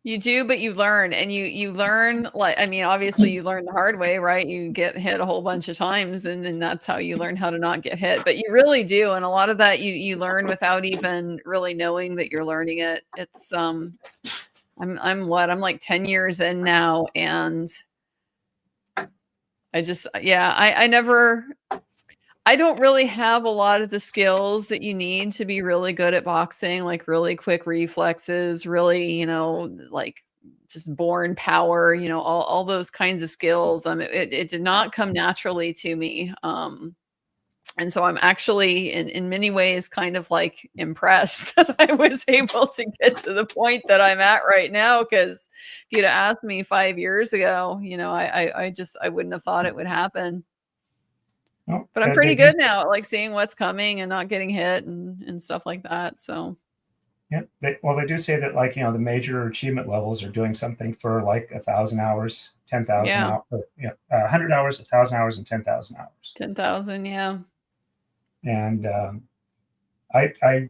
You do, but you learn, and you learn, like, I mean, obviously you learn the hard way, right? You get hit a whole bunch of times, and then that's how you learn how to not get hit. But you really do, and a lot of that you learn without even really knowing that you're learning it. It's I'm like 10 years in now, and I just, yeah, I don't really have a lot of the skills that you need to be really good at boxing, like really quick reflexes, really, like just born power, all those kinds of skills. It did not come naturally to me. And so I'm actually in many ways kind of like impressed that I was able to get to the point that I'm at right now. Because if you'd have asked me 5 years ago, I wouldn't have thought it would happen. Oh, but I'm pretty good now at like seeing what's coming and not getting hit and stuff like that. So yeah, they do say that, like, the major achievement levels are doing something for like 1,000 hours, 10,000 hours, 100 hours, 1,000 hours, and 10,000 hours. 10,000, yeah. And I kind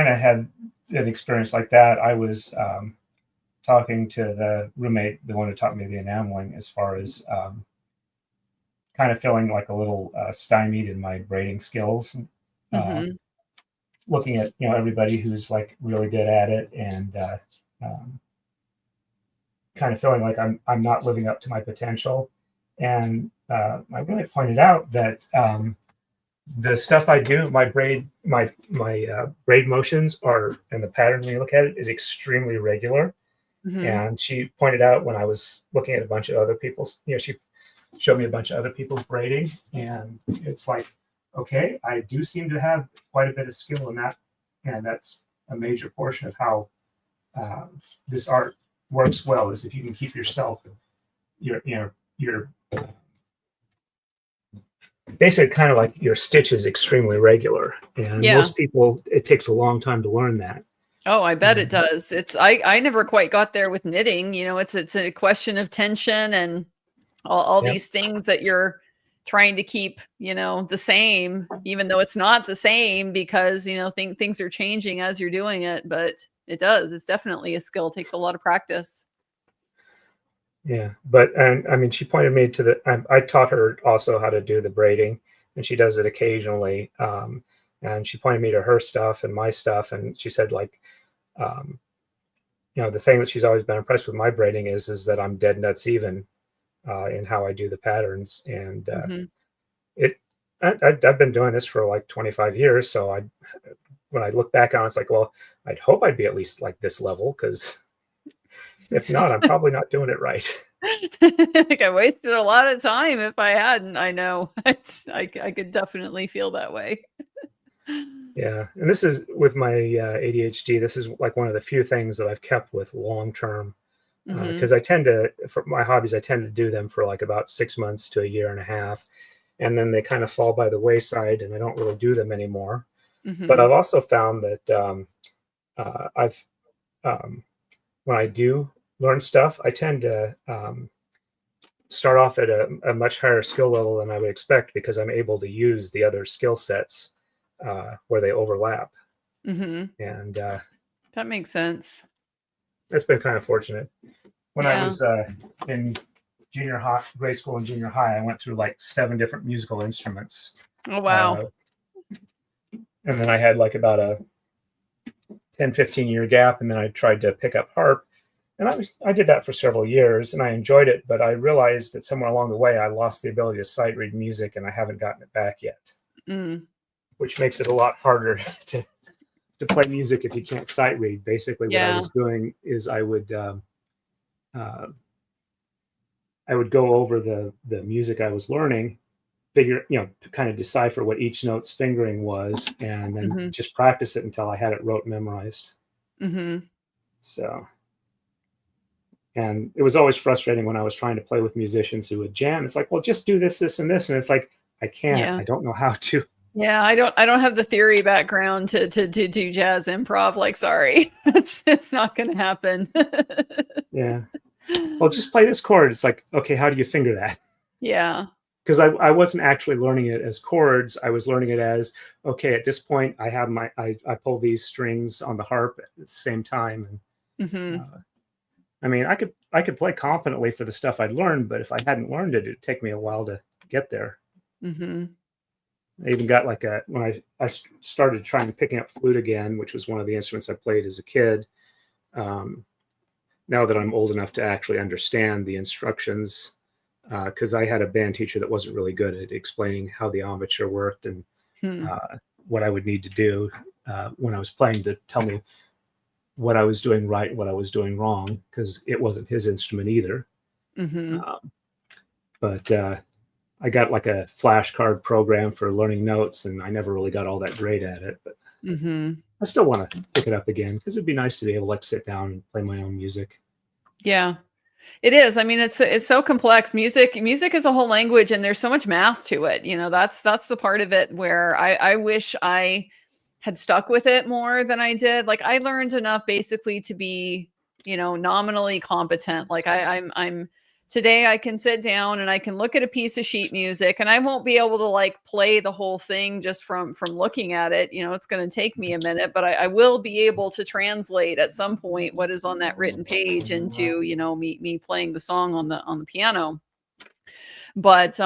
of had an experience like that. I was talking to the roommate, the one who taught me the enameling, as far as kind of feeling like a little stymied in my braiding skills. Looking at everybody who's like really good at it, and kind of feeling like I'm not living up to my potential. And I really pointed out that the stuff I do, my braid motions are, and the pattern when you look at it, is extremely regular. And she pointed out, when I was looking at a bunch of other people's, she showed me a bunch of other people's braiding, and it's like, okay, I do seem to have quite a bit of skill in that, and that's a major portion of how this art works well, is if you can keep yourself, your basically kind of like your stitch is extremely regular, and most people, it takes a long time to learn that. Oh, I bet it does. I never quite got there with knitting. It's a question of tension and all these things that you're trying to keep, the same, even though it's not the same, because, things are changing as you're doing it, but it does. It's definitely a skill. It takes a lot of practice. Yeah. And I mean, she pointed me to I taught her also how to do the braiding, and she does it occasionally. And she pointed me to her stuff and my stuff. And she said, like, the thing that she's always been impressed with my braiding is that I'm dead nuts even in how I do the patterns. And I've been doing this for like 25 years. So when I look back on it, it's like, well, I'd hope I'd be at least like this level, because if not, I'm probably not doing it right. Like, I wasted a lot of time if I hadn't. I know. I could definitely feel that way. Yeah. And this is with my ADHD. This is like one of the few things that I've kept with long term, because I tend to, for my hobbies, I tend to do them for like about 6 months to a year and a half. And then they kind of fall by the wayside, and I don't really do them anymore. But I've also found that when I do learn stuff, I tend to start off at a much higher skill level than I would expect, because I'm able to use the other skill sets where they overlap. And that makes sense. It's been kind of fortunate. When I was in grade school and junior high, I went through like 7 different musical instruments. Oh, wow. And then I had like about a 10-15 year gap, and then I tried to pick up harp, and I did that for several years, and I enjoyed it, but I realized that somewhere along the way I lost the ability to sight read music, and I haven't gotten it back yet. Which makes it a lot harder to play music if you can't sight read. Basically, what I was doing is I would go over the music I was learning, kind of decipher what each note's fingering was, and then just practice it until I had it rote memorized. So, and it was always frustrating when I was trying to play with musicians who would jam. It's like, well, just do this, this, and this. And it's like, I can't, I don't know how to. Yeah, I don't have the theory background to do jazz improv. Like, sorry, it's not going to happen. Yeah. Well, just play this chord. It's like, okay, how do you finger that? Yeah. Because I wasn't actually learning it as chords. I was learning it as, okay, at this point I have I pull these strings on the harp at the same time. I mean, I could play competently for the stuff I'd learned, but if I hadn't learned it, it'd take me a while to get there. I even got like when I started trying picking up flute again, which was one of the instruments I played as a kid. Now that I'm old enough to actually understand the instructions, because I had a band teacher that wasn't really good at explaining how the embouchure worked and what I would need to do when I was playing to tell me what I was doing right, what I was doing wrong, because it wasn't his instrument either. But I got like a flashcard program for learning notes, and I never really got all that great at it. But I still want to pick it up again because it'd be nice to be able to like sit down and play my own music. Yeah, it is. I mean, it's so complex. Music is a whole language, and there's so much math to it. You know, that's the part of it where I wish I had stuck with it more than I did. Like I learned enough basically to be, you know, nominally competent. Like I'm today I can sit down and I can look at a piece of sheet music and I won't be able to like play the whole thing just from looking at it. You know, it's going to take me a minute, but I will be able to translate at some point what is on that written page into, you know, me playing the song on the piano. But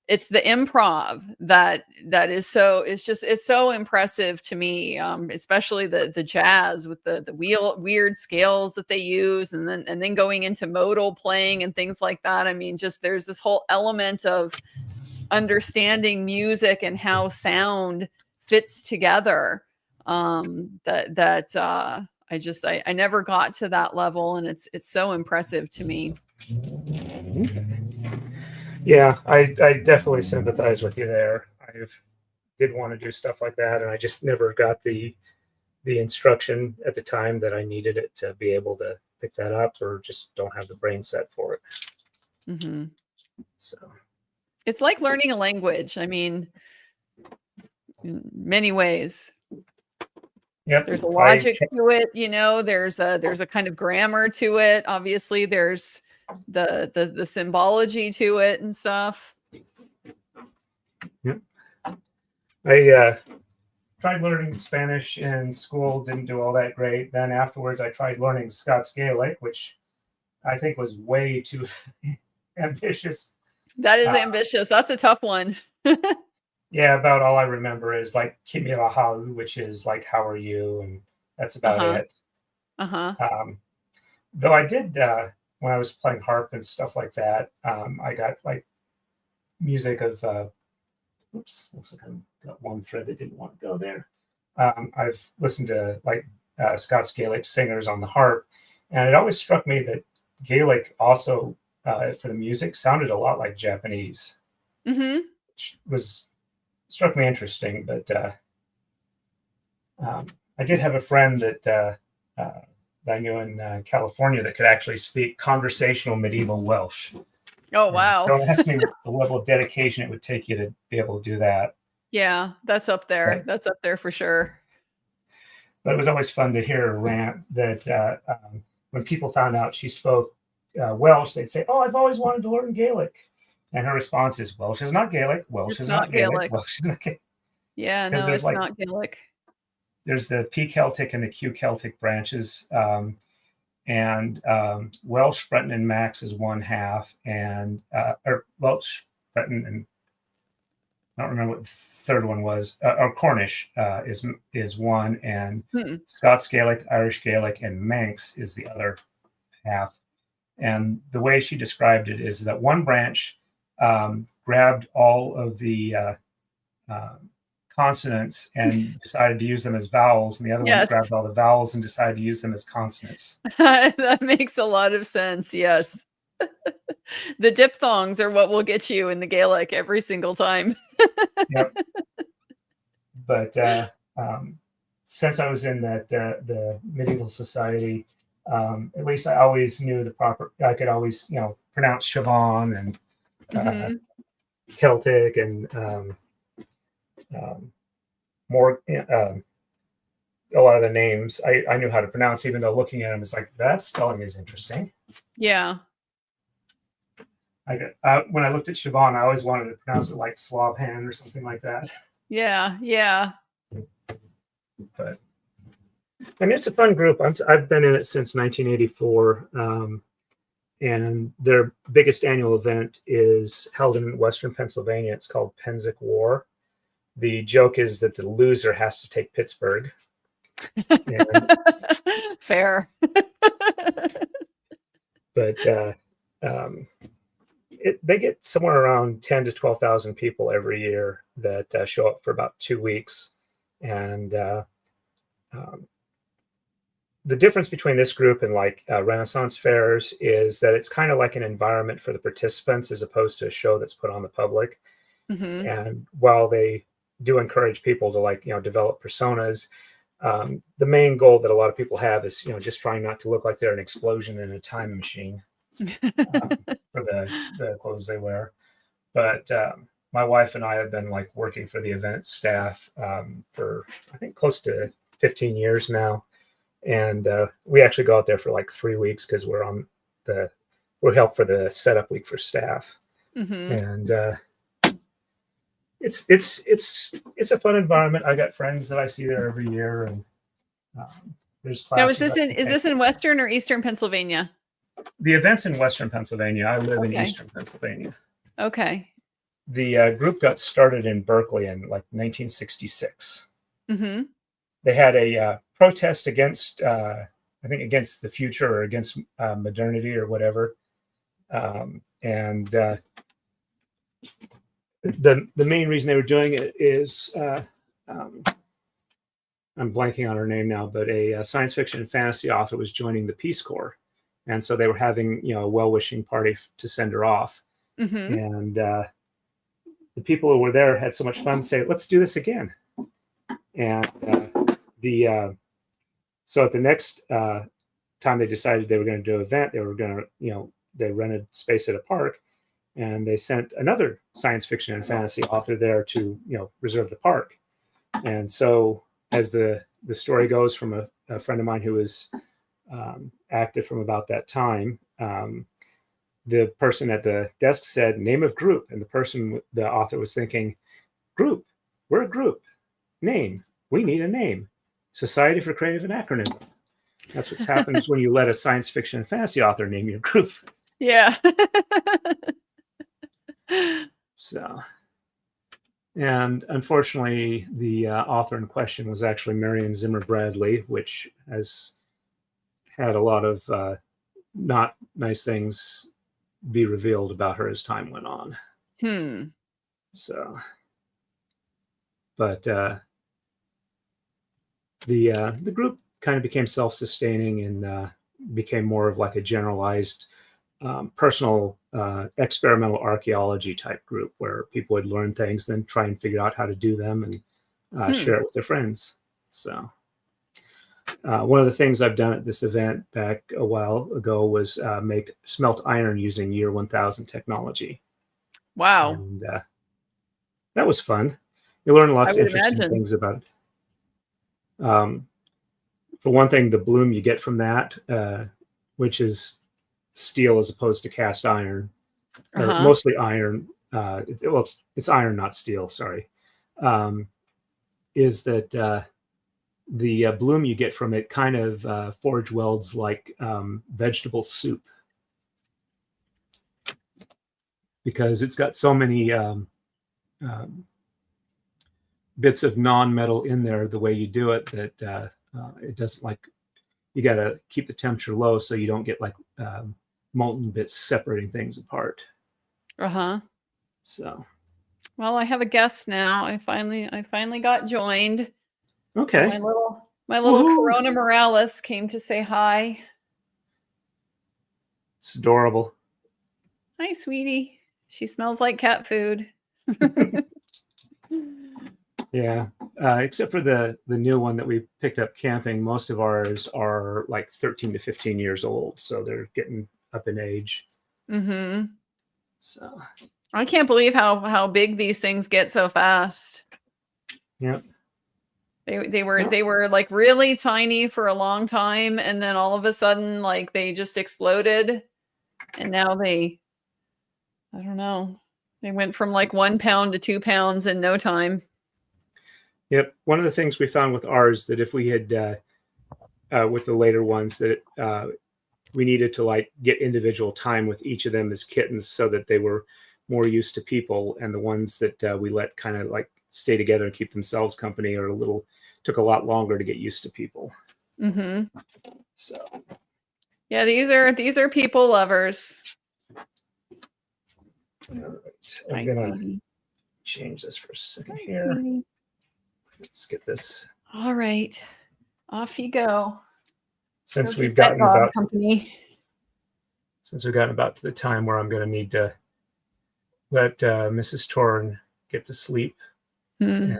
it's the improv that is it's so impressive to me, especially the jazz with the weird scales that they use, and then going into modal playing and things like that. I mean, just there's this whole element of understanding music and how sound fits together that I never got to that level, and it's so impressive to me. Yeah, I definitely sympathize with you there. I did want to do stuff like that, and I just never got the instruction at the time that I needed it to be able to pick that up, or just don't have the brain set for it. So it's like learning a language. I mean, in many ways. Yep. There's a logic to it, you know, there's a kind of grammar to it. Obviously, there's the symbology to it and stuff. Yep. I tried learning Spanish in school, didn't do all that great. Then afterwards, I tried learning Scots Gaelic, which I think was way too ambitious. That is ambitious. That's a tough one. Yeah, about all I remember is like Kimirahalu, which is like how are you, and that's about it. Though I did when I was playing harp and stuff like that, I got like music of oops, looks like I got one thread that didn't want to go there. I've listened to like Scots Gaelic singers on the harp, and it always struck me that Gaelic also for the music sounded a lot like Japanese, which struck me interesting. But I did have a friend that I knew in California that could actually speak conversational medieval Welsh. Oh, wow. Don't ask me the level of dedication it would take you to be able to do that. Yeah, that's up there. That's up there for sure. But it was always fun to hear her rant that when people found out she spoke Welsh, they'd say, "Oh, I've always wanted to learn Gaelic." And her response is, "Welsh is not Gaelic. Welsh is not Gaelic. Welsh is not Gaelic." Yeah, no, it's like, not Gaelic. There's the P Celtic and the Q Celtic branches. And Welsh, Breton, and Max is one half, and or Welsh, Breton, and I don't remember what the third one was. Or Cornish is one, and Scots Gaelic, Irish Gaelic, and Manx is the other half. And the way she described it is that one branch grabbed all of the consonants and decided to use them as vowels, and the other one grabbed all the vowels and decided to use them as consonants. That makes a lot of sense. Yes. The diphthongs are what will get you in the Gaelic every single time. Yep. But since I was in that the medieval society, at least I always knew the proper. I could always, pronounce Siobhan and Celtic and more. A lot of the names I knew how to pronounce, even though looking at them, it's like that spelling is interesting. Yeah. When I looked at Siobhan, I always wanted to pronounce it like Slavhan or something like that. Yeah, yeah. But I mean, it's a fun group. I've been in it since 1984, and their biggest annual event is held in Western Pennsylvania. It's called Penzic War. The joke is that the loser has to take Pittsburgh. And, fair. But they get somewhere around 10 to 12,000 people every year that show up for about 2 weeks. And the difference between this group and like Renaissance fairs is that it's kind of like an environment for the participants as opposed to a show that's put on the public. Mm-hmm. And while they do encourage people to like, develop personas, the main goal that a lot of people have is, just trying not to look like they're an explosion in a time machine for the clothes they wear. But my wife and I have been like working for the event staff for, I think, close to 15 years now. And we actually go out there for like 3 weeks because we're help for the setup week for staff. Mm-hmm. And it's a fun environment. I got friends that I see there every year, and there's classes. Now, is this in Western or Eastern Pennsylvania? The event's in Western Pennsylvania. I live in Eastern Pennsylvania. Okay. The group got started in Berkeley in like 1966. Mm-hmm. They had a protest against, I think, against the future or against modernity or whatever. And the main reason they were doing it is, I'm blanking on her name now, but a science fiction and fantasy author was joining the Peace Corps. And so they were having, a well-wishing party to send her off. Mm-hmm. And the people who were there had so much fun say, let's do this again. And so at the next time they decided they were going to do an event, they were going to, they rented space at a park, and they sent another science fiction and fantasy author there to, reserve the park. And so as the story goes from a friend of mine who was active from about that time, the person at the desk said, name of group. And the author was thinking, group, we're a group. Name, we need a name. Society for Creative Anachronism. That's what happens when you let a science fiction and fantasy author name your group. Yeah. So, and unfortunately, the author in question was actually Marion Zimmer Bradley, which has had a lot of not nice things be revealed about her as time went on. So, but the group kind of became self-sustaining and became more of like a generalized personal experimental archaeology type group where people would learn things, then try and figure out how to do them and share it with their friends. So one of the things I've done at this event back a while ago was make smelt iron using year 1000 technology. Wow. And that was fun. You learn lots of interesting things about it. For one thing, the bloom you get from that, which is steel as opposed to cast iron, or mostly iron. It's iron, not steel. Sorry, is that the bloom you get from it kind of forge welds like vegetable soup, because it's got so many bits of non-metal in there the way you do it that it doesn't, like, you got to keep the temperature low so you don't get like molten bits separating things apart. So, well, I have a guest now. I finally got joined. Okay. So my little Corona Morales came to say hi. It's adorable. Hi, sweetie. She smells like cat food. Yeah, except for the new one that we picked up camping. Most of ours are like 13 to 15 years old, so they're getting up in age. So I can't believe how big these things get so fast. Yep. They were like really tiny for a long time, and then all of a sudden, like, they just exploded, and now I don't know, they went from like 1 pound to 2 pounds in no time. Yep. One of the things we found with ours, that if we had with the later ones that we needed to like get individual time with each of them as kittens so that they were more used to people, and the ones that we let kind of like stay together and keep themselves company took a lot longer to get used to people. Mm-hmm. So yeah, these are people lovers. all right. I'm gonna change this for a second here. Sweetie. Let's get this. All right, off you go. Since we've gotten about to the time where I'm going to need to let Mrs. Torn get to sleep, and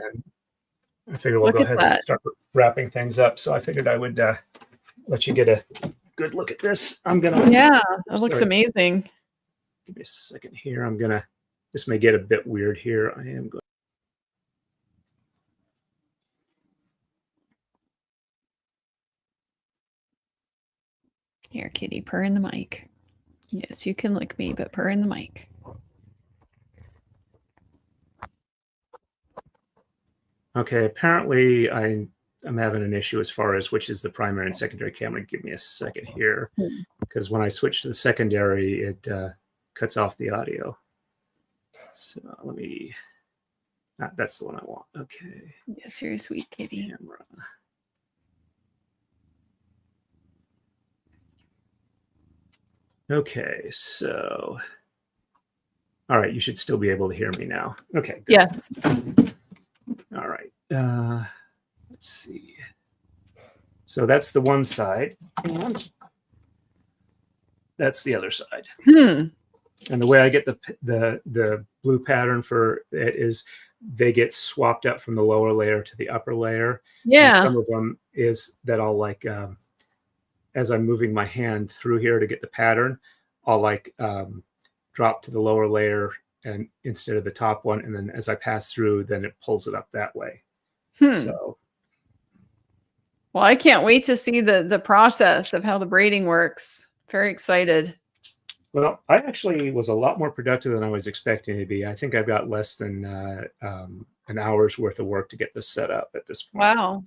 I figure we'll go ahead and start wrapping things up. So I figured I would let you get a good look at this. I'm gonna. Yeah, that looks amazing. Give me a second here. I'm gonna. This may get a bit weird here. I am going. Here, kitty, purr in the mic. Yes, you can lick me, but purr in the mic. Okay, apparently I'm having an issue as far as which is the primary and secondary camera. Give me a second here, because when I switch to the secondary, it cuts off the audio. So let me. That's the one I want. Okay. Yes, you're a sweet kitty. Camera. Okay, so, all right, you should still be able to hear me now. Okay. Good. Yes. All right. Let's see. So that's the one side, and that's the other side. And the way I get the blue pattern for it is they get swapped up from the lower layer to the upper layer. Yeah. And some of them is that I'll like. As I'm moving my hand through here to get the pattern, I'll like drop to the lower layer and instead of the top one. And then as I pass through, then it pulls it up that way. So. Well, I can't wait to see the process of how the braiding works. Very excited. Well, I actually was a lot more productive than I was expecting to be. I think I've got less than an hour's worth of work to get this set up at this point. Wow.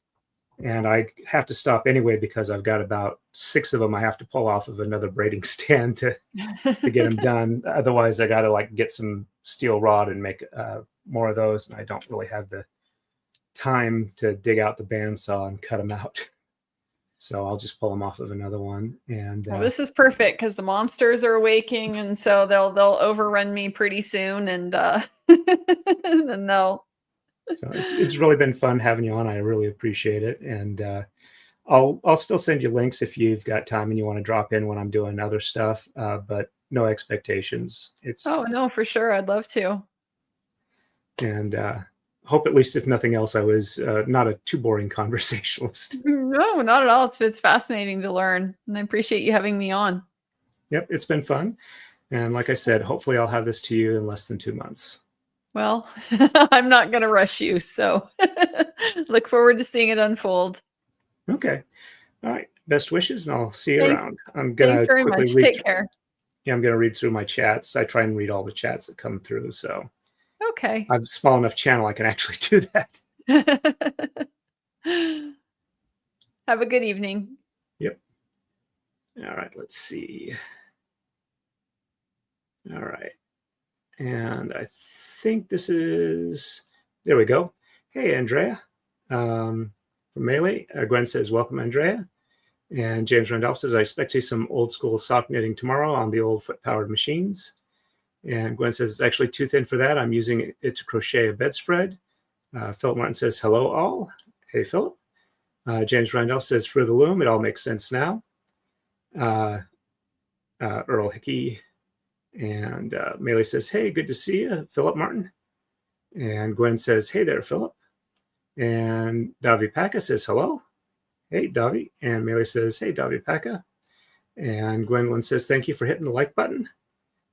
And I have to stop anyway because I've got about 6 of them I have to pull off of another braiding stand to get them done. Otherwise, I got to like get some steel rod and make more of those. And I don't really have the time to dig out the bandsaw and cut them out. So I'll just pull them off of another one. And well, this is perfect because the monsters are awaking, and so they'll overrun me pretty soon, and then they'll. So it's really been fun having you on. I really appreciate it, and I'll still send you links if you've got time and you want to drop in when I'm doing other stuff. But no expectations. Oh no, for sure, I'd love to. And hope at least if nothing else, I was not a too boring conversationalist. No, not at all. It's fascinating to learn, and I appreciate you having me on. Yep, it's been fun, and like I said, hopefully I'll have this to you in less than 2 months. Well, I'm not going to rush you, so look forward to seeing it unfold. Okay. All right. Best wishes, and I'll see you around. Thanks very much. Take care. Yeah, I'm going to read through my chats. I try and read all the chats that come through, so. Okay. I have a small enough channel I can actually do that. Have a good evening. Yep. All right. Let's see. All right. And I think this is, there we go. Hey, Andrea, from Melee. Gwen says, welcome, Andrea. And James Randolph says, I expect to see some old school sock knitting tomorrow on the old foot-powered machines. And Gwen says, it's actually too thin for that. I'm using it to crochet a bedspread. Philip Martin says, hello, all. Hey, Philip. James Randolph says, for the loom, it all makes sense now. Earl Hickey. And Melee says, hey, good to see you, Philip Martin. And Gwen says, hey there, Philip. And Davi Paka says, hello. Hey, Davi. And Melee says, hey, Davi Paka. And Gwendolyn says, thank you for hitting the like button.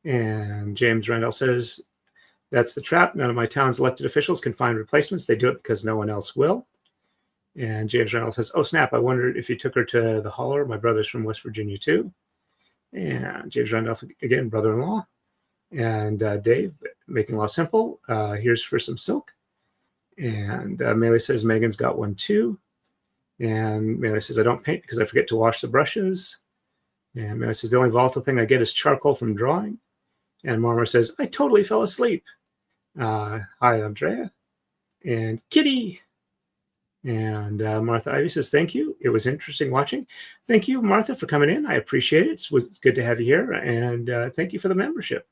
And James Randall says, that's the trap. None of my town's elected officials can find replacements. They do it because no one else will. And James Randall says, oh, snap. I wondered if you took her to the hauler. My brother's from West Virginia, too. And James Randolph, again, brother-in-law. And Dave, making law simple. Here's for some silk. And Melee says, Megan's got one, too. And Mela says, I don't paint because I forget to wash the brushes. And Mela says, the only volatile thing I get is charcoal from drawing. And Marmor says, I totally fell asleep. Hi, Andrea. And Kitty. And Martha Ivy says, thank you. It was interesting watching. Thank you, Martha, for coming in. I appreciate it. It was good to have you here. And thank you for the membership.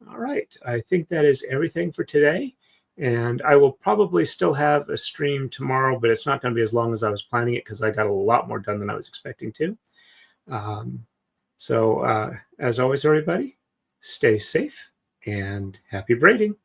All right. I think that is everything for today. And I will probably still have a stream tomorrow, but it's not going to be as long as I was planning it because I got a lot more done than I was expecting to. So as always, everybody, stay safe and happy braiding.